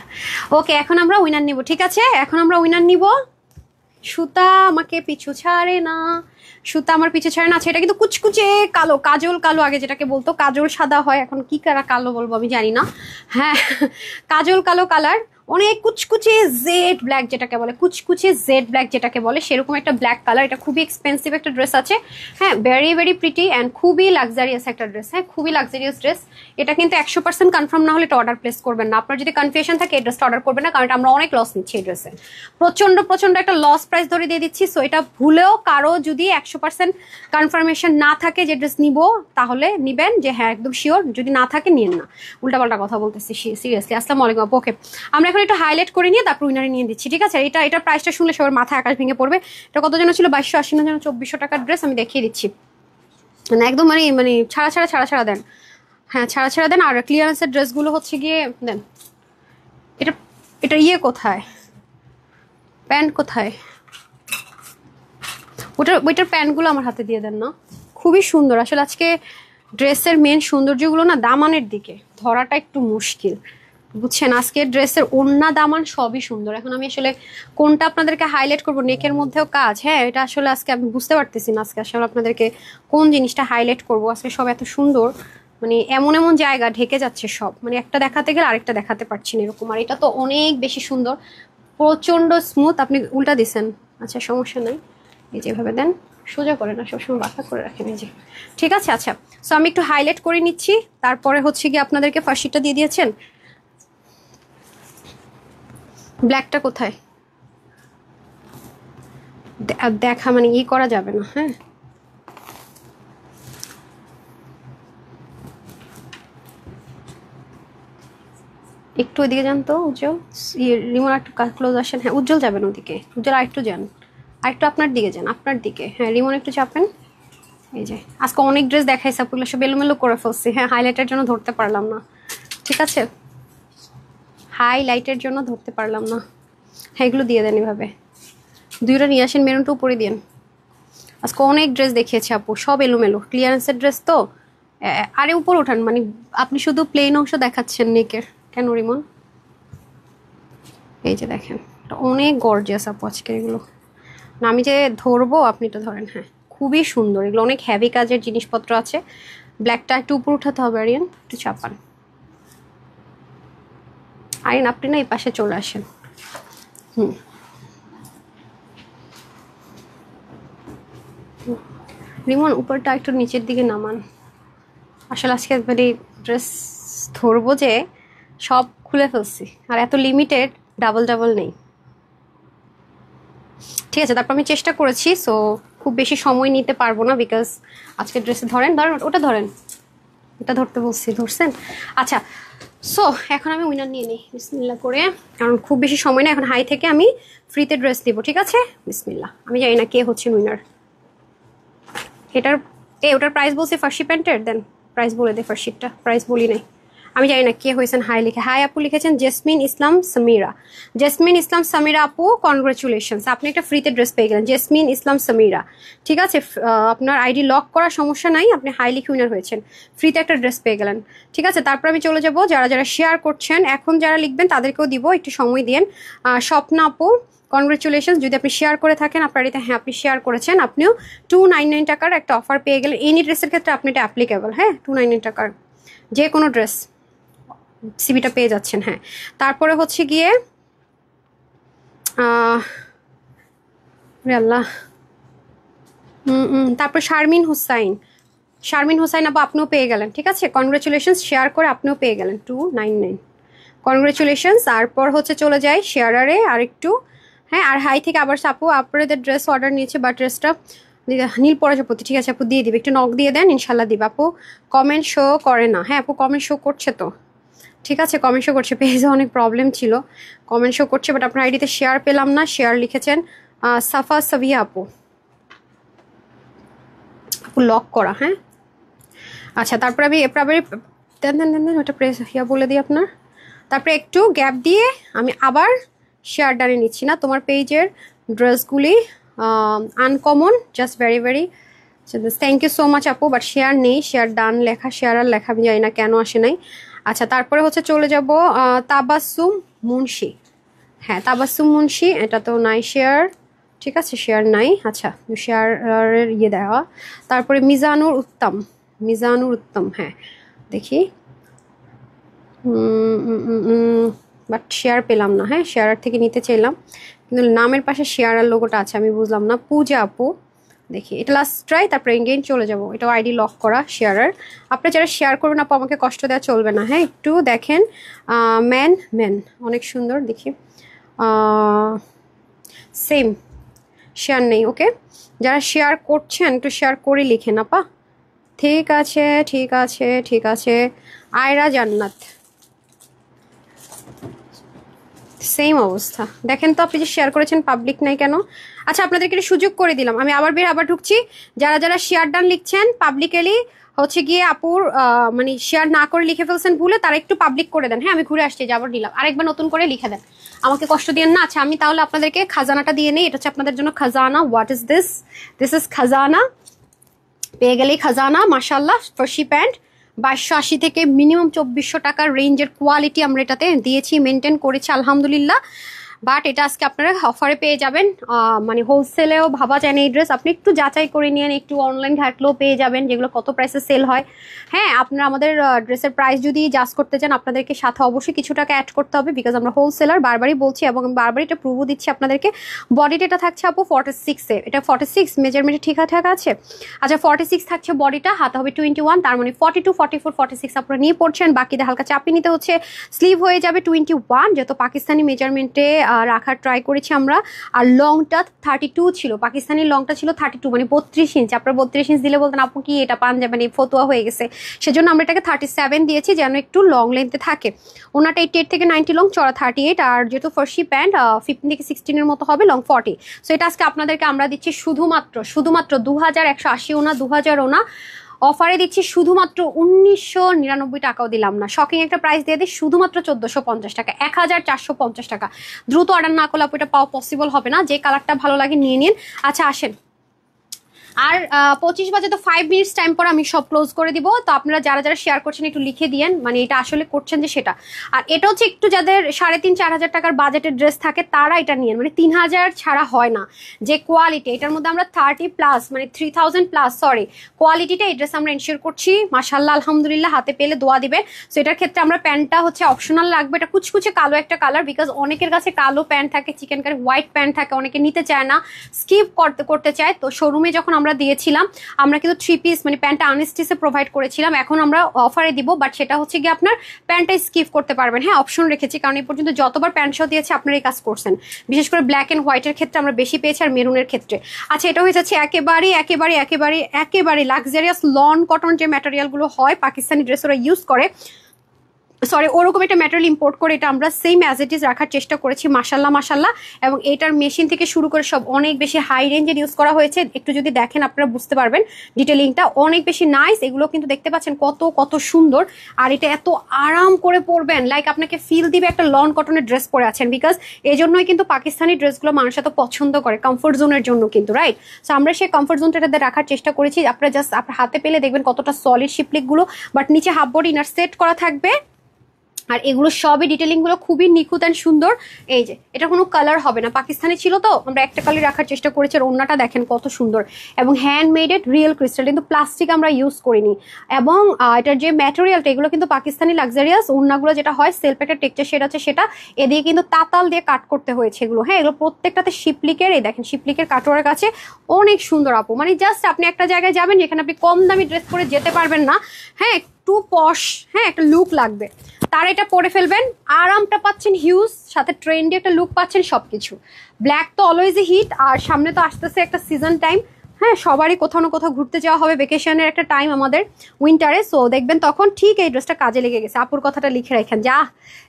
ওকে, এখন আমরা উইনার নিব, ঠিক আছে? এখন আমরা উইনার নিব। সুতা আমাকে পিছু ছাড়ে না, সুতা আমার পিছু ছাড়ে না। আচ্ছা, এটা কিন্তু কুচকুচে কালো, কাজল কালো, আগে যেটাকে বলতো কাজল সাদা হয়, এখন কি কালো বলবো আমি জানি না। হ্যাঁ, কাজল কালো কালার, অনেক কুচকুচে জেড ব্ল্যাক যেটাকে বলে, কুচকুচে জেড ব্ল্যাক যেটাকে বলে, সেরকম একটা ব্ল্যাক কালার। এটা খুবই এক্সপেন্সিভ একটা ড্রেস আছে, হ্যাঁ, ভেরি ভেরি প্রিটি অ্যান্ড খুবই লাক্সারিয়াস একটা ড্রেস। হ্যাঁ, খুবই লাক্সারিয়াস ড্রেস। এটা কিন্তু 100% কনফার্ম না হলে এটা অর্ডার প্লেস করবেন না। আপনার যদি কনফিউশন থাকে এই ড্রেসটা অর্ডার করবেন না, কারণ আমরা অনেক লস নিচ্ছি এই ড্রেসে, প্রচন্ড প্রচন্ড একটা লস প্রাইস ধরে দিয়ে দিচ্ছি। সো এটা ভুলেও কারো যদি 100% কনফার্মেশন না থাকে যে ড্রেস নিব, তাহলে নিবেন, যে হ্যাঁ একদম শিওর। যদি না থাকে নিয়েন না, উল্টাপাল্টা কথা বলতেছি সিরিয়াসলি। আসসালামু আলাইকুম। ওকে, আমরা এখন একটু হাইলাইট করে নিয়ে তারপর উইনারে নিয়ে দিচ্ছি, ঠিক আছে? এটা প্রাইসটা শুনলে সবার মাথায় আকাশ ভেঙে পড়বে। এটা কত যেন ছিল, 2280 না যেন 2400 টাকার ড্রেস। আমি দেখিয়ে দিচ্ছি, মানে একদম মানে মানে ছাড়া দেন। হ্যাঁ, ছাড়া দেন। আর ক্লিয়ারেন্সের ড্রেসগুলো হচ্ছে গিয়ে দেন। এটা এটা ইয়ে কোথায়, প্যান্ট কোথায়? ওইটার প্যান্টগুলো আমার হাতে দিয়ে দেন না। খুবই সুন্দর আসলে। আজকে ড্রেসের মেন সৌন্দর্যগুলো না দামানের দিকে ধরাটা একটু মুশকিল, বুঝছেন? আজকে ড্রেসের ওড়না দামান সবই সুন্দর। এখন আমি আসলে কোনটা আপনাদেরকে হাইলাইট করবো, নেকের মধ্যেও কাজ, হ্যাঁ, এটা আসলে আজকে আমি বুঝতে পারতেছি না আজকে আসলে আপনাদেরকে কোন জিনিসটা হাইলাইট করবো। আজকে সব এত সুন্দর, মানে এমন এমন জায়গা ঢেকে যাচ্ছে সব, মানে একটা দেখাতে গেলে আরেকটা দেখাতে পারছি না এরকম। আর এটা তো অনেক বেশি সুন্দর, প্রচন্ড স্মুথ। আপনি উল্টা দিছেন, আচ্ছা সমস্যা নাই, এই যেভাবে দেন, সোজা করে না, সবসময় বাঁকা করে রাখেন, এই যে, ঠিক আছে? আচ্ছা, সো আমি একটু হাইলাইট করে নিচ্ছি, তারপরে হচ্ছে গিয়ে আপনাদেরকে ফার্স্টটা দিয়ে দিয়েছেন। ব্ল্যাকটা কোথায় দেখা, মানে ই করা যাবে না, হ্যাঁ। একটু ওইদিকে যান তো উজ্জ্বল, রিমন একটু ক্লোজ আসেন। হ্যাঁ উজ্জ্বল যাবেন ওদিকে, উজ্জ্বল আরেকটু যান, আরেকটু আপনার দিকে যান, আপনার দিকে। হ্যাঁ রিমন একটু চাপেন। এই যে আজকে অনেক ড্রেস দেখাইছে আপুগুলো, সব এলোমেলো করে ফেলছি। হ্যাঁ হাইলাইটের জন্য ধরতে পারলাম না, ঠিক আছে, হাইলাইটের জন্য ধরতে পারলাম না। হ্যাঁ এগুলো দিয়ে দেন এভাবে, দুইটা নিয়ে আসেন, মেরুনটা উপরে দিন। আজকে অনেক ড্রেস দেখিয়েছে আপু, সব এলোমেলো, ক্লিয়ারেন্সের ড্রেস তো। আরে উপর ওঠান, মানে আপনি শুধু প্লেন অংশ দেখাচ্ছেন নেকের, কেন রিমন? এই যে দেখেন, অনেক গর্জিয়াস আপু আজকের এগুলো। না আমি যে ধরবো, আপনি তো ধরেন। হ্যাঁ খুবই সুন্দর এগুলো, অনেক হ্যাভি কাজের জিনিসপত্র আছে। ব্ল্যাকটা একটু উপর উঠাতে হবে, আরিয়ান একটু চাপান। আরিয়ান আপনি না এই পাশে চলে আসেন। রিমন উপরটা একটু নিচের দিকে নামান। আসলে আজকে মানে ড্রেস ধরবো যে সব খুলে ফেলছি, আর এত লিমিটেড, ডাবল ডাবল নেই, ঠিক আছে। তারপর আমি চেষ্টা করেছি, সো খুব বেশি সময় নিতে পারবো না, বিকজ আজকে ড্রেসে ধরেন ধরেন ওটা ধরেন, এটা ধরতে বলছি, ধরছেন? আচ্ছা সো এখন আমি উইনার নিয়ে নিই বিসমিল্লাহ করে, কারণ খুব বেশি সময় না, এখন হাই থেকে আমি ফ্রিতে ড্রেস দিব, ঠিক আছে? বিসমিল্লাহ। আমি জানি না কে হচ্ছেন উইনার। এটার ওটার প্রাইস বলছে ফার্সি প্যান্টের, দেন প্রাইস বলে দে, ফার্সিটা প্রাইস বলি নাই। আমি জানি না কে হয়েছেন হাই লিখে। হাই আপু লিখেছেন জেসমিন ইসলাম সামিরা। জেসমিন ইসলাম সামিরা আপু কনগ্রাচুলেশনস, আপনি একটা ফ্রিতে ড্রেস পেয়ে গেলেন, জেসমিন ইসলাম সামিরা, ঠিক আছে। আপনার আইডি লক করার সমস্যা নাই, আপনি হাই লিখে উইনার হয়েছেন, ফ্রিতে একটা ড্রেস পেয়ে গেলেন, ঠিক আছে। তারপর আমি চলে যাব যারা যারা শেয়ার করছেন, এখন যারা লিখবেন তাদেরকেও দিব, একটু সময় দিন। স্বপ্না আপু কনগ্রেচুলেশন, যদি আপনি শেয়ার করে থাকেন আপনার এটা, হ্যাঁ আপনি শেয়ার করেছেন, আপনিও 299 টাকার একটা অফার পেয়ে গেলেন। এনি ড্রেসের ক্ষেত্রে আপনি এটা অ্যাপ্লিকেবল, হ্যাঁ 299 টাকার যে কোনো ড্রেস সিবিটা পেয়ে যাচ্ছেন। হ্যাঁ তারপরে হচ্ছে গিয়ে আল্লাহ, তারপর শারমিন হোসাইন আপু আপনিও পেয়ে গেলেন, ঠিক আছে। কনগ্রেচুলেশন, শেয়ার করে আপনিও পেয়ে গেলেন 299, কনগ্রেচুলেশন। তারপর হচ্ছে চলে যায় শেয়ারারে আরেকটু, হ্যাঁ। আর হাই থেকে আবার আপু আপনাদের ড্রেস অর্ডার নিয়েছে, বাট ড্রেসটা নীল প্রজাপতি, ঠিক আছে আপু দিয়ে দিবে, একটু নক দিয়ে দেন, ইনশাল্লাহ দিবে। আপু কমেন্ট শো করে না, হ্যাঁ আপু কমেন্ট শো করছে তো, ঠিক আছে কমেন্ট শো করছে, পেজে অনেক প্রবলেম ছিল, কমেন্ট শো করছে, বাট আপনার আইডিতে শেয়ার পেলাম না। শেয়ার লিখেছেন সাফা সাবিয়া আপু, আপু লক করা, হ্যাঁ আচ্ছা। তারপরে আমি দেন ওটা প্রেস হিয়া বলে দিই আপনার। তারপরে একটু গ্যাপ দিয়ে আমি আবার শেয়ার ডানে নিচ্ছি না, তোমার পেজের ড্রেসগুলি uncommon, just very very thank you so much আপু, বাট শেয়ার নেই, শেয়ার ডান লেখা, শেয়ার আর লেখা আমি জানি না কেন আসে নাই। আচ্ছা তারপরে হচ্ছে চলে যাব তাবাসসুম মুন্সি, হ্যাঁ তাবাসসুম মুন্সি, এটা তো নাই শেয়ার, ঠিক আছে শেয়ার নাই, আচ্ছা শেয়ারের ইয়ে দেওয়া। তারপরে মিজানুর উত্তম, হ্যাঁ দেখি, বাট শেয়ার পেলাম না, হ্যাঁ শেয়ার থেকে নিতে চাইলাম, কিন্তু নামের পাশে শেয়ার আর লোগোটা আছে, আমি বুঝলাম না। পূজা আপু দেখি, এটা লাস্ট ট্রাই, তারপরে এগেইন চলে যাব, এটাও আইডি লক করা শেয়ারার। আপনি যারা শেয়ার করবেন আপু আমাকে কষ্ট দেওয়া চলবে না, হ্যাঁ একটু দেখেন। ম্যান অনেক সুন্দর, দেখি সেম, শেয়ার নেই, ওকে। যারা শেয়ার করছেন একটু শেয়ার করে লিখেন আপা, ঠিক আছে ঠিক আছে ঠিক আছে। আয়রা জান্নাত সেম অবস্থা, দেখেন তো আপনি যে শেয়ার করেছেন পাবলিক নাই কেন? আচ্ছা আপনাদেরকে একটা সুযোগ করে দিলাম, আমি আবার ঢুকছি, যারা যারা শেয়ার ডান লিখছেন পাবলিকেলি হচ্ছে গিয়ে আপুর মানে শেয়ার না করে লিখে ফেলছেন ভুলে, তারা একটু পাবলিক করে দেন, হ্যাঁ আমি ঘুরে আসছি, আবার দিলাম, আরেকবার নতুন করে লিখে দেন, আমাকে কষ্ট দিয়েন না। আচ্ছা আমি তাহলে আপনাদেরকে খাজানাটা দিয়ে নেই, এটা হচ্ছে আপনাদের জন্য খাজানা। What is this? This is খাজানা, পেয়ে গেলেই খাজানা, মাশাল্লাহ ফার্সি প্যান্ট 2280 থেকে মিনিমাম 2400 টাকার রেঞ্জের কোয়ালিটি আমরা এটাতে দিয়েছি, মেনটেন করেছি আলহামদুলিল্লাহ। বাট এটা আজকে আপনারা অফারে পেয়ে যাবেন, মানে হোলসেলেও ভাবা যায় না এই ড্রেস, আপনি একটু যাচাই করে নিন, একটু অনলাইন ঘাটলেও পেয়ে যাবেন যেগুলো কত প্রাইসে সেল হয়। হ্যাঁ আপনারা আমাদের ড্রেসের প্রাইস যদি জাজ করতে চান আপনাদেরকে সাথে অবশ্যই কিছু টাকা অ্যাড করতে হবে, বিকজ আমরা হোলসেলার, বারবারই বলছি এবং বারবারই এটা প্রুভও দিচ্ছি আপনাদেরকে। বডিটা এটা থাকছে আপু 46-এ, এটা 46 মেজারমেন্টে ঠিকঠাক আছে। আচ্ছা 46 থাকছে বডিটা, হাতে হবে 21, তার মানে 42, 44, 46 আপনারা নিয়ে পড়ছেন, বাকিদের হালকা চাপিয়ে নিতে হচ্ছে। স্লিভ হয়ে যাবে 21, যেহেতু পাকিস্তানি মেজারমেন্টে রাখার ট্রাই করেছি আমরা। আর লংটা 32 ছিল, পাকিস্তানি লংটা ছিল 32, মানে 32 ইঞ্চ। আপনার 32 ইঞ্চ দিলে বলতেন আপু কি এটা পাঞ্জাবি ফতুয়া হয়ে গেছে, সেজন্য আমরা এটাকে 37 দিয়েছি যেন একটু লং লেন্থে থাকে। ওনাটা 88 থেকে 90 লং, চড়া 38। আর যেহেতু ফার্সি প্যান্ট 15 থেকে 16 মতো হবে, লং 40। সো এটা আজকে আপনাদেরকে আমরা দিচ্ছি শুধুমাত্র 2180 ওনা, 2000 ওনা অফারে দিচ্ছি শুধুমাত্র 1999 টাকাও দিলাম না, শকিং একটা প্রাইস দিয়ে দিই, শুধুমাত্র 1450 টাকা, 1450 টাকা। দ্রুত অর্ডার না করলে এটা পাওয়া পসিবল হবে না। যে কালারটা ভালো লাগে নিয়ে নিন। আচ্ছা আসেন, আর 25 বাজে তো 5 মিনিটস টাইম পর আমি সব ক্লোজ করে দিব। তো আপনারা যারা যারা শেয়ার করছেন একটু লিখে দিয়েন, মানে এটা আসলে করছেন যে সেটা। আর এটা হচ্ছে একটু যাদের 3,500-4,000 টাকার বাজেটের ড্রেস থাকে তারা এটা নিয়েন, মানে 3,000 ছাড়া হয় না। যে কোয়ালিটি এটার মধ্যে আমরা 30+, মানে 3,000+, সরি, কোয়ালিটিটা এই ড্রেস আমরা এনশিওর করছি। মাশাআল্লাহ আলহামদুলিল্লাহ, হাতে পেলে দোয়া দিবেন। সো এটার ক্ষেত্রে আমরা প্যান্টটা হচ্ছে অপশনাল লাগবে, এটা কুচকুচে কালো একটা কালার, বিকজ অনেকের কাছে কালো প্যান্ট থাকে, চিকেন কারি হোয়াইট প্যান্ট থাকে, অনেকে নিতে চায় না, স্কিপ করতে চায়। তো শোরুমে যখন আমরা দিয়েছিলাম আমরা কিন্তু 3 পিস মানে প্যান্টটা আনস্টিচে প্রোভাইড করেছিলাম, এখন আমরা অফারে দিব, বাট সেটা হচ্ছে গিয়ে আপনার প্যান্টটা স্কিপ করতে পারবেন। হ্যাঁ অপশন রেখেছি, কারণ এই পর্যন্ত যতবার প্যান্ট শো দিয়েছে আপনারা এই কাজ করছেন, বিশেষ করে ব্ল্যাক এন্ড হোয়াইটের ক্ষেত্রে আমরা বেশি পেয়েছি, আর মেরুনের ক্ষেত্রে। আচ্ছা এটা হয়ে যাচ্ছে একেবারে লাক্সারিয়াস লন কটন যে ম্যাটেরিয়ালগুলো হয় পাকিস্তানি ড্রেস ওরা ইউজ করে, সরি ওরকম একটা ম্যাটেরিয়াল ইম্পোর্ট করে এটা আমরা সেম অ্যাজ ইট ইজ রাখার চেষ্টা করেছি। মাশাল্লাহ। এবং এটার মেশিন থেকে শুরু করে সব অনেক বেশি হাই রেঞ্জের ইউজ করা হয়েছে। একটু যদি দেখেন আপনারা বুঝতে পারবেন, ডিটেলিংটা অনেক বেশি নাইস। এগুলো কিন্তু দেখতে পাচ্ছেন কত সুন্দর। আর এটা এত আরাম করে পরবেন, লাইক আপনাকে ফিল দিবে একটা লন কটনের ড্রেস পরে আছেন, বিকজ এই জন্যই কিন্তু পাকিস্তানি ড্রেসগুলো মানুষ এত পছন্দ করে, কমফোর্ট জোনের জন্য কিন্তু, রাইট? সো আমরা সেই কমফোর্ট জোনটাতে রাখার চেষ্টা করেছি। আপনারা জাস্ট আপনার হাতে পেলে দেখবেন কতটা সলিড শিপলিকগুলো, বাট নিচে হাফ বডি ইনার সেট করা থাকবে। আর এগুলো সবই ডিটেলিং গুলো খুবই নিখুঁত অ্যান্ড সুন্দর। এই যে এটা কোনো কালার হবে না, পাকিস্তানি ছিল তো আমরা একটা কালার রাখার চেষ্টা করেছি। আর ওন্নাটা দেখেন কত সুন্দর, এবং হ্যান্ডমেডেড রিয়েল ক্রিস্টাল, কিন্তু প্লাস্টিক আমরা ইউজ করিনি। এবং এটার যে ম্যাটেরিয়ালটা এগুলো কিন্তু পাকিস্তানি লাক্সারিয়াস ওন্নাগুলো যেটা হয় সেলফ একটা টেক্সচার শেড আছে, সেটা এদিকে কিন্তু তাতাল দিয়ে কাট করতে হয়েছে এগুলো। হ্যাঁ এগুলো প্রত্যেকটাতে শিপলিকের, এই দেখেন শিপলিকের কাটোয়ার কাছে অনেক সুন্দর আপু, মানে জাস্ট আপনি একটা জায়গায় যাবেন যেখানে আপনি কম দামি ড্রেস পরে যেতে পারবেন না, হ্যাঁ একটু পশ, হ্যাঁ একটা লুক লাগবে, তার এটা পরে ফেলবেন, আরামটা পাচ্ছেন হিউজ, সাথে ট্রেন্ডি একটা লুক পাচ্ছেন, সবকিছু। ব্ল্যাক তো অলওয়েজই হিট, আর সামনে তো আসতেছে একটা সিজন টাইম, হ্যাঁ সবারই কোথাও না কোথাও ঘুরতে যাওয়া হবে, ভেকেশনের একটা টাইম আমাদের উইন্টারে। সো দেখবেন তখন ঠিক এই ড্রেসটা কাজে লেগে গেছে। আপুর কথাটা লিখে রাখেন, যা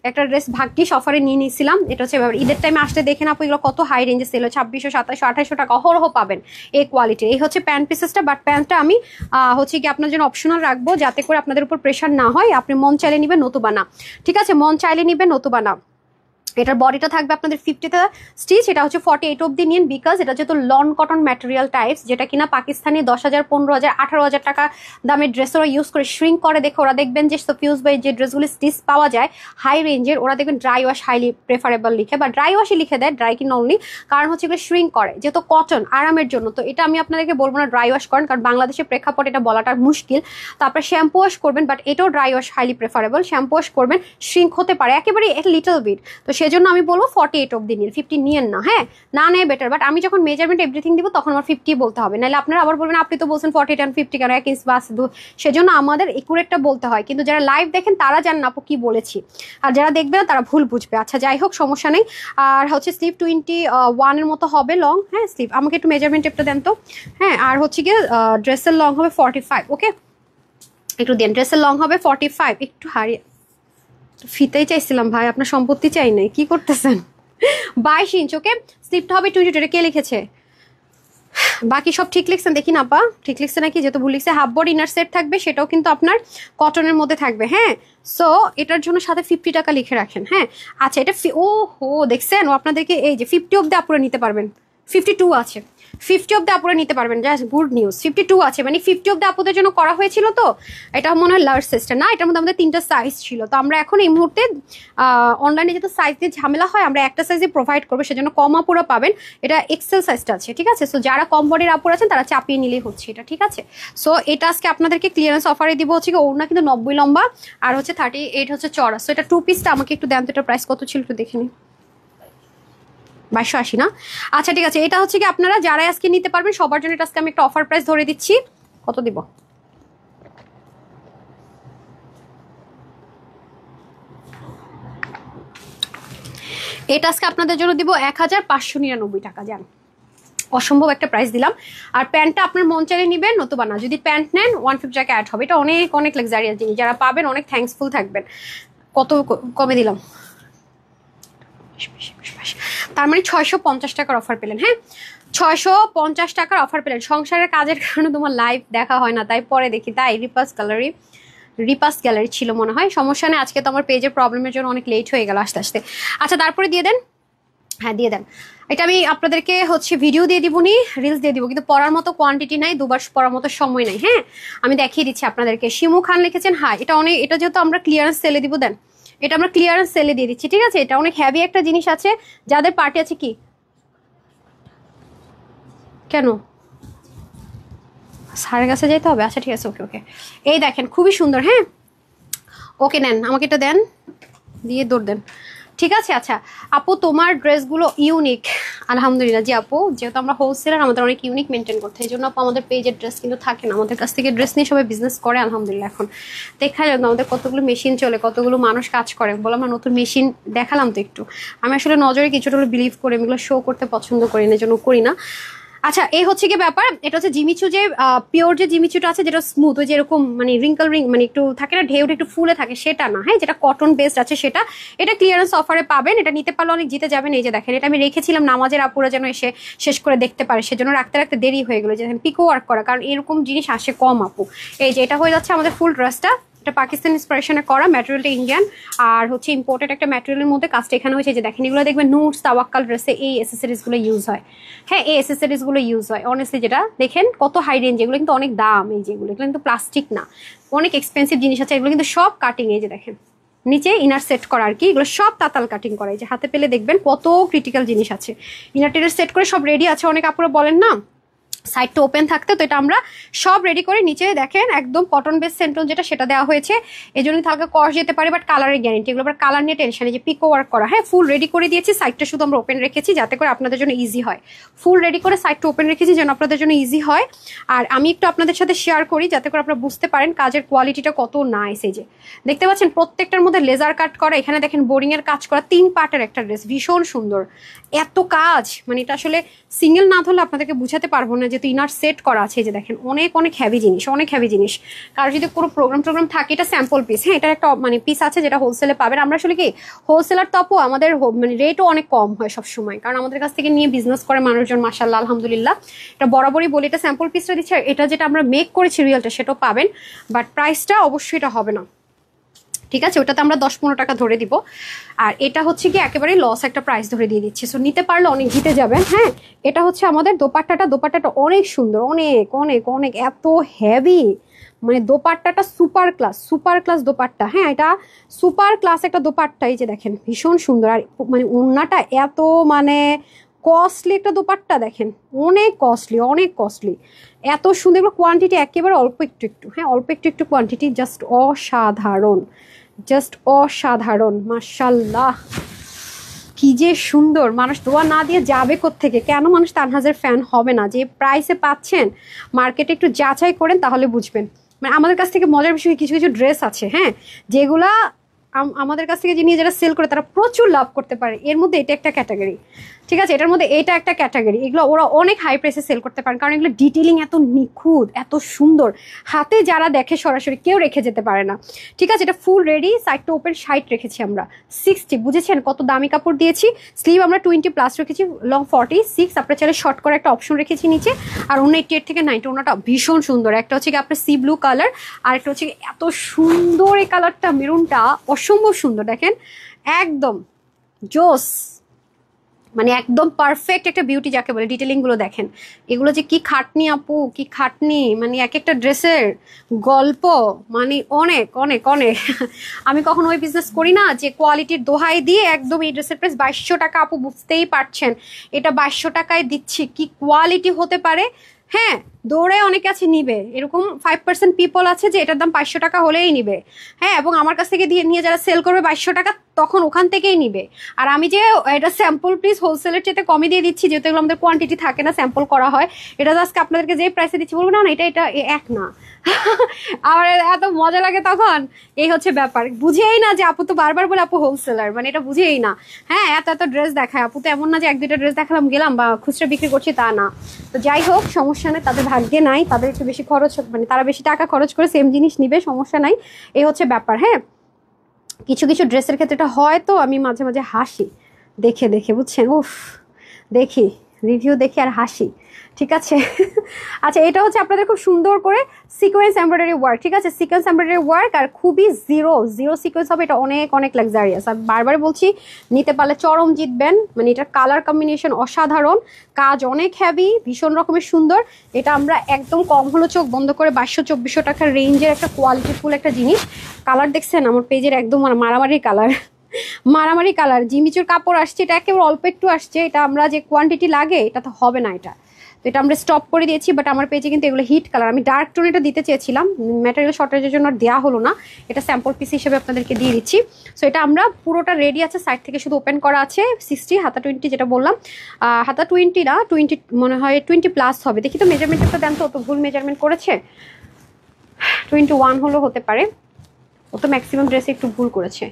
একটা ড্রেস ভাগ্যিস অফারে নিয়ে নিয়েছিলাম। এটা হচ্ছে ঈদের টাইমে আসতে দেখেন আপু এগুলো কত হাই রেঞ্জে সেল হয়, 2600, 2700, 2800 টাকা অহরহ পাবেন এই কোয়ালিটির। এই হচ্ছে প্যান্ট পিসেসটা, বাট প্যান্টটা আমি হচ্ছে কি আপনার জন্য অপশনাল রাখবো, যাতে করে আপনাদের উপর প্রেশার না হয়। আপনি মন চাইলে নিবেন, নতুবা না, ঠিক আছে? মন চাইলে নিবেন, নতুবা না। এটার বডিটা থাকবে আপনাদের 50তে স্টিচ, এটা হচ্ছে 48 অব্দি নিন, বিকজ এটা যেহেতু লন কটন ম্যাটেরিয়াল টাইপস, যেটা কিনা পাকিস্তানি 10,000, 15,000, 18,000 টাকা দামের ড্রেস ওরা ইউজ করে শ্রিঙ্ক করে। দেখে ওরা দেখবেন যে সফিউজ বাই যে ড্রেসগুলি স্টিচ পাওয়া যায় হাই রেঞ্জের, ওরা দেখবেন ড্রাই ওয়াশ হাইলি প্রেফারেবল লিখে, বা ড্রাই ওয়াশই লিখে দেয়, ড্রাই কিনা অনলি, কারণ হচ্ছে এগুলো শ্রিঙ্ক করে যেহেতু কটন, আরামের জন্য। তো এটা আমি আপনাদেরকে বলবো না ড্রাই ওয়াশ করেন, কারণ বাংলাদেশের প্রেক্ষাপট এটা বলাটা মুশকিল। তো আপনার শ্যাম্পু ওয়াশ করবেন, বাট এটাও dry wash highly preferable. Shampoo wash করবেন, শ্রিঙ্ক হতে পারে একেবারে লিটল বিট, তো সেজন্য আমি বলবো 48 অব্দি নিন, 50 নিয়েন না, হ্যাঁ না নেয় বেটার। বাট আমি যখন মেজারমেন্ট এভরিথিং দিব তখন আমার 50 বলতে হবে, নাহলে আপনারা আবার বলবেন আপনি তো বলছেন 48 and 50 কেন, 1 ইঞ্চ বাস, সেজন্য আমাদের একুরেটটা বলতে হয়। কিন্তু যারা লাইভ দেখেন তারা জানেন আপু কি বলেছি, আর যারা দেখবে না তারা ভুল বুঝবে। আচ্ছা যাই হোক, সমস্যা নেই। আর হচ্ছে স্লিভ 21 এর মতো হবে লং, হ্যাঁ স্লিভ, আমাকে একটু মেজারমেন্ট টেপটা দেন তো, হ্যাঁ। আর হচ্ছে গিয়ে ড্রেসের লং হবে 45, ওকে একটু দেন। ড্রেসের লং হবে 45, একটু হারিয়ে ফিতেই চাইছিলাম ভাই, আপনার সম্পত্তি চাই নাই, কি করতেছেন? 22 ইঞ্চ, ওকে। স্লিপটা হবে 22, এটা কে লিখেছে? বাকি সব ঠিক লিখছেন দেখি না আপা, ঠিক লিখছে নাকি? যেহেতু ভুল লিখছে। হাফ বডি ইনার সেট থাকবে, সেটাও কিন্তু আপনার কটনের মধ্যে থাকবে, হ্যাঁ। সো এটার জন্য সাথে 50 টাকা লিখে রাখেন, হ্যাঁ। আচ্ছা এটা ও হো দেখছেন, ও আপনাদেরকে এই যে 50 অব্দি আপুরে নিতে পারবেন, 52 আছে, 50 অব্দি আপুরে নিতে পারবেন, জাস্ট গুড নিউজ। 52 আছে, মানে 50 অব্দি আপুদের জন্য করা হয়েছিল। তো এটা মনে হয় লার্জ সাইজটা না, এটার মধ্যে আমাদের 3টা সাইজ ছিল। তো আমরা এখন এই মুহূর্তে অনলাইনে যেহেতু সাইজ দিয়ে ঝামেলা হয়, আমরা একটা সাইজে প্রোভাইড করবো, সেজন্য কম আপুরা পাবেন। এটা এক্সেল সাইজটা আছে, ঠিক আছে? সো যারা কম বডির আপুর আছেন তারা চাপিয়ে নিলেই হচ্ছে এটা, ঠিক আছে? সো এটা আজকে আপনাদেরকে ক্লিয়ারেন্স অফারে দিব হচ্ছে কি, ওড়না কিন্তু 90 লম্বা আর হচ্ছে 38 হচ্ছে চড়া। সো এটা 2 পিসটা আমাকে একটু দেন তো, এটার প্রাইস কত ছিল একটু দেখে নিই। 2280 না? আচ্ছা ঠিক আছে, এটা হচ্ছে কি আপনারা যারা আজকে নিতে পারবেন সবার জন্য আজকে আমি একটা অফার প্রাইস ধরে দিচ্ছি। কত দিব? এটা আজকে আপনাদের জন্য দিব 1599 টাকা। জান অসম্ভব একটা প্রাইস দিলাম। আর প্যান্টটা আপনার মন চাইলে নিবেন, নতুবা না। যদি প্যান্ট নেন 150 টাকা অ্যাড হবে। এটা অনেক অনেক লাক্সারিয়াস জিনিস, যারা পাবেন অনেক থ্যাঙ্কসফুল থাকবেন। কত কমে দিলাম, তার মানে 650 টাকার অফার পেলেন। হ্যাঁ 650 টাকার অফার পেলেন। সংসারের কাজের কারণে তোমার লাইভ দেখা হয় না, তাই পরে দেখি। তাই রিপাস গ্যালারি ছিল মনে হয়, সমস্যা নেই। আজকে তো আমার পেজের প্রবলেমের জন্য অনেক লেট হয়ে গেল আসতে আসতে। আচ্ছা তারপরে দিয়ে দেন, হ্যাঁ দিয়ে দেন। এটা আমি আপনাদেরকে ভিডিও দিয়ে দিবনি, রিলস দিয়ে দিব, কিন্তু পড়ার মতো কোয়ান্টিটি নাই, দুবার পড়ার মতো সময় নাই। হ্যাঁ আমি দেখিয়ে দিচ্ছি আপনাদেরকে। শিমু খান লিখেছেন হাই। এটা যেহেতু আমরা ক্লিয়ারেন্স সেলে দিব, দেন এটা আমরা ক্লিয়ারেন্স সেলে দিয়ে দিচ্ছি, ঠিক আছে। এটা অনেক হ্যাভি একটা জিনিস আছে, যাদের পার্টি আছে। কি কেন স্যারের কাছে যেতে হবে? আচ্ছা ঠিক আছে, ওকে ওকে। এই দেখেন খুবই সুন্দর। হ্যাঁ ওকে নেন, আমাকে এটা দেন, দিয়ে দৌড় দেন, ঠিক আছে। আচ্ছা আপু তোমার ড্রেসগুলো ইউনিক। আলহামদুলিল্লাহ জি আপু, যেহেতু আমরা হোলসেলার আমাদের অনেক ইউনিক মেনটেন করতে হয়, এই জন্য আপু আমাদের পেজের ড্রেস কিন্তু থাকে না। আমাদের কাছ থেকে ড্রেস নিয়ে সবাই বিজনেস করে আলহামদুলিল্লাহ। এখন দেখা যায় আমাদের কতগুলো মেশিন চলে, কতগুলো মানুষ কাজ করে। বললাম না নতুন মেশিন দেখালাম তো একটু। আমি আসলে নজরে কিছুটা হলো বিলিভ করি, এগুলো শো করতে পছন্দ করি না, জন্য করি না। আচ্ছা এই হচ্ছে কি ব্যাপার, এটা হচ্ছে জিমিচু, যে পিওর যে জিমিচুটা আছে, যেটা স্মুথ, ওই যেরকম মানে রিঙ্কল মানে একটু থাকে না, ঢেউটা একটু ফুলে থাকে, সেটা না। হ্যাঁ যেটা কটন বেসড আছে সেটা। এটা ক্লিয়ারেন্স অফারে পাবেন। এটা নিতে পারলে অনেক জিতে যাবেন। এই যে দেখেন, এটা আমি রেখেছিলাম নামাজের আপুরা যেন এসে শেষ করে দেখতে পারে, সেজন্য রাখতে রাখতে দেরি হয়ে গেলো। যে পিকো ওয়ার্ক করা, কারণ এরকম জিনিস আসে কম আপু। এই যে এটা হয়ে যাচ্ছে আমাদের ফুল ড্রেসটা। এটা পাকিস্তান ইন্সপিরেশনে করা, ম্যাটেরিয়ালটা ইন্ডিয়ান, আর হচ্ছে ইম্পোর্টেড একটা ম্যাটেরিয়ালের মধ্যে কাজটা এখানে হয়েছে। যে দেখেন এগুলো দেখবেন নুটস তাওয়াক্কাল ড্রেসে এই অ্যাসেসরিজগুলো ইউজ হয়। হ্যাঁ এই অ্যাসেসরিজগুলো ইউজ হয় অনেস্টলি। যেটা দেখেন কত হাই রেঞ্জ, এগুলো কিন্তু অনেক দাম। এই যেগুলো এগুলো কিন্তু প্লাস্টিক না, অনেক এক্সপেন্সিভ জিনিস আছে। এগুলো কিন্তু সব কাটিং। এই যে দেখেন নিচে ইনার সেট করা আর কি, এগুলো সব তাতাল কাটিং করা। এই যে হাতে পেলে দেখবেন কত ক্রিটিক্যাল জিনিস আছে। ইনার টিনার সেট করে সব রেডি আছে। অনেক আপুরা বলেন না সাইডটা ওপেন থাকতে, তো এটা আমরা সব রেডি করে নিচে দেখেন একদম কটন বেস সেন্টন যেটা, সেটা দেওয়া হয়েছে। এই জন্য হালকা কস যেতে পারে, বাট কালারের গ্যারেন্টি। এগুলো আবার কালার নিয়ে টেনশন নেই। যে পিকো ওয়ার্ক করা, হ্যাঁ ফুল রেডি করে দিয়েছি। সাইডটা শুধু আমরা ওপেন রেখেছি যাতে করে আপনাদের জন্য ইজি হয়। ফুল রেডি করে সাইডটা ওপেন রেখেছি যেন আপনাদের জন্য ইজি হয়। আর আমি একটু আপনাদের সাথে শেয়ার করি যাতে করে আপনারা বুঝতে পারেন কাজের কোয়ালিটিটা কত নাইস। এই যে দেখতে পাচ্ছেন প্রত্যেকটার মধ্যে লেজার কাট করা। এখানে দেখেন বোরিং এর কাজ করা, 3 পার্টের একটা ড্রেস, ভীষণ সুন্দর। এত কাজ মানে এটা আসলে সিঙ্গেল না ধরলে আপনাদেরকে বুঝাতে পারবো না, যেহেতু ইনার সেট করা আছে। যে দেখেন অনেক অনেক হ্যাভি জিনিস, অনেক হ্যাভি জিনিস। কারো যদি কোনো প্রোগ্রাম থাকে, এটা স্যাম্পল পিস। হ্যাঁ এটার একটা মানে পিস আছে যেটা হোলসেলে পাবেন। আমরা আসলে কি হোলসেলার তপও আমাদের মানে রেটও অনেক কম হয় সবসময়, কারণ আমাদের কাছ থেকে নিয়ে বিজনেস করে মানুষজন মাশাআল্লাহ আলহামদুলিল্লাহ। এটা বরাবরই বলি, এটা স্যাম্পল পিসটা দিচ্ছে। এটা যেটা আমরা মেক করেছি রিয়েলটা, সেটাও পাবেন, বাট প্রাইসটা অবশ্যই এটা হবে না, ঠিক আছে। ওটাতে আমরা 10-15 টাকা ধরে দিব। আর এটা হচ্ছে কি একেবারে লস একটা প্রাইস ধরে দিয়ে দিচ্ছে। সো নিতে পারলে অনেক জিতে যাবেন। হ্যাঁ এটা হচ্ছে আমাদের দোপাট্টাটা অনেক সুন্দর, অনেক অনেক অনেক এত হেভি, মানে দোপাট্টাটা সুপার ক্লাস দোপাট্টা। হ্যাঁ এটা সুপার ক্লাস একটা দোপাট্টা। এই যে দেখেন ভীষণ সুন্দর। আর মানে ওড়নাটা এত মানে কস্টলি একটা দোপাট্টা, দেখেন অনেক কস্টলি, এত সুন্দর। এগুলো কোয়ান্টিটি একেবারে অল্প একটু। হ্যাঁ অল্প একটু কোয়ান্টিটি, জাস্ট অসাধারণ মাশাআল্লাহ। কি যে সুন্দর, মানুষ দোয়া না দিয়ে যাবে কোত্থেকে? কেন মানুষ তানহাজের ফ্যান হবে না? যে প্রাইসে পাচ্ছেন, মার্কেটে একটু যাচাই করেন তাহলে বুঝবেন। মানে আমাদের কাছ থেকে মজার বিষয় কিছু ড্রেস আছে, হ্যাঁ যেগুলা আমাদের কাছ থেকে নিয়ে যারা সেল করে তারা প্রচুর লাভ করতে পারে। এর মধ্যে এটা একটা ক্যাটাগরি, ঠিক আছে। এটার মধ্যে এটা একটা ক্যাটাগরি। এগুলো ওরা অনেক হাই প্রাইসে সেল করতে পারেন, কারণ এগুলো ডিটেলিং এত নিখুঁত, এত সুন্দর। হাতে যারা দেখে সরাসরি কেউ রেখে যেতে পারে না, ঠিক আছে। এটা ফুল রেডি, সাইডটা ওপেন, সাইড রেখেছি আমরা 60, বুঝেছেন কত দামি কাপড় দিয়েছি। স্লিভ আমরা 20+ রেখেছি, লং 46। আপনার চাইলে শর্ট করে একটা অপশন রেখেছি নিচে। আর অন্য 88 থেকে 90, ওনাটা ভীষণ সুন্দর। একটা হচ্ছে কি আপনার সি ব্লু কালার, আর একটা হচ্ছে এত সুন্দর এই কালারটা, মেরুনটা অসম্ভব সুন্দর। দেখেন একদম জোস, মানে একদম পারফেক্ট একটা বিউটি যাকে বলে। ডিটেলিং গুলো দেখেন, এগুলো যে কি খাটনি আপু, কি খাটনি, মানে এক একটা ড্রেসের গল্প, মানে অনেক অনেক অনেক। আমি কখনো ওই বিজনেস করি না যে কোয়ালিটির দোহাই দিয়ে একদম এই ড্রেসের প্রাইস 2200 টাকা। আপু বুঝতেই পারছেন এটা 2200 টাকায় দিচ্ছি, কি কোয়ালিটি হতে পারে। হ্যাঁ দৌড়ে অনেকে আছে নিবে, এরকম 5% পিপল আছে যে এটার দাম 500 টাকা হলেই নিবে। হ্যাঁ এবং আমার কাছ থেকে নিয়ে যারা সেল করবে 2200 টাকা, তখন ওখান থেকেই নিবে। আর আমি যে এটা স্যাম্পল প্লিজ হোলসেলের চেয়ে কমে দিয়ে দিচ্ছি, যেহেতু এগুলো আমাদের কোয়ান্টিটি থাকে না, স্যাম্পল করা হয়। এটা আজকে আপনাদেরকে যে প্রাইসে দিচ্ছি বলবো না এটা এক না, আমার এত মজা লাগে তখন। এই হচ্ছে ব্যাপার, বুঝেই না যে আপু তো বারবার বলে আপু হোলসেলার, মানে এটা বুঝেই না। হ্যাঁ, এত এত ড্রেস দেখায় আপু, তো এমন না যে এক দুইটা ড্রেস দেখালাম গেলাম বা খুচরা বিক্রি করছি তা না। তো যাই হোক, সমস্যা নেই, তাদের ভাগ্যে নাই, তাদের একটু বেশি খরচ, মানে তারা বেশি টাকা খরচ করে সেম জিনিস নিবে, সমস্যা নাই। এই হচ্ছে ব্যাপার। হ্যাঁ, কিছু কিছু ড্রেসের ক্ষেত্রে এটা হয়, তো আমি মাঝে মাঝে হাসি দেখে দেখে, বুঝছেন? উফ, দেখি রিভিউ দেখে আর হাসি, ঠিক আছে। আচ্ছা, এটা হচ্ছে আপনাদের খুব সুন্দর করে সিকোয়েন্স এমব্রয়ডারি ওয়ার্ক, ঠিক আছে, সিকোয়েন্স এমব্রয়ডারি ওয়ার্ক, আর খুবই জিরো জিরো সিকোয়েন্স হবে, এটা অনেক অনেক লাক্সারিয়াস। আর বারবার বলছি, নিতে পারলে চরম জিতবেন, মানে এটার কালার কম্বিনেশন অসাধারণ, কাজ অনেক হ্যাভি, ভীষণ রকমের সুন্দর। এটা আমরা একদম কম হলো চোখ বন্ধ করে 2200-2400 টাকার রেঞ্জের একটা কোয়ালিটিফুল একটা জিনিস। কালার দেখছেন আমার পেজের, একদম মারামারি কালার, মারামারি কালার। জিমিচুর কাপড় আসছে, এটা একেবারে অল্প একটু আসছে, এটা আমরা যে কোয়ান্টিটি লাগে এটা তো হবে না, এটা তো এটা আমরা স্টপ করে দিয়েছি। বাট আমার পেজে কিন্তু এগুলো হিট কালার, আমি ডার্ক টোন এটা দিতে চেয়েছিলাম, ম্যাটেরিয়াল শর্টেজের জন্য দেওয়া হলো না, এটা স্যাম্পল পিস হিসেবে আপনাদেরকে দিয়ে দিচ্ছি। সো এটা আমরা পুরোটা রেডি আছে, সাইড থেকে শুধু ওপেন করা আছে। 60 হাতা 20 যেটা বললাম, হাতা 20 না, 20 মনে হয় 20+ হবে, দেখি তো মেজারমেন্টটা দেন তো, অত ভুল মেজারমেন্ট করেছে, 21 হলেও হতে পারে, ও তো ম্যাক্সিমাম ড্রেসে একটু ভুল করেছে।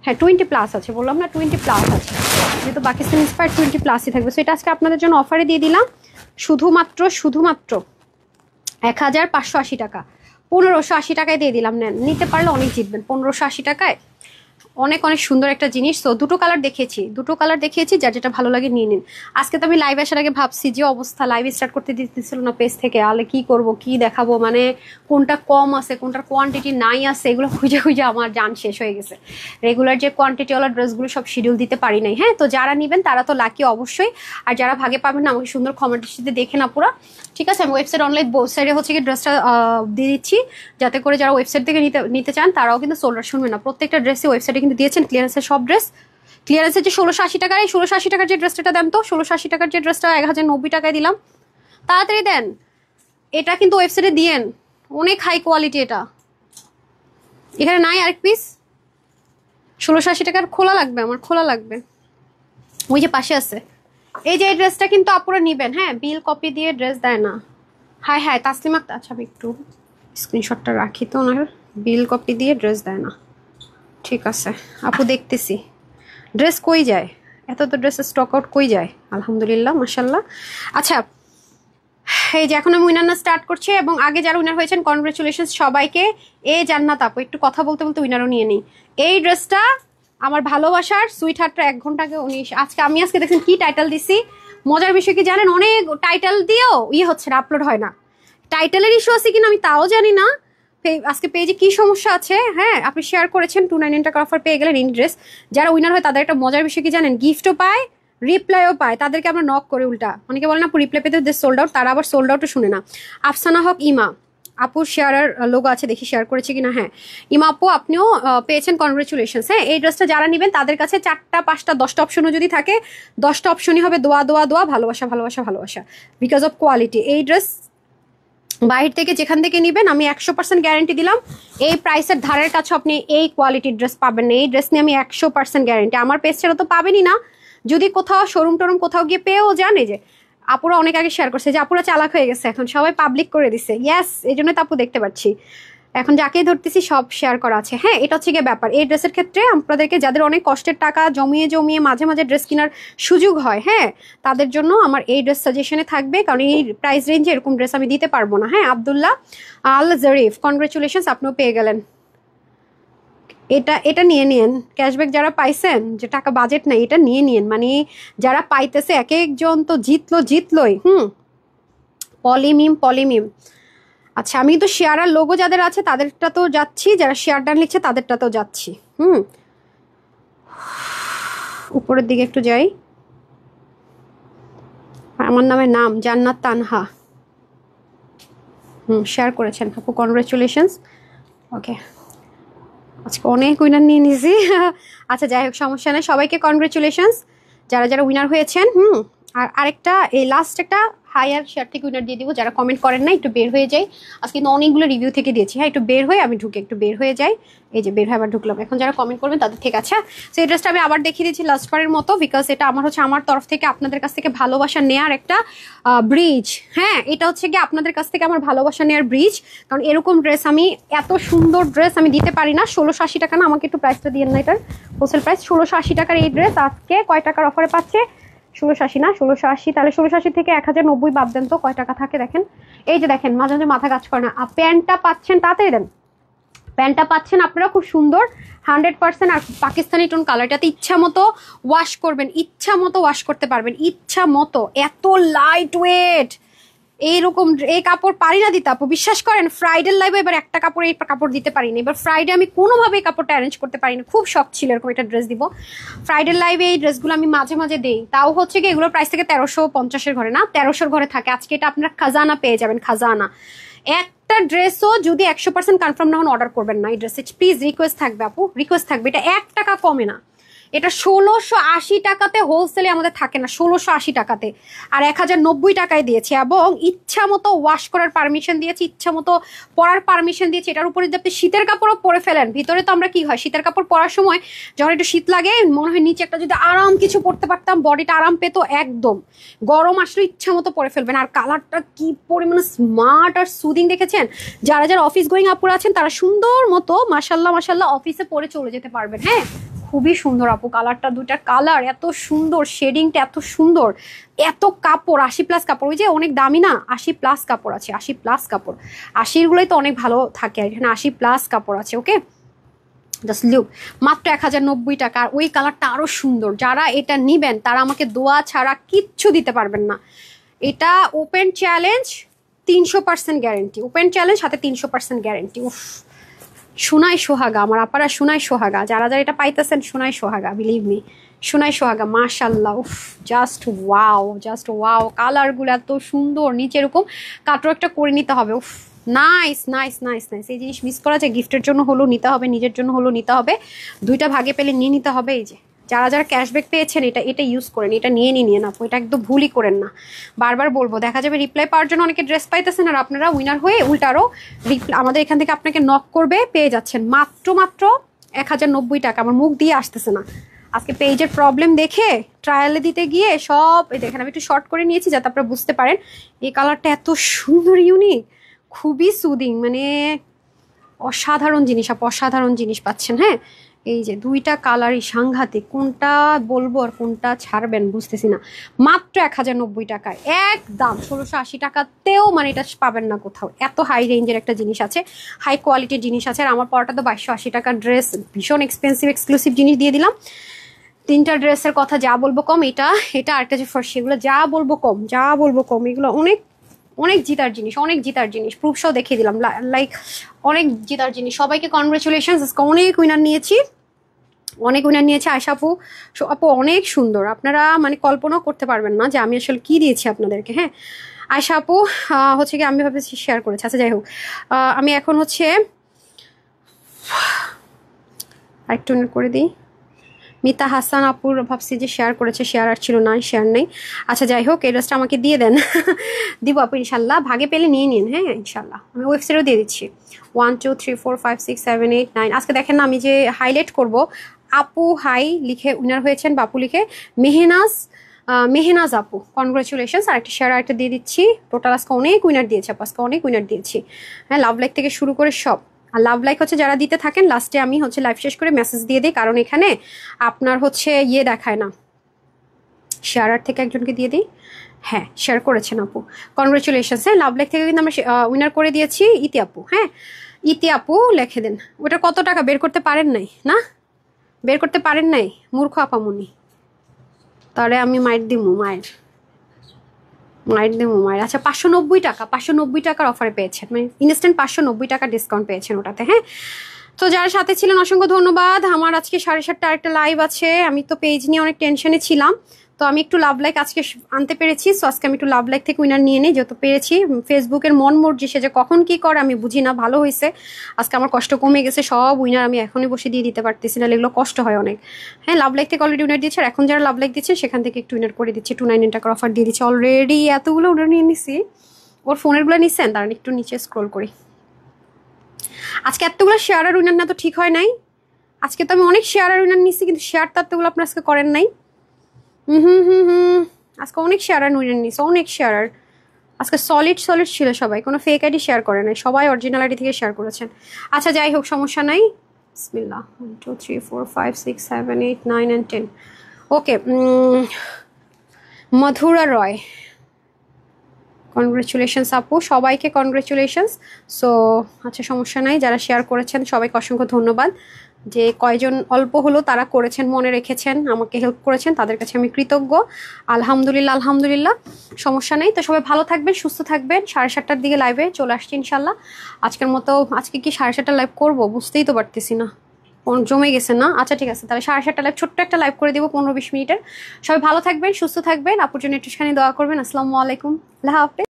হ্যাঁ, 20+ আছে, বললাম না 20+ আছে, যেহেতু পাকিস্তান ইন্সপায়ার্ড 20+ই থাকবে। সো এটা আজকে আপনাদের জন্য অফারে দিয়ে দিলাম, শুধুমাত্র 1580 টাকা, 1580 টাকায় দিয়ে দিলাম। নেন, নিতে পারলে অনেক জিতবেন 1580 টাকায়, অনেক অনেক সুন্দর একটা জিনিস। তো দুটো কালার দেখিয়েছি, যার যেটা ভালো লাগে নিয়ে নিন। আজকে তো আমি লাইভ আসার আগে ভাবছি যে অবস্থা, লাইভ স্টার্ট করতে দিতেছিল না পেজ থেকে, আলে কি করব, কি দেখাবো, মানে কোনটা কম আছে, কোনটার কোয়ান্টিটি নাই আছে, এগুলো খুঁজে খুঁজে আমার জান শেষ হয়ে গেছে। রেগুলার যে কোয়ান্টিটিওয়ালা ড্রেসগুলো সব শিডিউল দিতে পারি নাই। হ্যাঁ, তো যারা নেবেন তারা তো লাকি অবশ্যই, আর যারা ভাগে পাবেন না, আমাকে সুন্দর কমেন্টে দেখে না পুরো, ঠিক আছে। আমি ওয়েবসাইট অনলাইন ওয়েবসাইটে হচ্ছে কি ড্রেসটা দিয়ে দিচ্ছি, যাতে করে যারা ওয়েবসাইট থেকে নিতে চান তারাও কিন্তু সোল্ডার শুনবে না। প্রত্যেকটা ড্রেসে ওয়েবসাইটে কিন্তু দিয়েছেন ক্লিয়ারেন্সের সব ড্রেস, ক্লিয়ারেন্সের যে 1680 টাকার, এই 1680 টাকার যে ড্রেসটা দেন তো, 1680 টাকার যে ড্রেসটা 1090 টাকায় দিলাম, তাড়াতাড়ি দেন। এটা কিন্তু ওয়েবসাইটে দিয়েন, অনেক হাই কোয়ালিটি। এটা এখানে নাই আরেক পিস, 1680 টাকার খোলা লাগবে, আমার খোলা লাগবে, ওই যে পাশে আছে। এই যে এই ড্রেসটা কিন্তু আপনারা নিবেন, হ্যাঁ, বিল কপি দিয়ে ড্রেস দেয় না। হাই হাই তাসলিমা, আচ্ছা আমি একটু স্ক্রিনশটটা রাখি তো, ওনার বিল কপি দিয়ে ড্রেস দেয় না, ঠিক আছে আপু, দেখতেছি ড্রেস কই যায়, এত তো ড্রেসের স্টক আউট কই যায়, আলহামদুলিল্লাহ মাশাল্লাহ। আচ্ছা, এই যে এখন আমি উইনার স্টার্ট করছি, এবং আগে যারা উইনার হয়েছেন কনগ্রেচুলেশন সবাইকে। এ জান্নাত আপু, একটু কথা বলতে বলতে উইনারও নিয়ে নিই। এই ড্রেসটা আমার ভালোবাসার সুইট হার্টটা 1 ঘন্টা আগে উনি আজকে দেখেন কি টাইটেল দিছি। মজার বিষয় কি জানেন, অনেক টাইটেল দিয়েও হচ্ছে না, আপলোড হয় না। টাইটেলের ইস্যু আছে কিনা আমি তাও জানি না, আজকে পেজে কি সমস্যা আছে। হ্যাঁ, আপনি শেয়ার করেছেন, 299 টাকা অফার পেয়ে গেলেন ইন ড্রেস। যারা উইনার হয় তাদের একটা মজার বিষয় কি জানেন, গিফটও পায়, রিপ্লাইও পায়। তাদেরকে আমরা নক করে উল্টা, অনেকে বলেন আপু রিপ্লাই পেতে সোল্ড আউট, তারা আবার সোল্ড আউটও শুনে না। আফসানা হক ইমা আপুর শেয়ারের লোগো আছে, দেখি শেয়ার করেছে কিনা। হ্যাঁ, ইমা আপু আপনিও পেয়েছেন, কনগ্রেচুলেশনস। হ্যাঁ, এই ড্রেসটা যারা নেবেন তাদের কাছে 4টা 5টা 10টা অপশনও যদি থাকে, 10টা অপশনই হবে দোয়া দোয়া দোয়া, ভালোবাসা ভালোবাসা ভালোবাসা, বিকজ অফ কোয়ালিটি। এই ড্রেস বাইরে থেকে যেখান থেকে নেবেন আমি 100% গ্যারান্টি দিলাম, এই প্রাইসের ধারের কাছে আপনি এই কোয়ালিটির ড্রেস পাবেন না। এই ড্রেস নিয়ে আমি 100% গ্যারান্টি, আমার পেজ ছেড়ে তো পাবেনই না। যদি কোথাও শোরুম টোরুম কোথাও গিয়ে পেয়েও জানে, যে আপুরা অনেক আগে শেয়ার করছে যে আপুরা চালাক হয়ে গেছে, এখন সবাই পাবলিক করে দিছে। ইয়াস, এই জন্য তো আপু দেখতে পাচ্ছি, এখন যাকেই ধরতেছি সব শেয়ার করা আছে। হ্যাঁ, এটা হচ্ছে গিয়ে ব্যাপার। এই ড্রেসের ক্ষেত্রে আপনাদেরকে, যাদের অনেক কষ্টের টাকা জমিয়ে জমিয়ে মাঝে মাঝে ড্রেস কেনার সুযোগ হয়, হ্যাঁ, তাদের জন্য আমার এই ড্রেস সাজেশনে থাকবে, কারণ এই প্রাইস রেঞ্জে এরকম ড্রেস আমি দিতে পারবো না। হ্যাঁ, আব্দুল্লাহ আল জরিফ, কনগ্রেচুলেশনস, আপনিও পেয়ে গেলেন। এটা নিয়ে নিন, ক্যাশব্যাক যারা পাইছেন, যে টাকা বাজেট নাই, এটা নিয়ে নিন। মানে যারা পাইতেছে এক একজন তো জিতলই। পলিমিম। আচ্ছা, আমি তো শেয়ার আর লোগো যাদের আছে তাদেরটা তো যাচ্ছি, যারা শেয়ার ডান লিখছে তাদেরটা তো যাচ্ছি। উপরের দিকে একটু যাই, আমার নাম জান্নাত তানহা, শেয়ার করেছেন আপু, কনগ্রেচুলেশনস। ওকে, আজকে অনেক উইনার নিয়ে নিয়েছি। আচ্ছা যাই হোক, সমস্যা নেই, সবাইকে কনগ্রেচুলেশনস যারা যারা উইনার হয়েছেন। আর আরেকটা, এই লাস্ট একটা হাই আর শেয়ার থেকে উইনার দিয়ে দিব। যারা কমেন্ট করেন না একটু বের হয়ে যাই, আজকে কিন্তু অনেকগুলো রিভিউ থেকে দিয়েছি। হ্যাঁ, একটু বের হয়ে আমি ঢুকে একটু বের হয়ে যাই। এই যে বের হয়ে আবার ঢুকলাম। এখন যারা কমেন্ট করবেন তাদের ঠিক আছে। তো এই ড্রেসটা আমি আবার দেখিয়ে দিচ্ছি লাস্টবারের মতো, বিকজ এটা আমার হচ্ছে আমার তরফ থেকে আপনাদের কাছ থেকে ভালোবাসা নেয়ার একটা ব্রিজ। হ্যাঁ, এটা হচ্ছে কি আপনাদের কাছ থেকে আমার ভালোবাসা নেয়ার ব্রিজ, কারণ এরকম ড্রেস আমি, এত সুন্দর ড্রেস আমি দিতে পারি না। 1680 টাকা না, আমাকে একটু প্রাইসটা দিয়ে না, এটার হোলসেল প্রাইস 1680 টাকার এই ড্রেস আজকে কয় টাকার অফারে পাচ্ছে? 1680 না, 1680, তাহলে 1680 থেকে 1090 বাদ দেন তো কয় টাকা থাকে দেখেন। এই যে দেখেন, মাঝে মাঝে মাথা কাজ করে না। প্যান্টটা পাচ্ছেন, তাড়াতাড়ি দেন। প্যান্টটা পাচ্ছেন আপনারা খুব সুন্দর 100%, আর পাকিস্তানি টোন কালারটাতে ইচ্ছা মতো ওয়াশ করবেন, ইচ্ছা মতো ওয়াশ করতে পারবেন, ইচ্ছা মতো। এত লাইট ওয়েট, এইরকম এই কাপড় পারি না দিতে আপু, বিশ্বাস করেন। ফ্রাইডের লাইভে এবার একটা কাপড়, এই কাপড় দিতে পারিনি। এবার ফ্রাইডে আমি কোনোভাবে এই কাপড়টা অ্যারেঞ্জ করতে পারিনি, খুব শখ ছিল এরকম একটা ড্রেস দিব। ফ্রাইডের লাইভে এই ড্রেসগুলো আমি মাঝে মাঝে দেই, তাও হচ্ছে কি এগুলোর প্রাইস থেকে 1350-এর ঘরে না, 1300-এর ঘরে থাকে। আজকে এটা আপনারা খাজানা পেয়ে যাবেন, খাজানা। একটা ড্রেসও যদি 100% কনফার্ম না হন অর্ডার করবেন না এই ড্রেসে, প্লিজ। রিকোয়েস্ট থাকবে আপু, রিকোয়েস্ট থাকবে। এটা 1 টাকা কমে না, এটা 1680 টাকাতে হোলসেলে আমাদের থাকে না, 1680 টাকাতে। আর 1090 টাকায় দিয়েছে, এবং ইচ্ছা মতো ওয়াশ করার পারমিশন দিয়েছি, ইচ্ছা মতো পরার পারমিশন দিয়েছি। এটার উপরে যদি আপনি শীতের কাপড়ও পরে ফেলেন, ভিতরে তো আমরা কি হয়, শীতের কাপড় পরার সময় যখন একটু শীত লাগে মনে হয় নিচে একটা যদি আরাম কিছু পরতে পারতাম, বডিটা আরাম পেতো একদম। গরম আসলে ইচ্ছা মতো পরে ফেলবেন। আর কালারটা কি পরিমাণে স্মার্ট আর সুদিং দেখেছেন। যারা যারা অফিস গোয়িং আপুরা আছেন তারা সুন্দর মতো মাশাল্লাহ মাশাল্লাহ অফিসে পরে চলে যেতে পারবেন। হ্যাঁ, খুবই সুন্দর আপু কালারটা, দুইটা কালার এত সুন্দর, শেডিংটা এত সুন্দর, এত কাপড় 80+ কাপড়। ওই যে অনেক দামি না, 80+ কাপড় আছে, 80+ কাপড়। 80-র গুলোই তো অনেক ভালো থাকে, আর এখানে 80+ কাপড় আছে। ওকে, জাস্ট লুক, মাত্র 1090 টাকা। আর ওই কালারটা আরো সুন্দর। যারা এটা নিবেন তারা আমাকে দোয়া ছাড়া কিচ্ছু দিতে পারবেন না। এটা open challenge, 300% guarantee. Open challenge সাথে 300% গ্যারেন্টি। উফ, সোনাই সোহাগা আমার আপারা, সোনাই সোহাগা। যারা যারা এটা পাইতেছেন সোনাই সোহাগা, বিলিভ মি, সোনাই সোহাগা। মাশাল্লাহ, উফ, জাস্ট ওয়াও, জাস্ট ওয়াও। কালারগুলো এত সুন্দর, নিচে এরকম কাটরো একটা করে নিতে হবে। উফ, নাইস নাইস নাইস নাইস। এই জিনিস মিস করা যায়, গিফটের জন্য হলেও নিতে হবে, নিজের জন্য হলেও নিতে হবে, দুইটা ভাগে পেলে নিয়ে নিতে হবে। এই যে যারা যারা ক্যাশব্যাক পেয়েছেন এটা ইউজ করেন, এটা নিয়ে না আপু, এটা একদম ভুলই করেন না। বারবার বলবো, দেখা যাবে রিপ্লাই পাওয়ার জন্য অনেকে ড্রেস পাইতেছেন, আর আপনারা উইনার হয়ে উল্টারও আমাদের এখান থেকে আপনাকে নক করবে, পেয়ে যাচ্ছেন মাত্র 1090 টাকা। আমার মুখ দিয়ে আসতেছে না আজকে, পেজের প্রবলেম দেখে ট্রায়ালে দিতে গিয়ে সব এই দেখেন আমি একটু শর্ট করে নিয়েছি যাতে আপনারা বুঝতে পারেন। এই কালারটা এত সুন্দর, ইউনিক, খুবই সুদিং, মানে অসাধারণ জিনিস, অসাধারণ জিনিস পাচ্ছেন। হ্যাঁ, এই যে দুইটা কালারই সাংঘাতিক, কোনটা বলবো আর কোনটা ছাড়বেন বুঝতেছি না। মাত্র 1090 টাকায়, একদম 1680 টাকাতেও মানে এটা পাবেন না কোথাও। এত হাই রেঞ্জের একটা জিনিস আছে, হাই কোয়ালিটির জিনিস আছে। আর আমার পরটা তো 2280 টাকার ড্রেস, ভীষণ এক্সপেন্সিভ এক্সক্লুসিভ জিনিস দিয়ে দিলাম। 3টা ড্রেসের কথা যা বলবো কম, এটা আরেকটা যে ফার্স্ট, সেগুলো যা বলবো কম, এগুলো অনেক অনেক জিতার জিনিস, অনেক জিতার জিনিস। প্রুফ সহ দেখিয়ে দিলাম, লাইক অনেক জিতার জিনিস। সবাইকে কনগ্রেচুলেশন, অনেক উইনার নিয়েছি, আয়শা আপু, আপু অনেক সুন্দর। আপনারা মানে কল্পনাও করতে পারবেন না যে আমি আসলে কি দিয়েছি আপনাদেরকে। হ্যাঁ, আয়শা আপু হচ্ছে কি আমি ভাবছি শেয়ার করেছি, আচ্ছা যাই হোক, আমি এখন হচ্ছে আরেকটু করে দিই। মিতা হাসান আপুর ভাবছি যে শেয়ার করেছে, শেয়ার আর ছিল না, শেয়ার নেই। আচ্ছা যাই হোক, এই ড্রেসটা আমাকে দিয়ে দেন, দিব আপু ইনশাল্লাহ, ভাগে পেলে নিয়ে নিন। হ্যাঁ ইনশাল্লাহ, আমি ওয়েবসাইটও দিয়ে দিচ্ছি। 1 2 3 4 5 6 7 8 9। আজকে দেখেন না, আমি যে হাইলাইট করব, আপু হাই লিখে উইনার হয়েছেন, বাপু লিখে মেহনাজ আপু, কনগ্রাচুলেশনস। আর একটা শেয়ার আরেকটা দিয়ে দিচ্ছি। টোটাল আজকে অনেক উইনার দিয়েছে আপু, আজকে অনেক উইনার দিয়েছি। হ্যাঁ, লাভ লাইক থেকে শুরু করে সব। আর লাভ লাইক হচ্ছে যারা দিতে থাকেন, লাস্টে আমি হচ্ছে লাইভ শেষ করে মেসেজ দিয়ে দিই, কারণ এখানে আপনার হচ্ছে ইয়ে দেখায় না। শেয়ারার থেকে একজনকে দিয়ে দিই। হ্যাঁ, শেয়ার করেছেন আপু, কনগ্রাচুলেশনস। হ্যাঁ, লাভ লাইক থেকে কিন্তু আমরা উইনার করে দিয়েছি ইতি আপু। হ্যাঁ, ইতি আপু লিখে দেন। ওটা কত টাকা বের করতে পারেন নাই না, বের করতে পারেন নাই, মূর্খ আপামনি। তাহলে আমি মাইর দিমু, মায়ের। আচ্ছা, 590 টাকা, 590 টাকার অফারে পেয়েছেন, মানে ইনস্ট্যান্ট 590 টাকা ডিসকাউন্ট পেয়েছেন ওটাতে। হ্যাঁ, তো যারা সাথে ছিলেন অসংখ্য ধন্যবাদ। আমার আজকে 7:30 আরেকটা লাইভ আছে, আমি তো পেজ নিয়ে অনেক টেনশনে ছিলাম, তো আমি একটু লাভ লাইক আজকে আনতে পেরেছি, সো আজকে আমি একটু লাভ লাইক থেকে উইনার নিয়ে নিই যত পেরেছি। ফেসবুকের মন মর্জি সে যে কখন কি করে আমি বুঝি না, ভালো হয়েছে আজকে আমার কষ্ট কমে গেছে, সব উইনার আমি এখনই বসে দিয়ে দিতে পারতেছি না, এগুলো কষ্ট হয় অনেক। হ্যাঁ, লাভ লাইক থেকে অলরেডি উইনার দিচ্ছে, আর এখন যারা লাভ লাইক দিচ্ছে সেখান থেকে একটু উইনার করে দিচ্ছে, 299 টাকার অফার দিয়ে দিচ্ছে অলরেডি। এতগুলো উইনার নিয়ে নিছি, ওর ফোনেরগুলো নিচ্ছেন, তার একটু নিচে স্ক্রোল করি। আজকে এতগুলো শেয়ার আর উইনার না তো ঠিক হয় নাই, আজকে তো আমি অনেক শেয়ার আর উইনার নিচ্ছি, কিন্তু শেয়ার তো এতগুলো আপনার আজকে করেন নাই। আজকে অনেক শেয়ার আর উইনার নিচ্ছি, অনেক শেয়ার আর আজকে সলিড ছিল সবাই, কোনো ফেক আইডি শেয়ার করে নাই, সবাই অরিজিনাল আইডি থেকে শেয়ার করেছেন। আচ্ছা যাই হোক, সমস্যা নাই। বিসমিল্লাহ, 1 2 3 4 5 6 7 8 9 and 10। Okay, Madhura Roy, congratulations আপু, সবাইকে কনগ্রেচুলেশনস। সো আচ্ছা সমস্যা নাই, যারা শেয়ার করেছেন সবাইকে অসংখ্য ধন্যবাদ। যে কয়জন অল্প হলো তারা করেছেন, মনে রেখেছেন, আমাকে হেল্প করেছেন, তাদের কাছে আমি কৃতজ্ঞ। আলহামদুলিল্লাহ আলহামদুলিল্লাহ, সমস্যা নেই। তো সবাই ভালো থাকবেন, সুস্থ থাকবেন। 7:30টার দিকে লাইভে চলে আসছি ইনশাল্লাহ। আজকের মতো, আজকে কি 7:30 লাইভ করবো বুঝতেই তো পারতেছি না, জমে গেছে না। আচ্ছা ঠিক আছে, তাহলে 7:30 লাইভ, ছোট্ট একটা লাইভ করে দিব 15-20 মিনিটের। সবাই ভালো থাকবেন, সুস্থ থাকবেন, আপুর জন্য একটুখানি দোয়া করবেন। আসসালামু আলাইকুম, আল্লাহ হাফেজ।